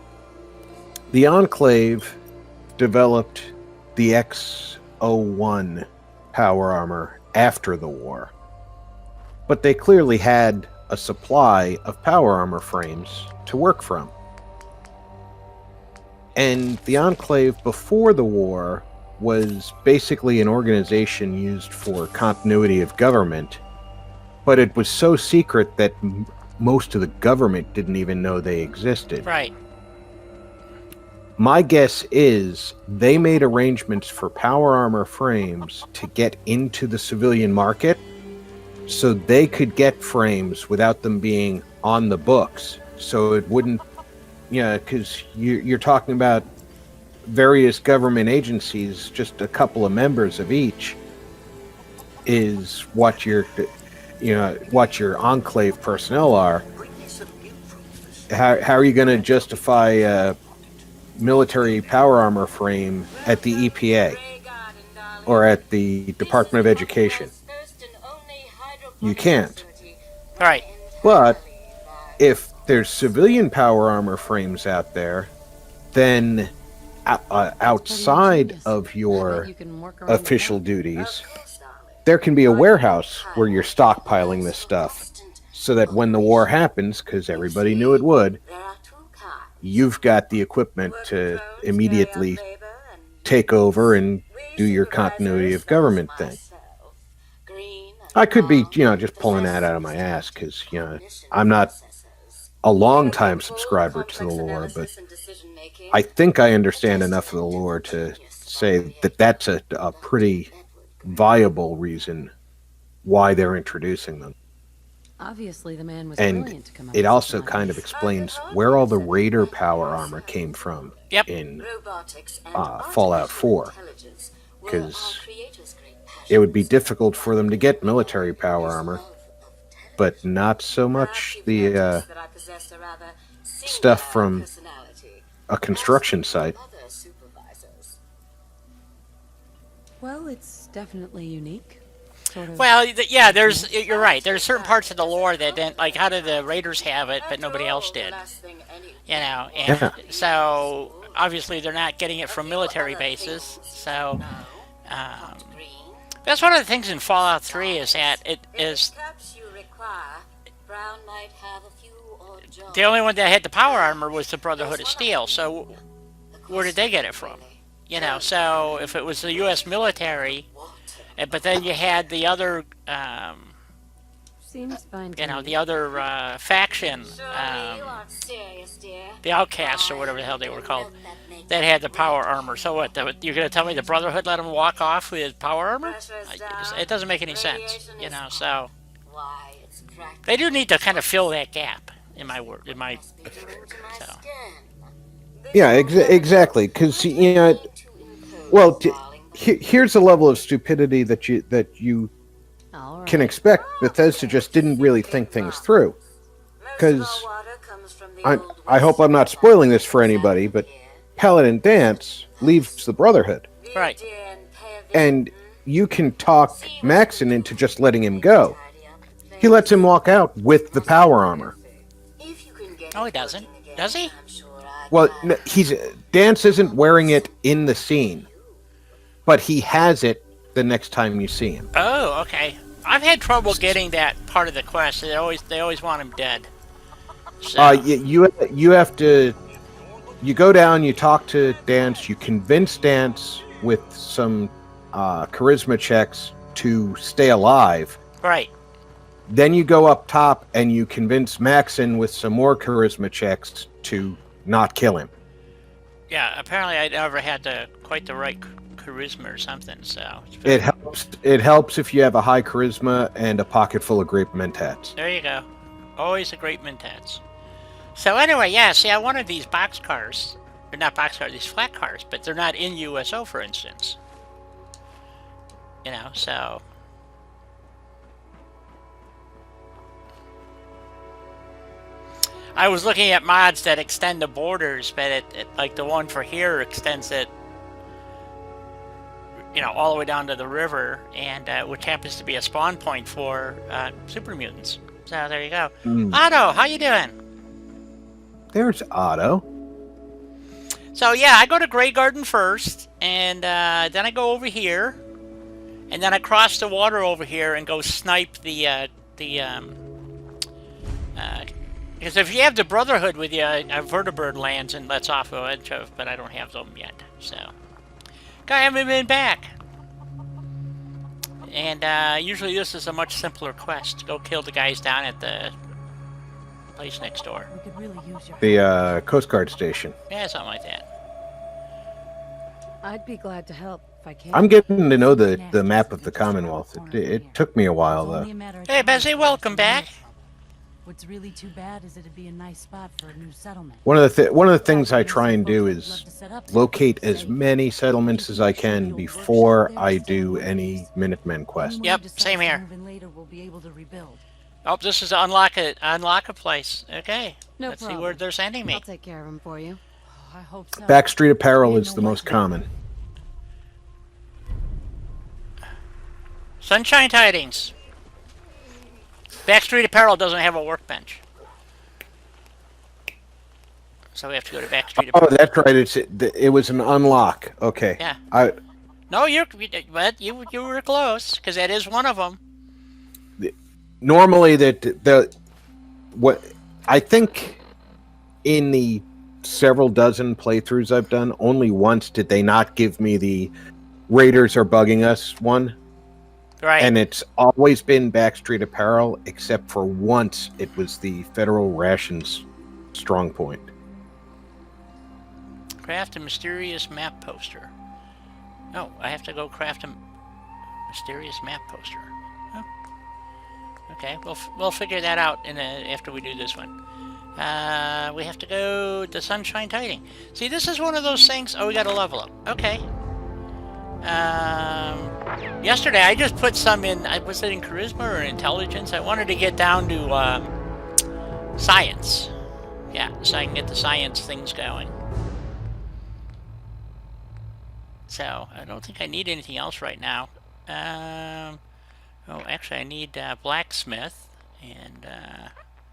B: Enclave developed the X-01 power armor after the war, but they clearly had a supply of power armor frames to work from. And the Enclave before the war was basically an organization used for continuity of government, but it was so secret that most of the government didn't even know they existed.
A: Right.
B: My guess is they made arrangements for power armor frames to get into the civilian market so they could get frames without them being on the books. So it wouldn't, because you're talking about various government agencies, just a couple of members of each is what your Enclave personnel are. How are you going to justify a military power armor frame at the EPA or at the Department of Education? you can't.
A: Right.
B: But if there's civilian power armor frames out there, then outside of your official duties, there can be a warehouse where you're stockpiling this stuff, so that when the war happens, because everybody knew it would, you've got the equipment to immediately take over and do your continuity of government thing. I could be, just pulling that out of my ass, because, I'm not a long-time subscriber to the lore, but I think I understand enough of the lore to say that that's a pretty viable reason why they're introducing them.
F: Obviously, the man was
B: And
F: brilliant to come up
B: it
F: with
B: also
F: something
B: kind
F: like
B: of explains where all the Raider power armor came from
A: Yep.
B: in Fallout 4, because it would be difficult for them to get military power armor, but not so much the stuff from a construction site.
F: Well, it's definitely unique. Sort of.
A: Well, yeah, you're right. There's certain parts of the lore that didn't, like, how did the Raiders have it, but nobody else did? And
B: Yeah.
A: so obviously they're not getting it from military bases. So that's one of the things in Fallout 3 is that it is the only one that had the power armor was the Brotherhood of Steel. So where did they get it from? So if it was the U.S. military, but then you had the other,
F: Seems fine to me.
A: the other faction, the Outcasts or whatever the hell they were called, that had the power armor. So what? You're going to tell me the Brotherhood let them walk off with power armor? It doesn't make any sense, So they do need to kind of fill that gap in my word. So.
B: Yeah, exactly. Because well, here's a level of stupidity that you
F: All right.
B: can expect. Bethesda just didn't really think things through. Because I hope I'm not spoiling this for anybody, but Paladin Danse leaves the Brotherhood,
A: Right.
B: and you can talk Maxon into just letting him go. He lets him walk out with the power armor.
A: Oh, he doesn't. Does he?
B: Well, Danse isn't wearing it in the scene, but he has it the next time you see him.
A: Oh, okay. I've had trouble getting that part of the quest. They always want him dead. So.
B: You have to. You go down. You talk to Danse. You convince Danse with some charisma checks to stay alive.
A: Right.
B: Then you go up top and you convince Maxon with some more charisma checks to not kill him.
A: Yeah. Apparently, I never had quite the right charisma or something. So.
B: It helps. It helps if you have a high charisma and a pocket full of grape mentats.
A: There you go. Always a great mentats. So anyway, yeah, see, I wanted these box cars. Or not box cars, these flat cars, but they're not in USO, for instance. So... I was looking at mods that extend the borders, but it like the one for here extends it, all the way down to the river, and which happens to be a spawn point for super mutants. So there you go. Otto, how you doing?
B: There's Otto.
A: So yeah, I go to Grey Garden first, and then I go over here, and then I cross the water over here and go snipe the because if you have the Brotherhood with you, Vertibird lands and lets off a bunch of, but I don't have them yet, so. I haven't been back. And usually this is a much simpler quest. Go kill the guys down at the place next door.
F: We could really use your
B: The Coast Guard station.
A: Yeah, something like that.
F: I'd be glad to help if I can.
B: I'm getting to know the map of the Commonwealth. It took me a while, though.
A: Hey, Bessie, welcome back.
G: What's really too bad is it'd be a nice spot for a new settlement.
B: One of the things I try and do is locate as many settlements as I can before I do any Minutemen quest.
A: Yep, same here.
G: Later, we'll be able to rebuild.
A: Oh, this is unlock a place. Okay,
F: No
A: let's see
F: problem.
A: where they're sending me.
F: I'll take care of him for you.
G: Oh, I hope so.
B: Backstreet apparel is the most common.
A: Sunshine tidings. Backstreet Apparel doesn't have a workbench. So we have to go to Backstreet
B: Oh,
A: Apparel.
B: that's right. It was an unlock. Okay.
A: Yeah.
B: I
A: No, but you were close, because that is one of them.
B: normally what I think in the several dozen playthroughs I've done, only once did they not give me the Raiders are bugging us one.
A: Right.
B: And it's always been Backstreet Apparel, except for once it was the Federal Rations strong point.
A: Craft a mysterious map poster. No, I have to go craft a mysterious map poster. Oh. Okay, we'll figure that out after we do this one. We have to go to Sunshine Tiding. See, this is one of those things. Oh, we got to level up. Okay. Yesterday I just put some in. Was it in charisma or intelligence? I wanted to get down to science. Yeah, so I can get the science things going. So I don't think I need anything else right now. Oh, actually, I need blacksmith and.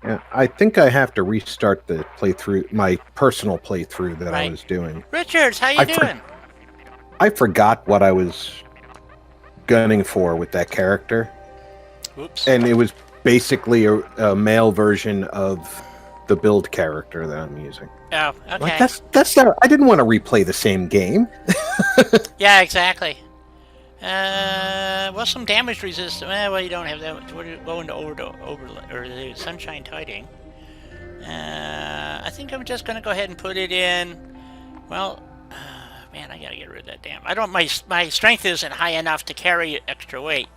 B: Yeah, I think I have to restart the playthrough, my personal playthrough that I
A: Right.
B: was doing.
A: Richards, how you doing?
B: I forgot what I was gunning for with that character,
A: Oops.
B: and it was basically a male version of the build character that I'm using.
A: Oh, okay.
B: Like that's not. I didn't want to replay the same game.
A: Yeah, exactly. Well, some damage resistance. Well, you don't have that. We're going to over or the Sunshine Tiding. I think I'm just gonna go ahead and put it in. Well, man, I gotta get rid of that damn. I don't. My strength isn't high enough to carry extra weight.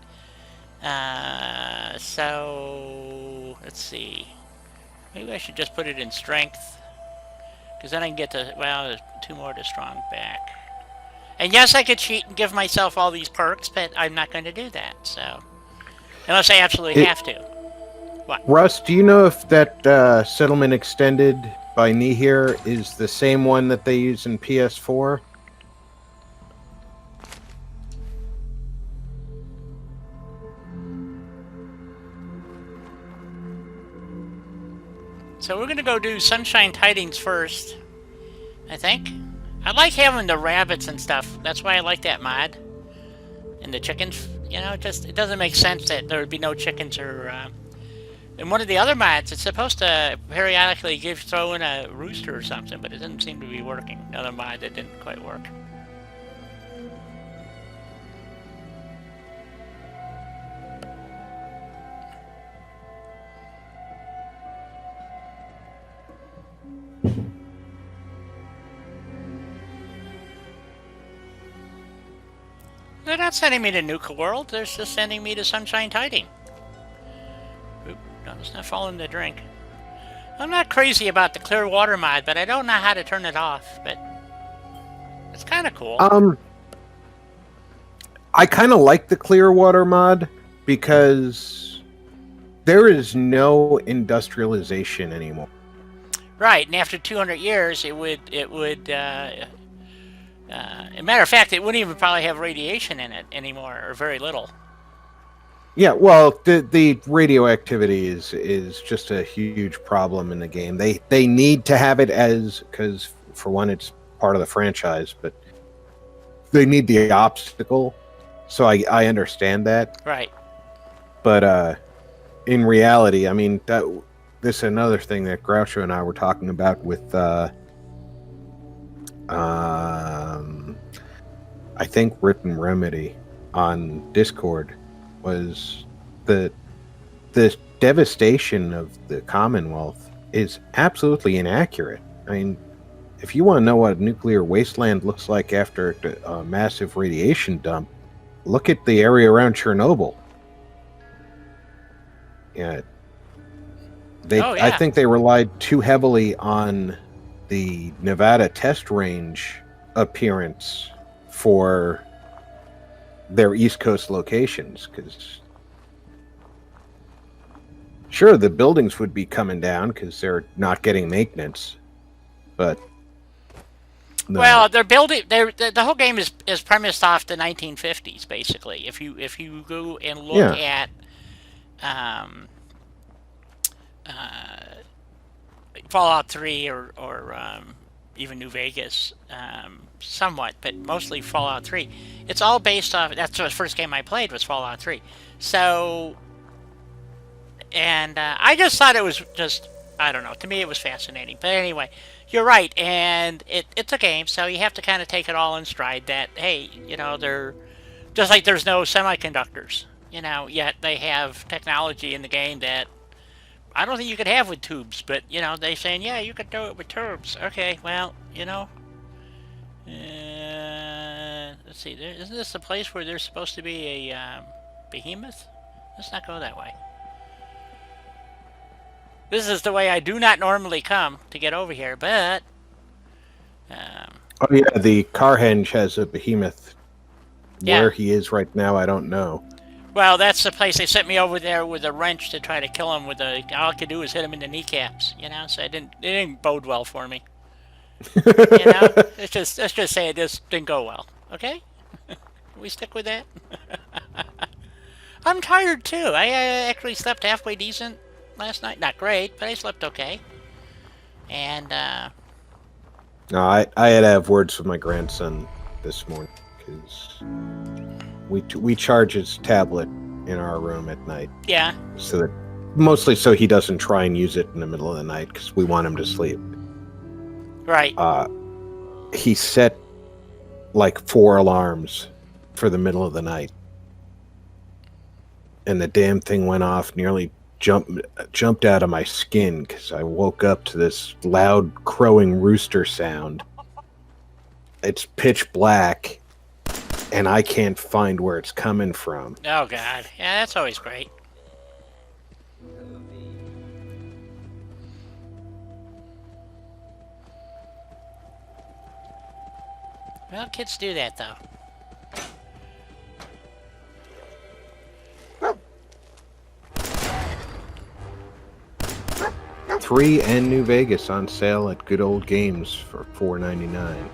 A: So let's see. Maybe I should just put it in strength, because then I can get to, well, 2 more to strong back. And yes, I could cheat and give myself all these perks, but I'm not going to do that, so. Unless I absolutely have to. What?
B: Russ, do you know if that Settlement Extended by Nihir is the same one that they use in PS4?
A: So we're going to go do Sunshine Tidings first, I think. I like having the rabbits and stuff. That's why I like that mod. And the chickens, you know, it doesn't make sense that there would be no chickens or... in one of the other mods, it's supposed to periodically throw in a rooster or something, but it doesn't seem to be working. Another mod that didn't quite work. They're not sending me to Nuka World, they're just sending me to Sunshine Tiding. Oop, no, let's not fall in the drink. I'm not crazy about the clear water mod, but I don't know how to turn it off, but it's kind of cool.
B: I kind of like the Clearwater mod because there is no industrialization anymore.
A: Right, and after 200 years, it would, as a matter of fact, it wouldn't even probably have radiation in it anymore, or very little.
B: Yeah, well, the radioactivity is just a huge problem in the game. They need to have it because for one, it's part of the franchise, but they need the obstacle. So I understand that.
A: Right.
B: But in reality, I mean, this is another thing that Groucho and I were talking about with I think Written Remedy on Discord was the devastation of the Commonwealth is absolutely inaccurate. I mean, if you want to know what a nuclear wasteland looks like after a massive radiation dump, look at the area around Chernobyl. Yeah. I think they relied too heavily on the Nevada test range appearance for their East Coast locations, because sure, the buildings would be coming down because they're not getting maintenance, but
A: well, they're building. The whole game is premised off the 1950s, basically. If you go and look at Fallout 3 or even New Vegas, somewhat, but mostly Fallout 3. It's all based off. That's the first game I played was Fallout 3. So, and I just thought it was just, I don't know. To me, it was fascinating. But anyway, you're right, and it's a game, so you have to kind of take it all in stride. That hey, they're just like there's no semiconductors, yet they have technology in the game that I don't think you could have with tubes, but, they saying, yeah, you could do it with tubes. Okay, well, let's see, isn't this the place where there's supposed to be a behemoth? Let's not go that way. This is the way I do not normally come to get over here, but...
B: oh, yeah, the Carhenge has a behemoth.
A: Yeah.
B: Where he is right now, I don't know.
A: Well, that's the place they sent me over there with a wrench to try to kill him with all I could do was hit him in the kneecaps, so it didn't bode well for me. Let's just say it just didn't go well, okay? We stick with that? I'm tired too. I actually slept halfway decent last night. Not great, but I slept okay. And,
B: No, I had to have words with my grandson this morning, because we charge his tablet in our room at night.
A: Yeah.
B: So that mostly so he doesn't try and use it in the middle of the night, because we want him to sleep.
A: Right.
B: He set like 4 alarms for the middle of the night, and the damn thing went off. Nearly jumped out of my skin because I woke up to this loud crowing rooster sound. It's pitch black, and I can't find where it's coming from.
A: Oh, God. Yeah, that's always great. Well, kids do that, though.
B: Three and New Vegas on sale at Good Old Games for $4.99.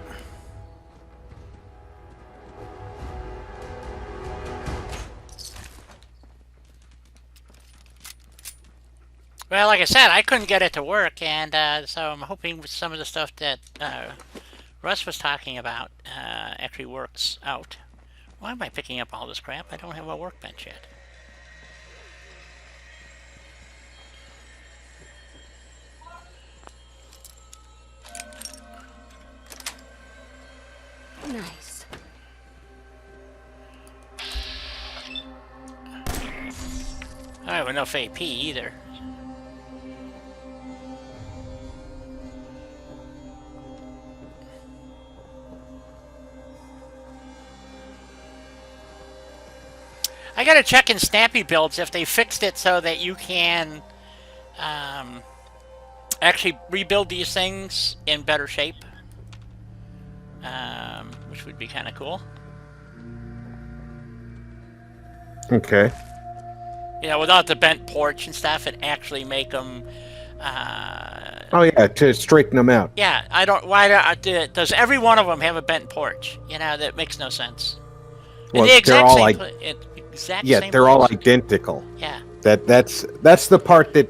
A: Well, like I said, I couldn't get it to work, and so I'm hoping with some of the stuff that Russ was talking about actually works out. Why am I picking up all this crap? I don't have a workbench yet.
F: Nice.
A: I have enough AP either. I gotta check in Snappy Builds if they fixed it so that you can actually rebuild these things in better shape, which would be kind of cool.
B: Okay.
A: Without the bent porch and stuff, and actually make them.
B: Oh yeah, to straighten them out.
A: Yeah, I don't. Why does every one of them have a bent porch? That makes no sense.
B: Well,
A: In the exact
B: they're all
A: same
B: yeah, they're all
A: place.
B: identical.
A: Yeah.
B: That's the part that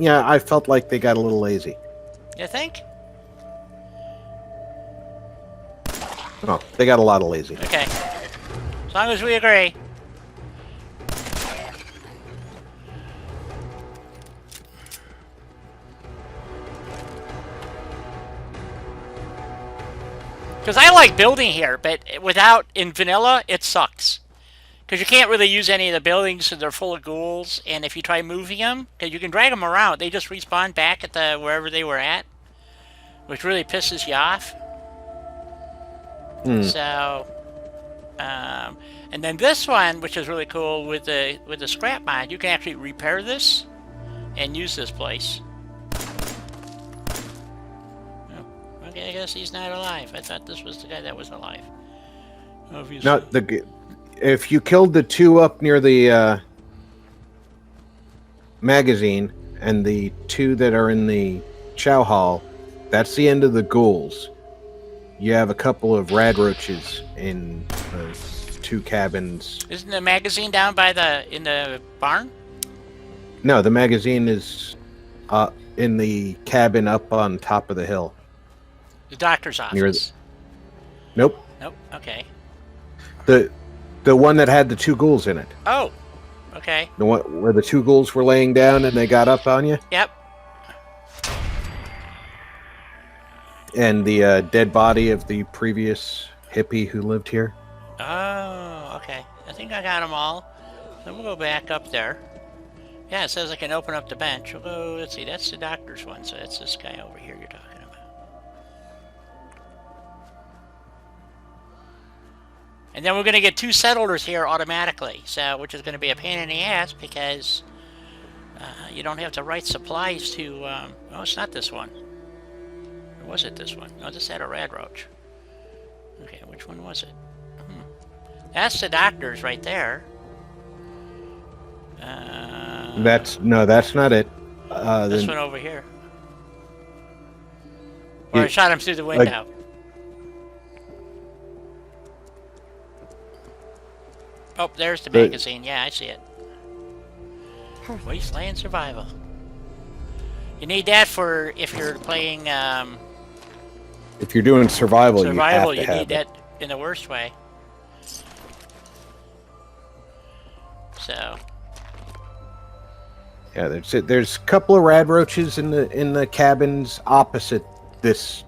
B: I felt like they got a little lazy.
A: You think?
B: Oh, they got a lot of lazy.
A: Okay. As long as we agree. Because I like building here, but in vanilla, it sucks. Because you can't really use any of the buildings, so they're full of ghouls, and if you try moving them, because you can drag them around, they just respawn back at wherever they were at, which really pisses you off. So, and then this one, which is really cool with the scrap mod, you can actually repair this and use this place. Okay, I guess he's not alive. I thought this was the guy that was alive. Obviously.
B: No, if you killed the 2 up near the magazine and the 2 that are in the chow hall, that's the end of the ghouls. You have a couple of rad roaches in 2 cabins.
A: Isn't the magazine down in the barn?
B: No, the magazine is in the cabin up on top of the hill.
A: The doctor's
B: Near
A: office.
B: Nope.
A: Nope. Okay.
B: The one that had the two ghouls in it.
A: Oh. Okay.
B: The one where the two ghouls were laying down and they got up on you.
A: Yep.
B: And the dead body of the previous hippie who lived here.
A: Oh. Okay. I think I got them all. Then we'll go back up there. Yeah, it says I can open up the bench. We'll go. Let's see. That's the doctor's one. So that's this guy over here you're talking about. And then we're going to get 2 settlers here automatically, so which is going to be a pain in the ass because you don't have the right supplies to... oh, it's not this one. Or was it this one? No, this had a rad roach. Okay, which one was it? That's the doctor's right there.
B: That's not it.
A: This one over here. Or I shot him through the window. Oh, there's the magazine. Yeah, I see it.
F: Perfect.
A: Wasteland Survival. You need that for if you're playing
B: if you're doing survival,
A: survival.
B: you
A: You
B: have
A: need
B: to have
A: that in the worst way. So.
B: Yeah, there's a couple of rad roaches in the cabins opposite this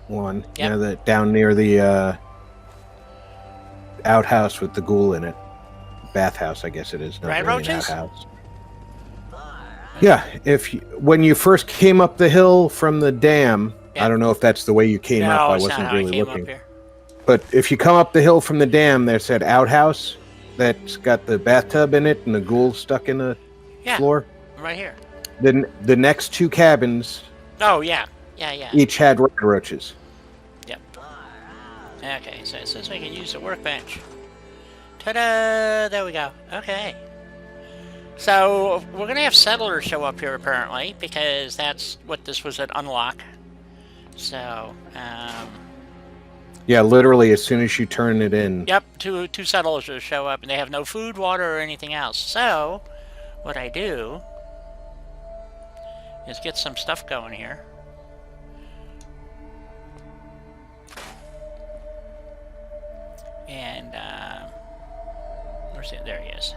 B: one.
A: Yep.
B: You know, down near the outhouse with the ghoul in it. Bathhouse, I guess it is. Not
A: Rad
B: really an
A: roaches?
B: outhouse. Yeah, when you first came up the hill from the dam,
A: Yeah.
B: I don't know if that's the way you came
A: No,
B: up. I
A: it's
B: wasn't
A: not how
B: really
A: I came
B: looking.
A: up here.
B: But if you come up the hill from the dam, there's that outhouse that's got the bathtub in it and the ghoul stuck in the
A: Yeah,
B: floor.
A: right here.
B: Then the next 2 cabins
A: Oh, yeah. Yeah.
B: each had rad roaches.
A: Yep. Okay, so it says I can use the workbench. Ta-da! There we go. Okay. So, we're going to have settlers show up here, apparently, because that's what this was at unlock. So,
B: Yeah, literally as soon as you turn it in.
A: yep, two settlers will show up, and they have no food, water, or anything else. So, what I do is get some stuff going here. And, where's it? There he is.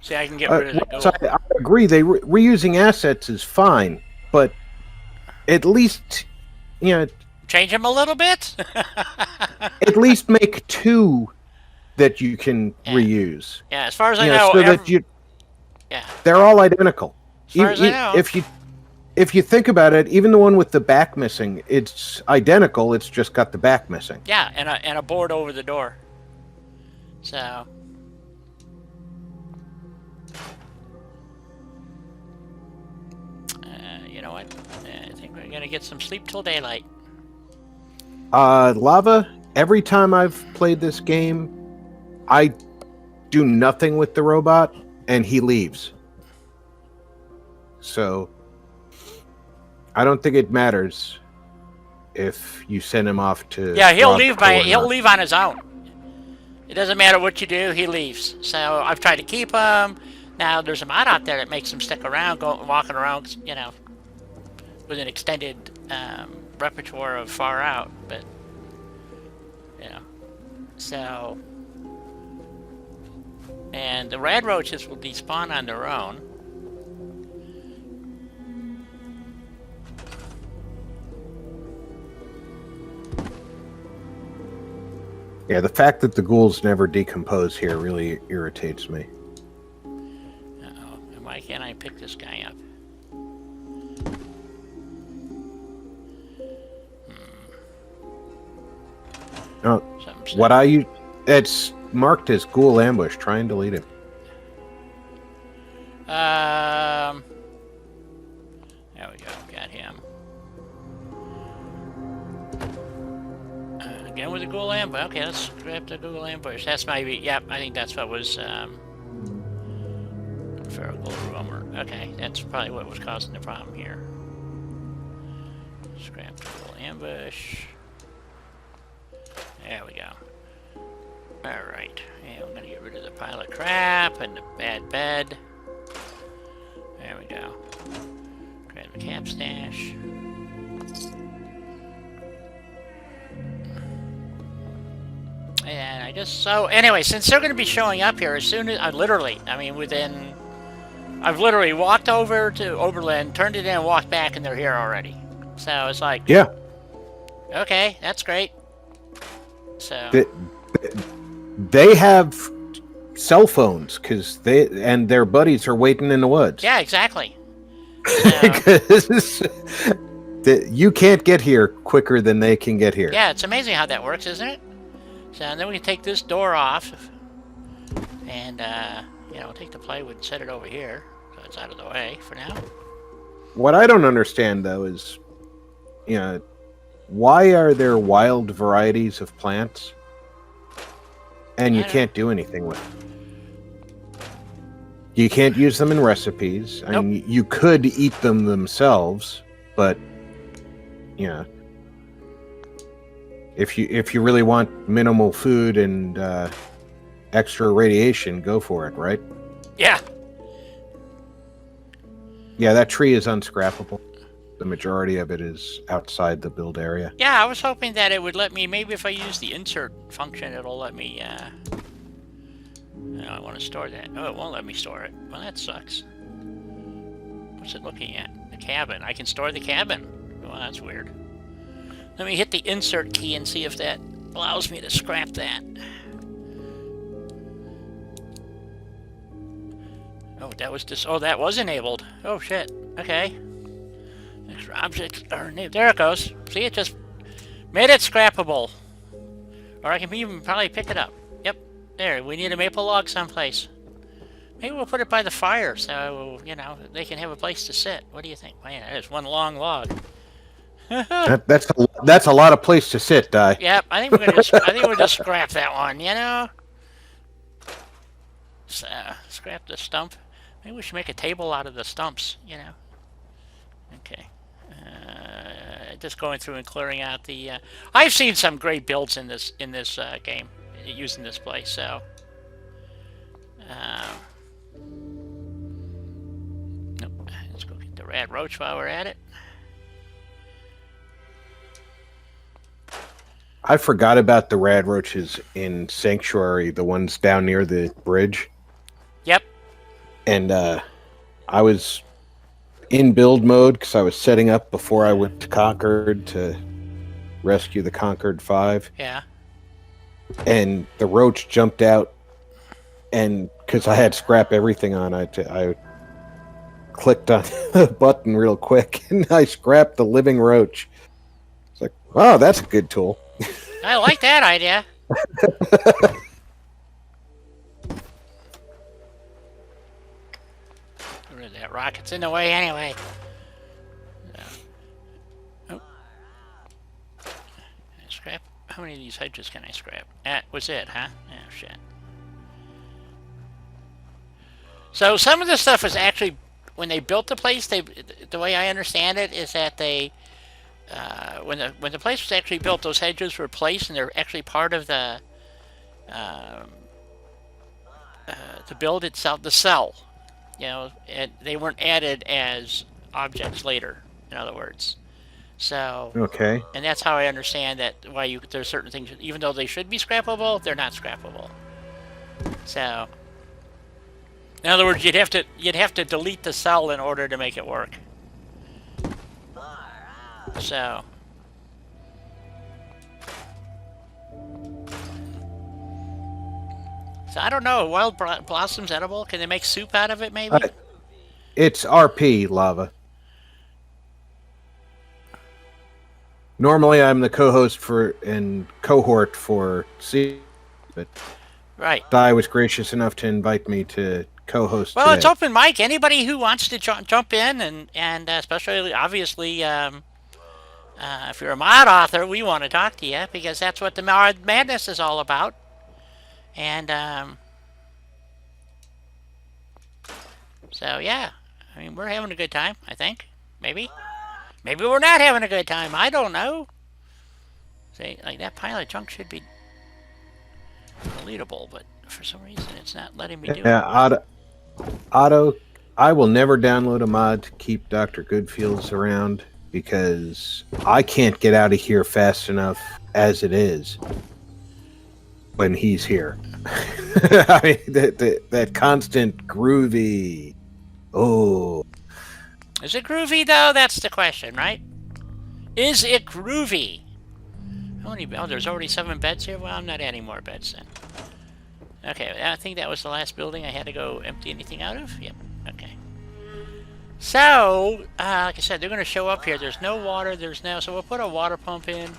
A: See, I can get rid of the gold.
B: So I agree. Reusing assets is fine, but at least,
A: Change them a little bit?
B: at least make 2 that you can reuse.
A: Yeah, as far as I know,
B: so that they're all identical.
A: As far as I know.
B: If you think about it, even the one with the back missing, it's identical. It's just got the back missing.
A: Yeah, and a board over the door. So. You know what? I think we're gonna get some sleep till daylight.
B: Lava, every time I've played this game, I do nothing with the robot, and he leaves. So, I don't think it matters if you send him off to...
A: Yeah, he'll
B: rob
A: leave
B: Cole or
A: he'll
B: not.
A: leave on his own. It doesn't matter what you do, he leaves. So I've tried to keep him. Now there's a mod out there that makes him stick around, walking around, with an extended repertoire of far out, but so, and the rad roaches will despawn on their own.
B: Yeah, the fact that the ghouls never decompose here really irritates me.
A: Uh-oh, and why can't I pick this guy up?
B: Oh, it's marked as ghoul ambush. Try and delete him.
A: There we go. Got him. Again with the ghoul ambush. Okay, let's grab the ghoul ambush. That's maybe. Yep, I think that's what was. Feral ghoul rumor. Okay, that's probably what was causing the problem here. Scrap the ghoul ambush. There we go. Alright, and I'm gonna get rid of the pile of crap and the bad bed. There we go. Grab the cap stash. And I just, so anyway, since they're gonna be showing up here as soon as, I've literally walked over to Oberlin, turned it in, and walked back, and they're here already. So it's like,
B: Yeah.
A: okay, that's great. So
B: They have cell phones because their buddies are waiting in the woods.
A: yeah, exactly. So,
B: Because you can't get here quicker than they can get here.
A: yeah, it's amazing how that works, isn't it? So and then we can take this door off, and take the plywood and set it over here, so it's out of the way for now.
B: What I don't understand though is, why are there wild varieties of plants, and you can't do anything with them? You can't use them in recipes. I mean, you could eat them themselves, but if you really want minimal food and extra radiation, go for it, right?
A: Yeah.
B: Yeah, that tree is unscrappable. The majority of it is outside the build area.
A: Yeah, I was hoping that it would let me, maybe if I use the insert function, it'll let me, I want to store that. Oh, it won't let me store it. Well, that sucks. What's it looking at? The cabin. I can store the cabin. Well, that's weird. Let me hit the insert key and see if that allows me to scrap that. Oh, that was just, oh, that was enabled. Oh, shit. Okay. Extra objects are enabled. There it goes. See, it just made it scrappable. Or I can even probably pick it up. Yep. There, we need a maple log someplace. Maybe we'll put it by the fire so, they can have a place to sit. What do you think? Man, that is one long log.
B: That's a lot of place to sit, Di.
A: Yep, I think we'll just scrap that one, So, scrap the stump. Maybe we should make a table out of the stumps, Okay. Just going through and clearing out the. I've seen some great builds in this game using this place. So. Nope. Let's go get the rad roach while we're at it.
B: I forgot about the rad roaches in Sanctuary, the ones down near the bridge.
A: Yep.
B: And I was in build mode because I was setting up before I went to Concord to rescue the Concord 5.
A: Yeah.
B: And the roach jumped out, and because I had scrap everything on, I clicked on the button real quick, and I scrapped the living roach. It's like, wow, that's a good tool.
A: I like that idea. That rocket's in the way anyway. Oh. Scrap. How many of these hedges can I scrap? That was it, huh? Oh, shit. So some of the stuff was actually, when they built the place, the way I understand it is that they, when the place was actually built, those hedges were placed, and they're actually part of the build itself, the cell. And they weren't added as objects later, in other words. So,
B: okay.
A: And that's how I understand that why there's certain things, even though they should be scrappable, they're not scrappable. So, in other words, you'd have to delete the cell in order to make it work. So. So I don't know. Wild blossom's edible? Can they make soup out of it, maybe?
B: It's RP lava. Normally, I'm the co-host and cohort for C, but
A: right.
B: Di was gracious enough to invite me to co-host.
A: Well,
B: today.
A: It's open mic. Anybody who wants to jump in, and especially, obviously, if you're a mod author, we want to talk to you because that's what the madness is all about. And, so, yeah. I mean, we're having a good time, I think. Maybe. Maybe we're not having a good time. I don't know. See, like, that pile of junk should be... deletable, but for some reason it's not letting me do
B: Yeah,
A: it.
B: Otto, I will never download a mod to keep Dr. Goodfields around because I can't get out of here fast enough as it is when he's here. I mean, that constant groovy. Oh,
A: Is it groovy though? That's the question, right? Is it groovy? How many? Oh, there's already 7 beds here. Well, I'm not adding more beds then. Okay, I think that was the last building I had to go empty anything out of. Yep. Okay. So, like I said, they're going to show up here. There's no water. There's no. So we'll put a water pump in.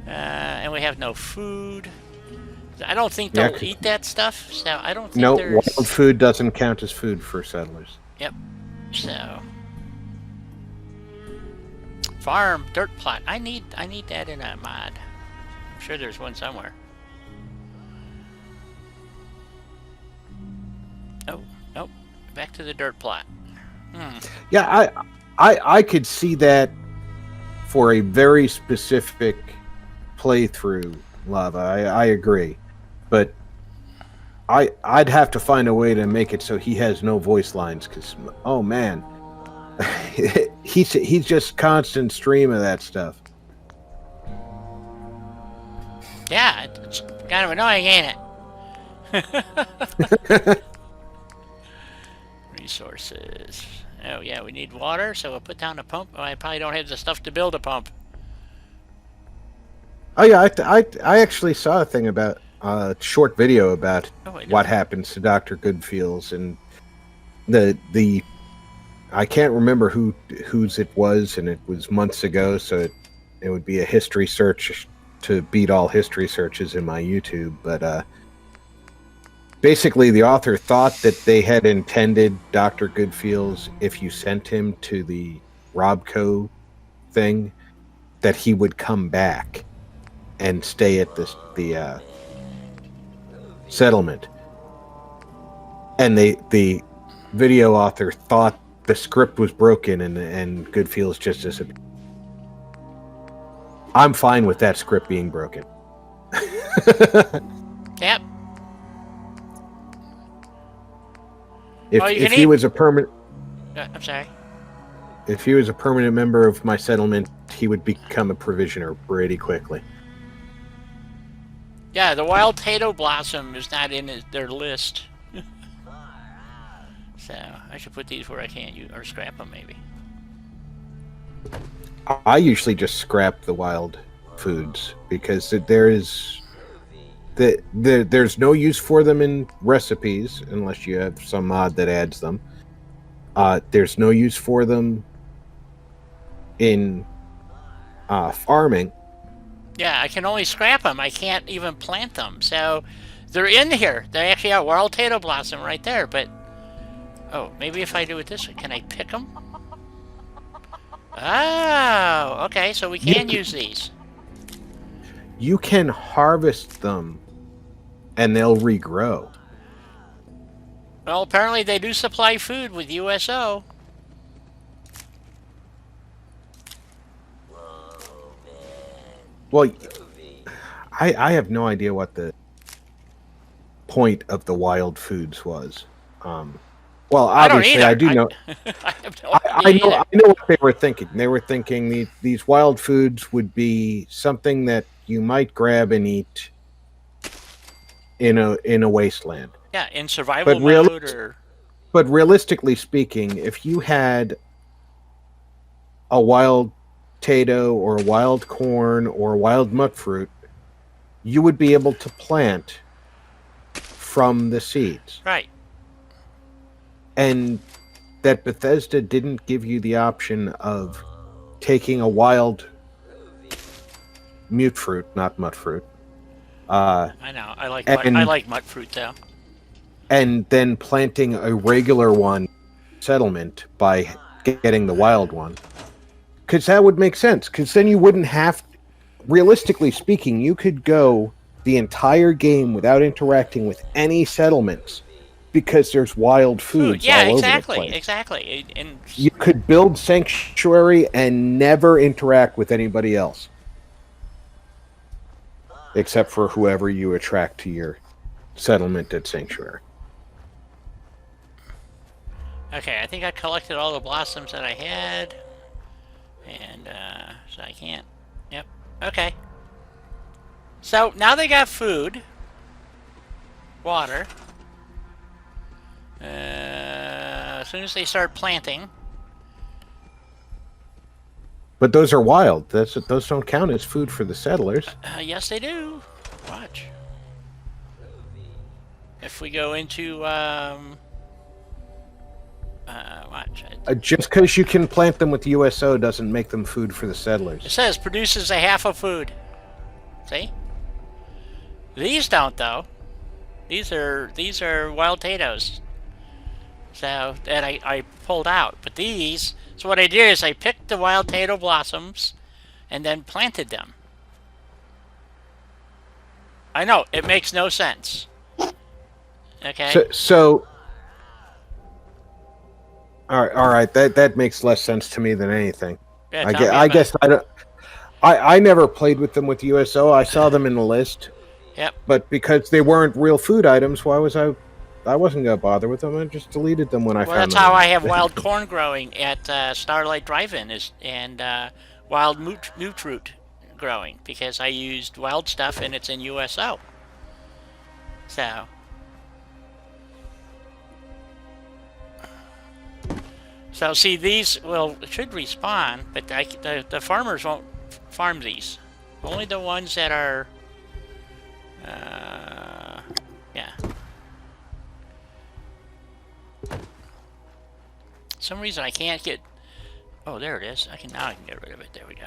A: And we have no food. I don't think they'll eat that stuff. So I don't think
B: no,
A: there's.
B: wild food doesn't count as food for settlers.
A: Yep. So. Farm dirt plot. I need that in a mod. I'm sure there's one somewhere. Oh, nope. Back to the dirt plot.
B: Yeah, I could see that for a very specific playthrough, Lava. I agree, but I'd have to find a way to make it so he has no voice lines. Because oh man, he's just constant stream of that stuff.
A: Yeah, it's kind of annoying, ain't it? Resources. Oh yeah, we need water, so we'll put down a pump. Oh, I probably don't have the stuff to build a pump.
B: Oh yeah, I actually saw a thing about a short video about what happens to Dr. Goodfields, and the I can't remember whose it was, and it was months ago, so it would be a history search to beat all history searches in my YouTube, but basically the author thought that they had intended Dr. Goodfields, if you sent him to the Robco thing, that he would come back and stay at the settlement. And the video author thought the script was broken and Goodfields just disappeared. I'm fine with that script being broken.
A: Yep.
B: If he was a permanent,
A: I'm sorry.
B: if he was a permanent member of my settlement, he would become a provisioner pretty quickly.
A: Yeah, the wild potato blossom is not in their list. So I should put these where I can't use or scrap them maybe.
B: I usually just scrap the wild foods because there's no use for them in recipes unless you have some mod that adds them. There's no use for them in farming.
A: Yeah, I can only scrap them. I can't even plant them. So they're in here. They actually got wild potato blossom right there. But oh, maybe if I do it this way, can I pick them? Oh, okay. So we can use these.
B: You can harvest them, and they'll regrow.
A: Well, apparently they do supply food with USO.
B: Well, I have no idea what the point of the wild foods was. Well, obviously, I do know.
A: I have no
B: I
A: idea
B: know what they were thinking. They were thinking these wild foods would be something that you might grab and eat in a wasteland.
A: Yeah, in survival mode or.
B: But realistically speaking, if you had a wild potato or a wild corn or a wild mut fruit, you would be able to plant from the seeds.
A: Right.
B: And that Bethesda didn't give you the option of taking a wild mute fruit, not mut fruit.
A: I know. I like mut fruit though.
B: And then planting a regular one settlement by getting the wild one. Because that would make sense. Because then you wouldn't have, realistically speaking, you could go the entire game without interacting with any settlements because there's wild foods all over the place.
A: Exactly. And
B: you could build sanctuary and never interact with anybody else. except for whoever you attract to your settlement at Sanctuary.
A: Okay, I think I collected all the blossoms that I had. And, so I can't. Yep. Okay. So, now they got food. Water. As soon as they start planting.
B: But those are wild. Those don't count as food for the settlers.
A: Yes, they do. Watch. If we go into, watch.
B: Just because you can plant them with USO doesn't make them food for the
A: It
B: settlers.
A: says produces a half of food. See? These don't, though. These are wild potatoes. So that I pulled out. But these, so what I did is I picked the wild potato blossoms and then planted them. I know, it makes no sense. Okay.
B: So all right, that makes less sense to me than anything.
A: Yeah,
B: I guess I don't. I never played with them with USO. I saw them in the list.
A: Yep.
B: But because they weren't real food items, why was I? I wasn't gonna bother with them. I just deleted them when I
A: Well,
B: found
A: that's
B: them.
A: how I have wild corn growing at Starlight Drive-In and wild newt root growing because I used wild stuff and it's in USO. So see these should respawn, but the farmers won't farm these. Only the ones that are yeah. Some reason I can't get. Oh, there it is. I can get rid of it. There we go.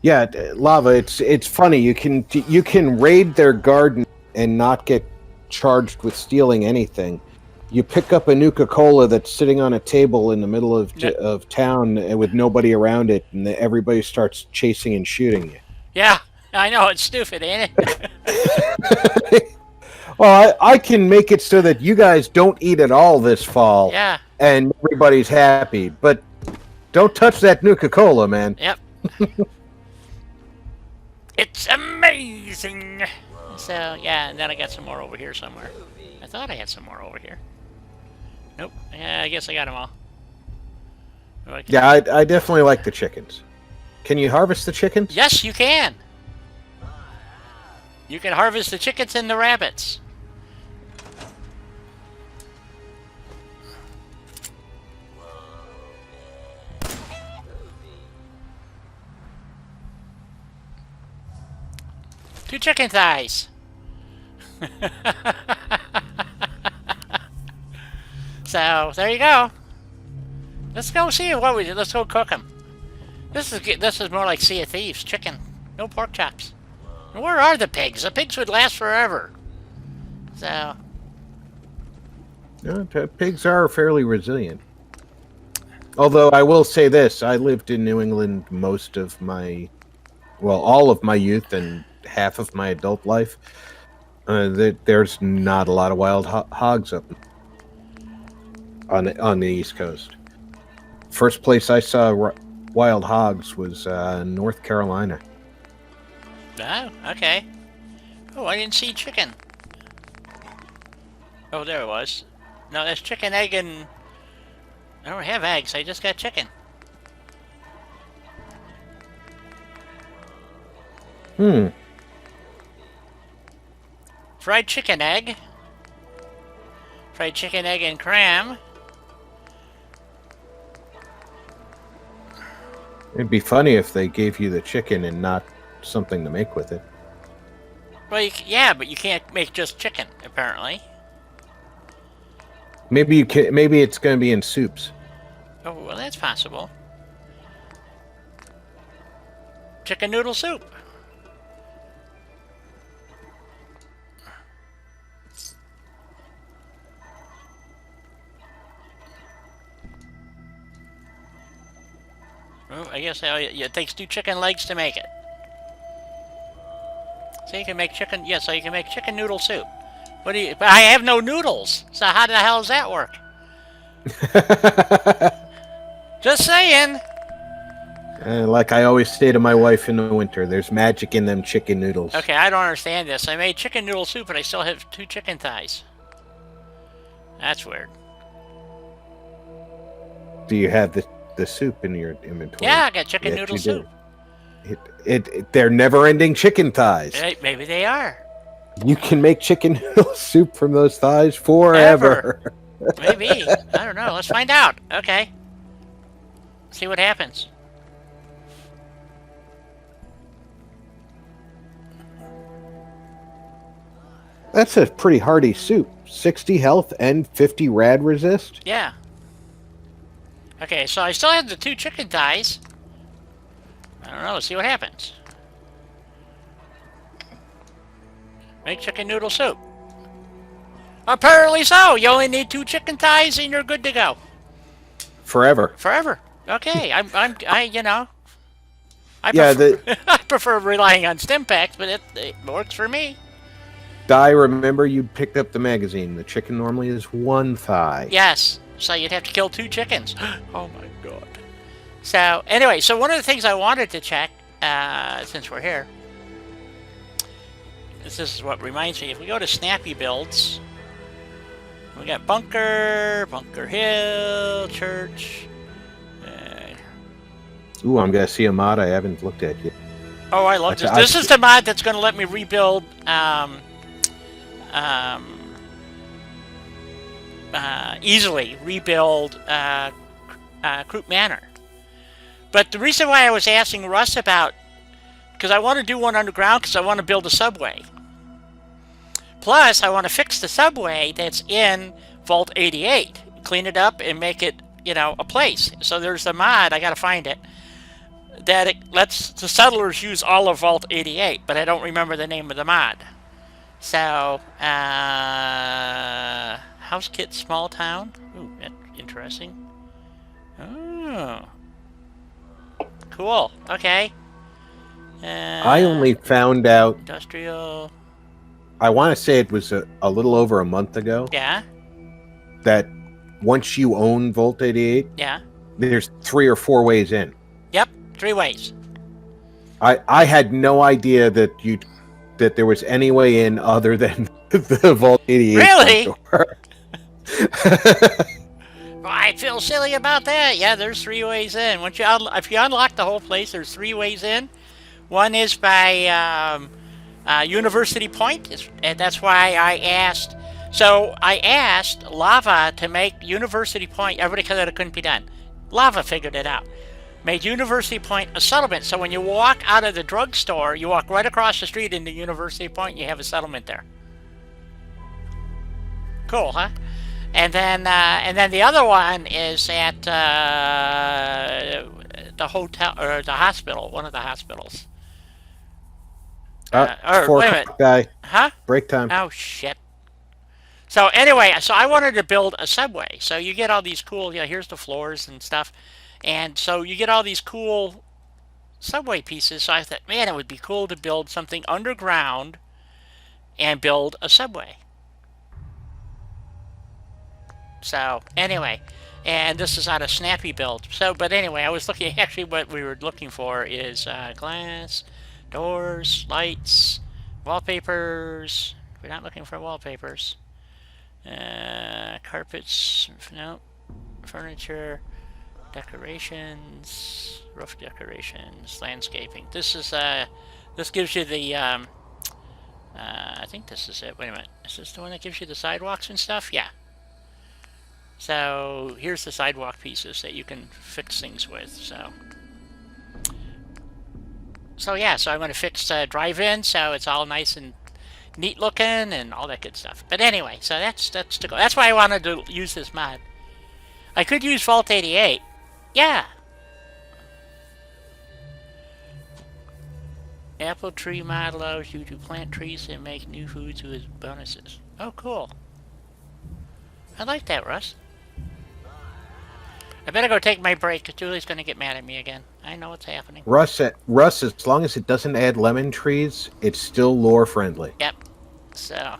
B: Yeah, Lava. It's funny. You can raid their garden and not get charged with stealing anything. You pick up a Nuka-Cola that's sitting on a table in the middle of town with nobody around it, and everybody starts chasing and shooting you.
A: Yeah, I know it's stupid, ain't it?
B: Well, I can make it so that you guys don't eat at all this fall.
A: Yeah.
B: And everybody's happy, but don't touch that Nuka-Cola, man.
A: Yep. It's amazing. So yeah, and then I got some more over here somewhere. I thought I had some more over here. Nope. Yeah, I guess I got them all. Okay.
B: Yeah, I definitely like the chickens. Can you harvest the chickens?
A: Yes, you can. You can harvest the chickens and the rabbits. Two chicken thighs. So there you go. Let's go see what we do. Let's go cook them. This is more like Sea of Thieves. Chicken, no pork chops. Where are the pigs? The pigs would last forever. So.
B: Pigs are fairly resilient. Although I will say this, I lived in New England most of my, all of my youth and half of my adult life. There's not a lot of wild hogs up on the East Coast. First place I saw wild hogs was North Carolina.
A: Oh, okay. Oh, I didn't see chicken. Oh, there it was. No, that's chicken, egg, and... I don't have eggs, I just got chicken. Fried chicken, egg. Fried chicken, egg, and cram.
B: It'd be funny if they gave you the chicken and not something to make with it.
A: Well, yeah, but you can't make just chicken, apparently.
B: Maybe you can. Maybe it's going to be in soups.
A: Oh, well, that's possible. Chicken noodle soup. Oh, I guess it takes 2 chicken legs to make it. So you can make chicken, yeah, so you can make chicken noodle soup. What do you? But I have no noodles. So how the hell does that work? Just saying.
B: Like I always say to my wife in the winter, there's magic in them chicken noodles.
A: Okay, I don't understand this. I made chicken noodle soup, but I still have 2 chicken thighs. That's weird.
B: Do you have the soup in your inventory?
A: Yeah, I got chicken
B: Yes,
A: noodle
B: you do.
A: soup.
B: They're never-ending chicken thighs.
A: Maybe they are.
B: You can make chicken noodle soup from those thighs forever.
A: Maybe. I don't know. Let's find out. Okay. See what happens.
B: That's a pretty hearty soup. 60 health and 50 rad resist.
A: Yeah. Okay, so I still have the 2 chicken thighs. I don't know. Let's see what happens. Make chicken noodle soup. Apparently so. You only need 2 chicken thighs and you're good to go.
B: Forever.
A: Forever. Okay. You know.
B: Yeah,
A: I prefer relying on stim packs, but it works for me.
B: Di, remember you picked up the magazine. The chicken normally is 1 thigh.
A: Yes. So you'd have to kill 2 chickens. Oh my god. So anyway, so one of the things I wanted to check, since we're here, this is what reminds me. If we go to Snappy Builds, we got Bunker Hill, Church.
B: Ooh, I'm gonna see a mod I haven't looked at yet.
A: Oh, I love this. This is the mod that's going to let me rebuild easily rebuild Croup Manor. But the reason why I was asking Russ about, because I want to do one underground because I want to build a subway. Plus, I want to fix the subway that's in Vault 88, clean it up and make it, you know, a place. So there's a mod, I got to find it, that it lets the settlers use all of Vault 88, but I don't remember the name of the mod. So, House Kit Small Town. Ooh, that's interesting. Oh. Cool. Okay.
B: I only found out,
A: Industrial.
B: I want to say it was a little over a month ago,
A: Yeah.
B: that once you own Volt 88,
A: Yeah.
B: there's 3 or 4 ways in.
A: Yep. 3 ways.
B: I had no idea that there was any way in other than the Vault 88
A: Really?
B: door.
A: Well, I feel silly about that. Yeah, there's 3 ways in. Once if you unlock the whole place, there's 3 ways in. One is by University Point, and that's why I asked. So I asked Lava to make University Point. Everybody said that it couldn't be done. Lava figured it out. Made University Point a settlement. So when you walk out of the drugstore, you walk right across the street into University Point, and you have a settlement there. Cool, huh? And then the other one is at the hotel or the hospital, one of the hospitals. Or
B: 4
A: wait a minute,
B: guy.
A: huh?
B: Break time.
A: Oh shit. So anyway, so I wanted to build a subway. So you get all these cool, you know, here's the floors and stuff, and so you get all these cool subway pieces. So I thought, man, it would be cool to build something underground and build a subway. So anyway, and this is on a Snappy Build. So, but anyway, I was looking. Actually, what we were looking for is glass, doors, lights, wallpapers. We're not looking for wallpapers. Carpets. No. Furniture, decorations, roof decorations, landscaping. This is this gives you the I think this is it. Wait a minute. Is this the one that gives you the sidewalks and stuff? Yeah. So here's the sidewalk pieces that you can fix things with. So yeah, so I'm going to fix drive-in so it's all nice and neat looking and all that good stuff. But anyway, so that's to go. That's why I wanted to use this mod. I could use Vault 88. Yeah. Apple tree mod allows you to plant trees and make new foods with bonuses. Oh, cool. I like that, Russ. I better go take my break because Julie's going to get mad at me again. I know what's happening.
B: Russ, as long as it doesn't add lemon trees, it's still lore friendly.
A: Yep. So,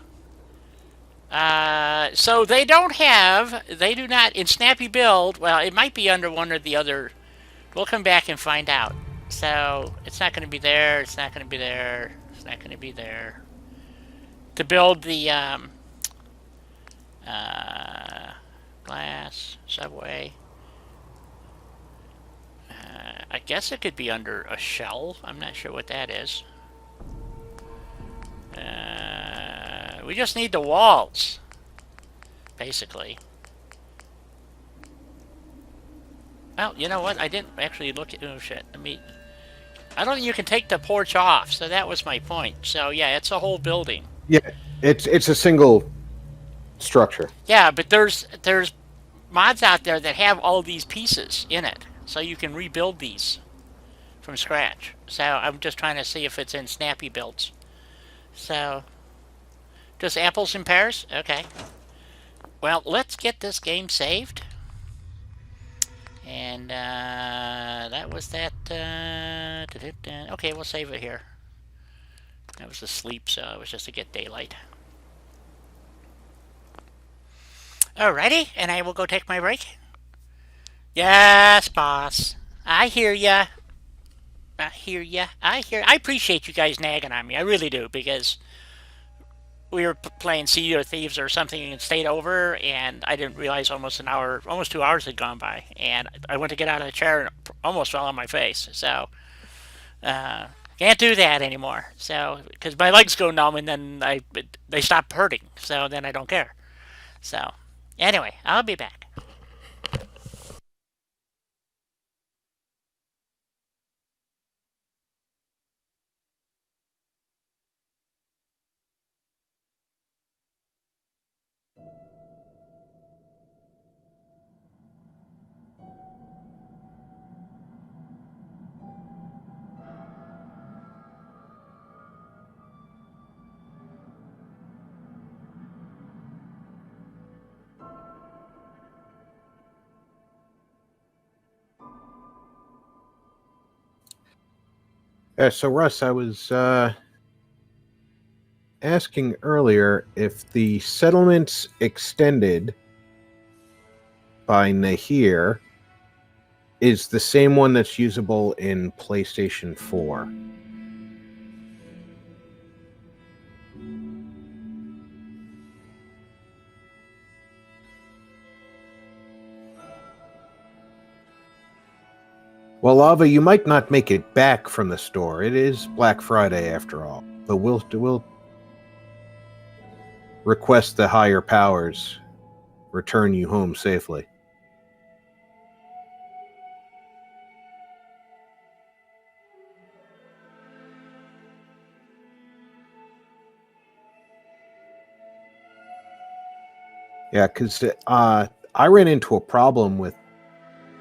A: So they do not, in Snappy Build, well, it might be under one or the other. We'll come back and find out. So it's not going to be there, it's not going to be there, it's not going to be there. To build the glass subway, I guess it could be under a shell. I'm not sure what that is. We just need the walls, basically. Well, you know what? I didn't actually look at... Oh, shit. I don't think you can take the porch off, so that was my point. So, yeah, it's a whole building.
B: Yeah, it's a single structure.
A: Yeah, but there's mods out there that have all these pieces in it, so you can rebuild these from scratch. So I'm just trying to see if it's in Snappy Builds. So, just apples and pears? Okay. Well, let's get this game saved. And that was that. Okay, we'll save it here. That was asleep, so it was just to get daylight. Alrighty, and I will go take my break. Yes, boss. I hear ya. I hear ya. I appreciate you guys nagging on me. I really do, because we were playing Sea of Thieves or something and stayed over, and I didn't realize almost 2 hours had gone by, and I went to get out of the chair and almost fell on my face. So can't do that anymore. So because my legs go numb and then they stop hurting. So then I don't care. So anyway, I'll be back.
B: So Russ, I was asking earlier if the settlements extended by Nahir is the same one that's usable in PlayStation 4. Well, Lava, you might not make it back from the store. It is Black Friday after all. But we'll request the higher powers return you home safely. Yeah, because I ran into a problem with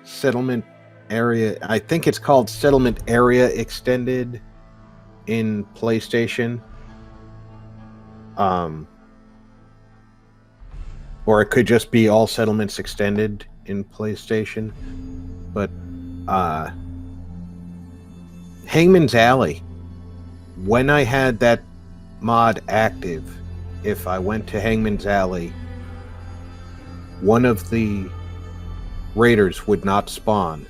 B: settlement area. I think it's called settlement area extended in PlayStation. Or it could just be all settlements extended in PlayStation. But Hangman's Alley, when I had that mod active, if I went to Hangman's Alley, one of the raiders would not spawn.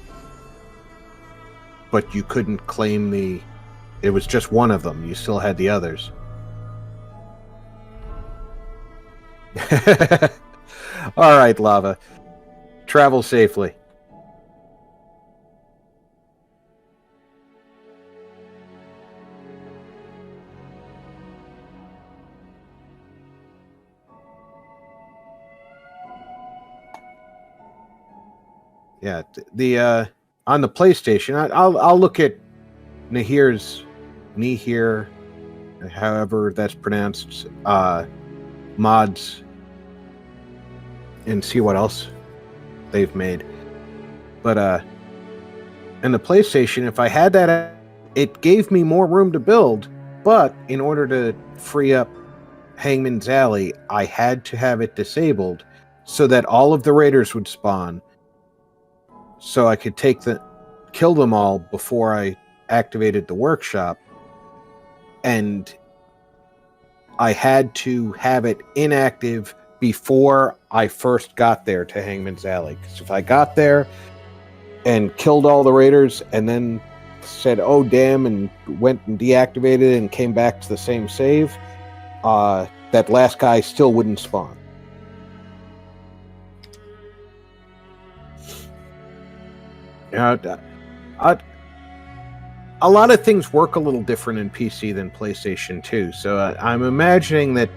B: But you couldn't claim it was just one of them. You still had the others. All right, Lava. Travel safely. Yeah, the on the PlayStation, I'll look at Nahir, however that's pronounced, mods, and see what else they've made. But in the PlayStation, if I had that, it gave me more room to build. But in order to free up Hangman's Alley, I had to have it disabled so that all of the raiders would spawn, so I could kill them all before I activated the workshop. And I had to have it inactive before I first got there to Hangman's Alley. Because if I got there and killed all the raiders and then said, oh, damn, and went and deactivated it and came back to the same save, that last guy still wouldn't spawn. A lot of things work a little different in PC than PlayStation 2, so I'm imagining that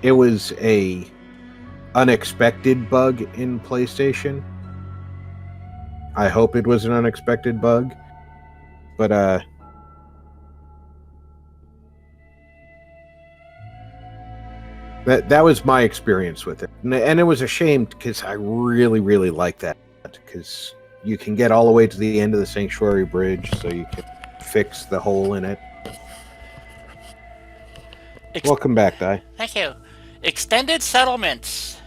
B: it was a unexpected bug in PlayStation. I hope it was an unexpected bug, but that was my experience with it, and it was a shame because I really, really like that, because you can get all the way to the end of the Sanctuary Bridge, so you can fix the hole in it. Welcome back, Di.
A: Thank you. Extended settlements.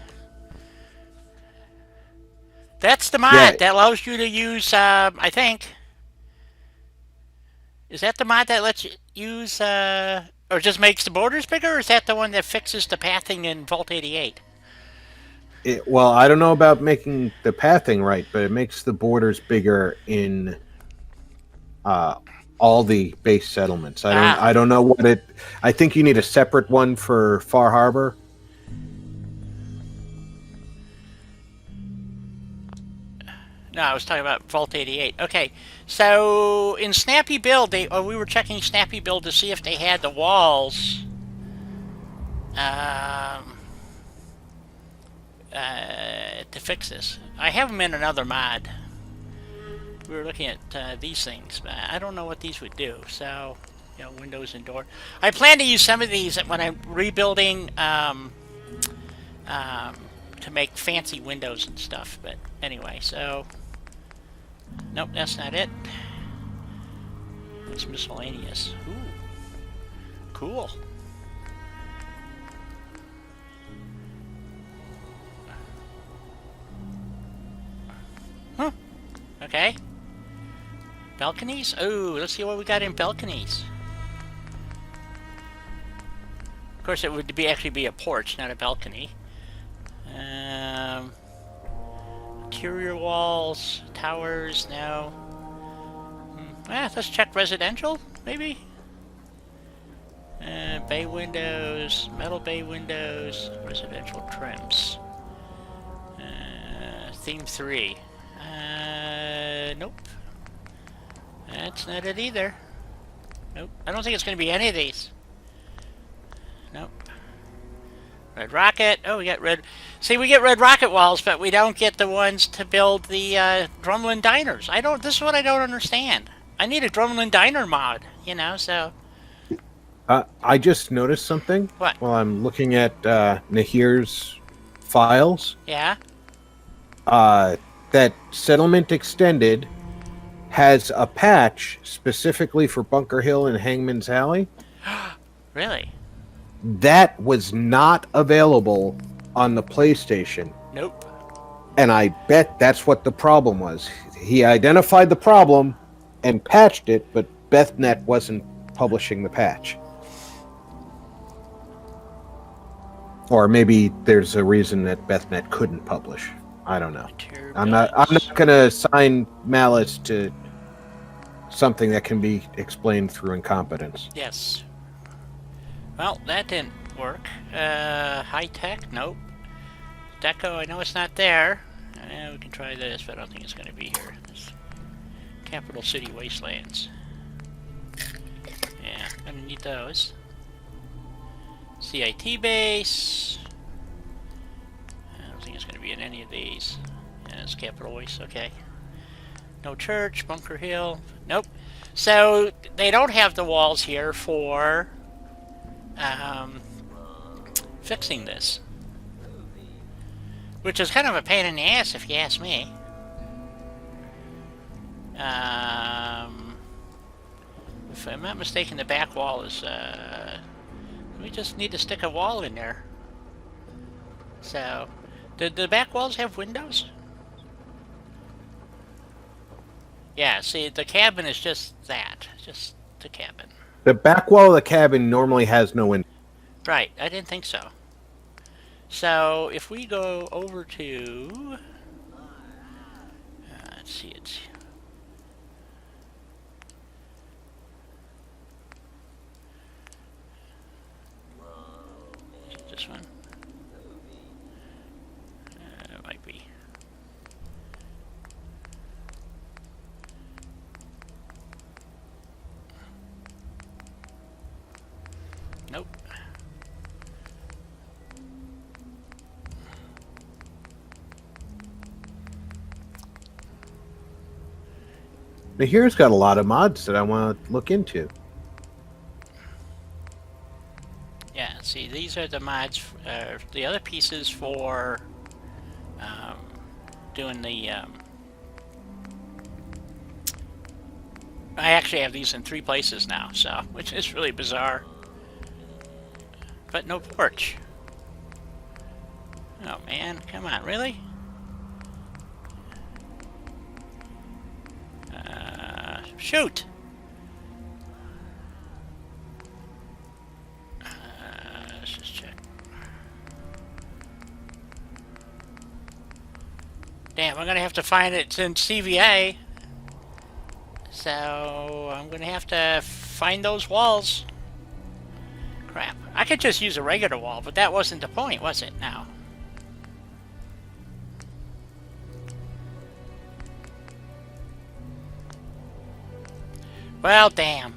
A: That's the mod that allows you to use, I think. Is that the mod that lets you use, or just makes the borders bigger, or is that the one that fixes the pathing in Vault 88?
B: Well, I don't know about making the pathing right, but it makes the borders bigger in all the base settlements. I don't know what it. I think you need a separate one for Far Harbor.
A: No, I was talking about Vault 88. Okay, so in Snappy Build, we were checking Snappy Build to see if they had the walls to fix this. I have them in another mod. We were looking at these things, but I don't know what these would do. So, windows and door. I plan to use some of these when I'm rebuilding to make fancy windows and stuff. But anyway, so nope, that's not it. It's miscellaneous. Ooh, cool. Huh. Okay. Balconies? Oh, let's see what we got in balconies. Of course, it would actually be a porch, not a balcony. Interior walls, towers, no. Let's check residential, maybe? Bay windows, metal bay windows, residential trims. Theme 3. Nope. That's not it either. Nope. I don't think it's going to be any of these. Nope. Red rocket. Oh, we got red. See, we get red rocket walls, but we don't get the ones to build the Drumlin diners. This is what I don't understand. I need a Drumlin diner mod, so.
B: I just noticed something.
A: What?
B: While I'm looking at Nahir's files.
A: Yeah?
B: That Settlement Extended has a patch specifically for Bunker Hill and Hangman's Alley.
A: Really?
B: That was not available on the PlayStation.
A: Nope.
B: And I bet that's what the problem was. He identified the problem and patched it, but BethNet wasn't publishing the patch. Or maybe there's a reason that BethNet couldn't publish. I don't know. I'm not going to assign malice to something that can be explained through incompetence.
A: Yes. Well, that didn't work. High tech? Nope. Deco, I know it's not there. We can try this, but I don't think it's going to be here. This Capital City Wastelands. Yeah, gonna need those. CIT base. I don't think it's going to be in any of these. And it's Capital Waste, okay. No church, Bunker Hill. Nope. So, they don't have the walls here for fixing this. Which is kind of a pain in the ass, if you ask me. If I'm not mistaken, the back wall is, we just need to stick a wall in there. So, did the back walls have windows? Yeah, see, the cabin is just that. Just the cabin.
B: The back wall of the cabin normally has no window.
A: Right, I didn't think so. So if we go over to, let's see, it's is it this one? It might be. Nope.
B: Now here's got a lot of mods that I want to look into.
A: Yeah, see, these are the mods, the other pieces for doing the. I actually have these in 3 places now, so which is really bizarre. But no porch. Oh man, come on, really? Shoot! Let's just check. Damn, I'm gonna have to find it in CVA. So I'm gonna have to find those walls. Crap. I could just use a regular wall, but that wasn't the point, was it? Now. Well, damn.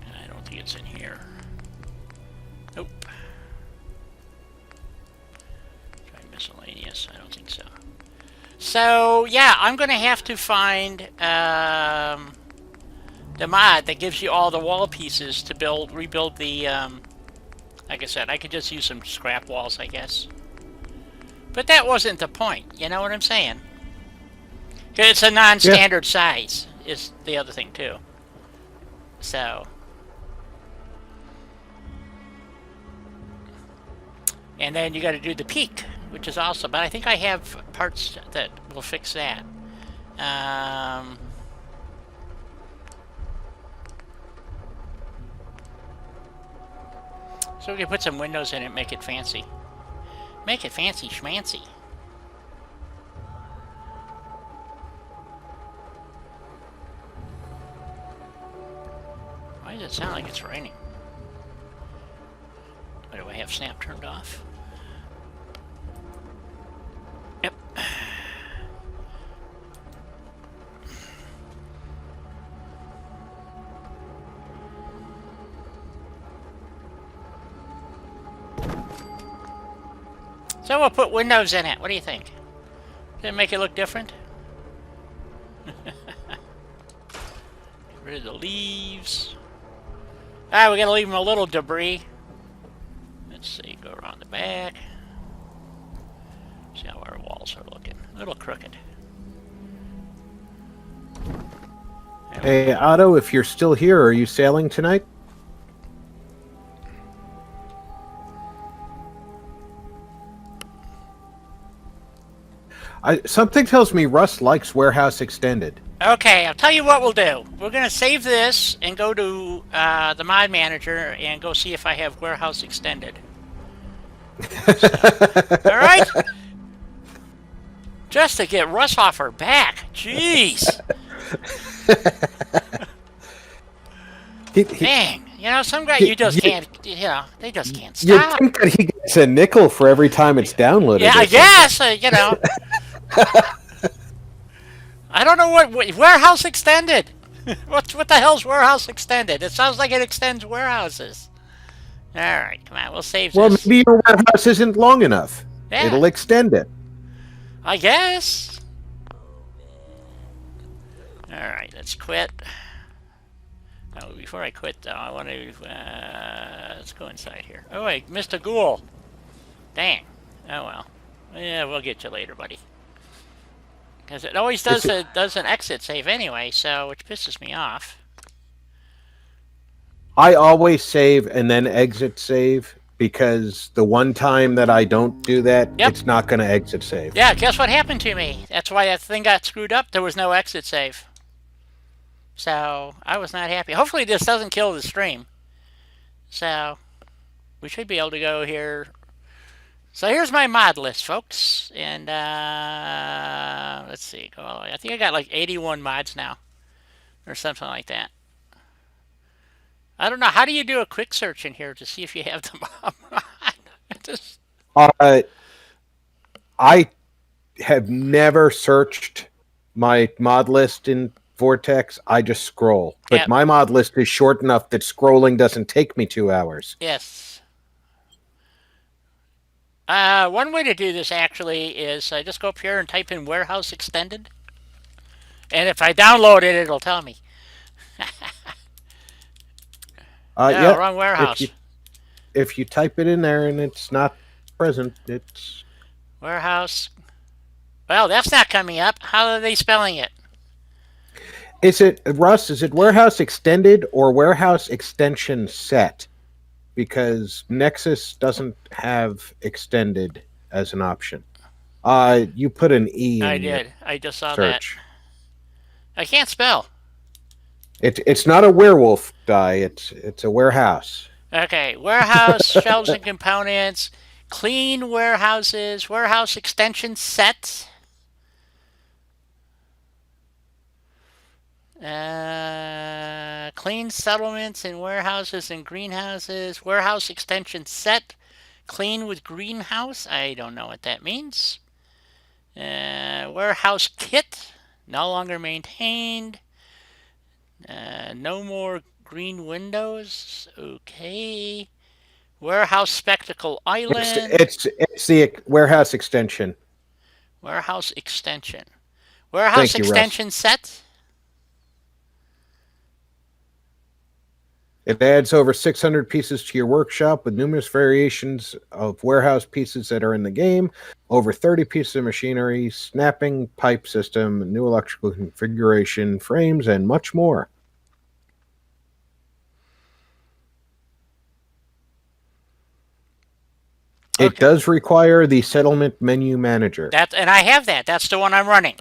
A: I don't think it's in here. Nope. Try miscellaneous. I don't think so. So, yeah, I'm going to have to find the mod that gives you all the wall pieces to rebuild the, like I said, I could just use some scrap walls, I guess. But that wasn't the point, you know what I'm saying? It's a non-standard size, is the other thing, too. So. And then you got to do the peak, which is awesome. But I think I have parts that will fix that. So we can put some windows in it, make it fancy. Make it fancy schmancy. Why does it sound like it's raining? Why do I have snap turned off? Yep. So we'll put windows in it. What do you think? Does it make it look different? Get rid of the leaves. Ah, we gotta leave them a little debris. Let's see, go around the back. See how our walls are looking. A little crooked.
B: Hey, Otto, if you're still here, are you sailing tonight? Something tells me Russ likes Warehouse Extended.
A: Okay, I'll tell you what we'll do. We're going to save this and go to the mod manager and go see if I have Warehouse Extended. So, all right? Just to get Russ off her back. Jeez. Dang. You know, some guy you just can't, you know, they just can't stop.
B: You think that he gets a nickel for every time it's downloaded?
A: Yeah, I guess, you know. I don't know what Warehouse Extended. What the hell's Warehouse Extended? It sounds like it extends warehouses. All right, come on, we'll save this.
B: Well, maybe your warehouse isn't long enough.
A: Yeah.
B: It'll extend it.
A: I guess. All right, let's quit. Oh, before I quit, though, I want to let's go inside here. Oh wait, Mr. Ghoul. Dang. Oh well. Yeah, we'll get you later, buddy. Because it always does an exit save anyway, so which pisses me off.
B: I always save and then exit save because the one time that I don't do that, it's not going to exit save.
A: Yeah, guess what happened to me? That's why that thing got screwed up. There was no exit save. So I was not happy. Hopefully this doesn't kill the stream. So we should be able to go here. So here's my mod list, folks. And let's see. I think I got like 81 mods now, or something like that. I don't know. How do you do a quick search in here to see if you have the mod? Just,
B: I have never searched my mod list in Vortex. I just scroll. But
A: Yep.
B: my mod list is short enough that scrolling doesn't take me 2 hours.
A: yes. One way to do this actually is just go up here and type in warehouse extended. And if I download it, it'll tell me. No,
B: Yeah,
A: wrong warehouse.
B: if you type it in there and it's not present, it's
A: Warehouse. Well, that's not coming up. How are they spelling it?
B: Is it Russ? Is it warehouse extended or warehouse extension set? Because Nexus doesn't have extended as an option. You put an E in
A: I
B: your
A: did. I just saw
B: search.
A: that. I can't spell.
B: It's not a werewolf die. It's a warehouse.
A: Okay, warehouse, shelves and components, clean warehouses, warehouse extension set. Clean settlements and warehouses and greenhouses. Warehouse extension set. Clean with greenhouse. I don't know what that means. Warehouse kit. No longer maintained. No more green windows. Okay. Warehouse spectacle island.
B: It's the warehouse extension.
A: Warehouse extension. Warehouse
B: Thank you,
A: extension
B: Russ.
A: set.
B: It adds over 600 pieces to your workshop with numerous variations of warehouse pieces that are in the game, over 30 pieces of machinery, snapping pipe system, new electrical configuration, frames, and much more. It
A: Okay.
B: does require the settlement menu manager.
A: And I have that. That's the one I'm running.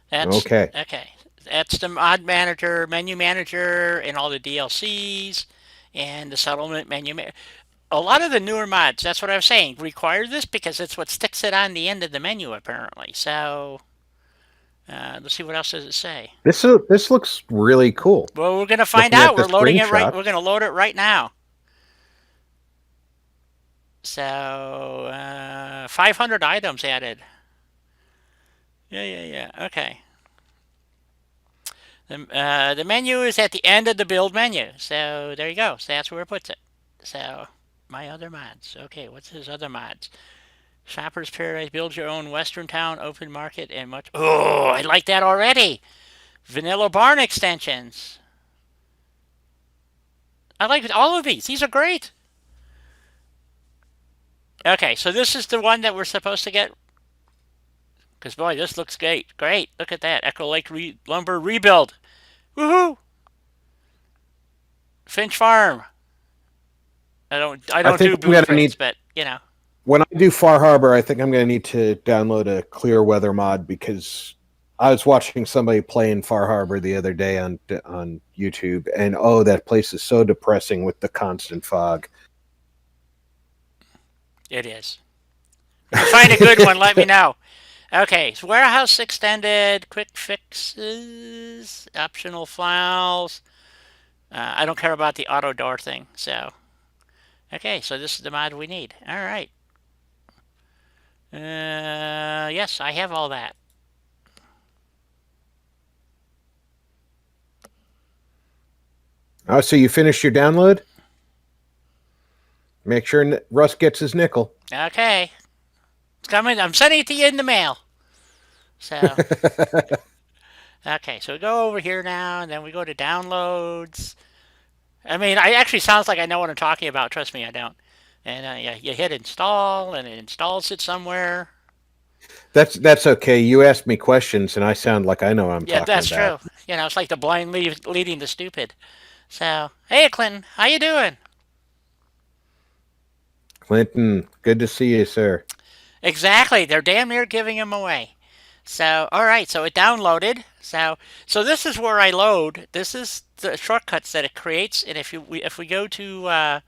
A: That's
B: Okay.
A: Okay. That's the mod manager, menu manager, and all the DLCs, and the settlement menu. A lot of the newer mods, that's what I was saying, require this because it's what sticks it on the end of the menu, apparently. So, let's see what else does it say.
B: This looks really cool.
A: Well, we're gonna find
B: Looking at
A: out.
B: the
A: We're loading it right.
B: screenshot.
A: We're gonna load it right now. So, 500 items added. Yeah. Okay. The menu is at the end of the build menu. So there you go. So that's where it puts it. So my other mods. Okay, what's his other mods? Shopper's Paradise, build your own Western Town, open market, and much. Oh, I like that already. Vanilla Barn extensions. I like all of these. These are great. Okay, so this is the one that we're supposed to get. Because, boy, this looks great. Great. Look at that. Echo Lake Lumber Rebuild. Woohoo! Finch Farm. I don't do blueprints, but, you know.
B: When I do Far Harbor, I think I'm going to need to download a clear weather mod because I was watching somebody playing Far Harbor the other day on YouTube, and oh, that place is so depressing with the constant fog.
A: It is. If you find a good one, let me know. Okay, so warehouse extended, quick fixes, optional files. I don't care about the auto door thing, so. Okay, so this is the mod we need. All right. Yes, I have all that.
B: Oh, so you finished your download? Make sure Russ gets his nickel.
A: Okay. It's coming. I'm sending it to you in the mail. So. Okay, so we go over here now, and then we go to downloads. I mean, it actually sounds like I know what I'm talking about. Trust me, I don't. And yeah, you hit install, and it installs it somewhere.
B: That's okay. You ask me questions, and I sound like I know what I'm talking about.
A: Yeah, that's true. You know, it's like the blind leading the stupid. So, hey, Clinton, how you doing?
B: Clinton, good to see you, sir.
A: Exactly. They're damn near giving him away. So, all right. So it downloaded. So this is where I load. This is the shortcuts that it creates. And if we go to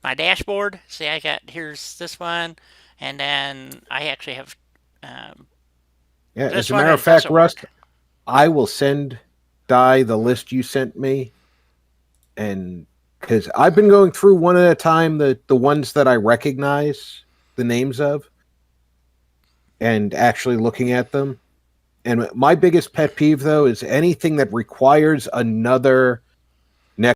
A: my dashboard, see, here's this one, and then I actually have
B: Yeah,
A: this
B: as a
A: one,
B: matter
A: and
B: of
A: it
B: fact,
A: doesn't
B: Rust,
A: work.
B: I will send Di the list you sent me, and because I've been going through one at a time the ones that I recognize the names of, and actually looking at them. And my biggest pet peeve, though, is anything that requires another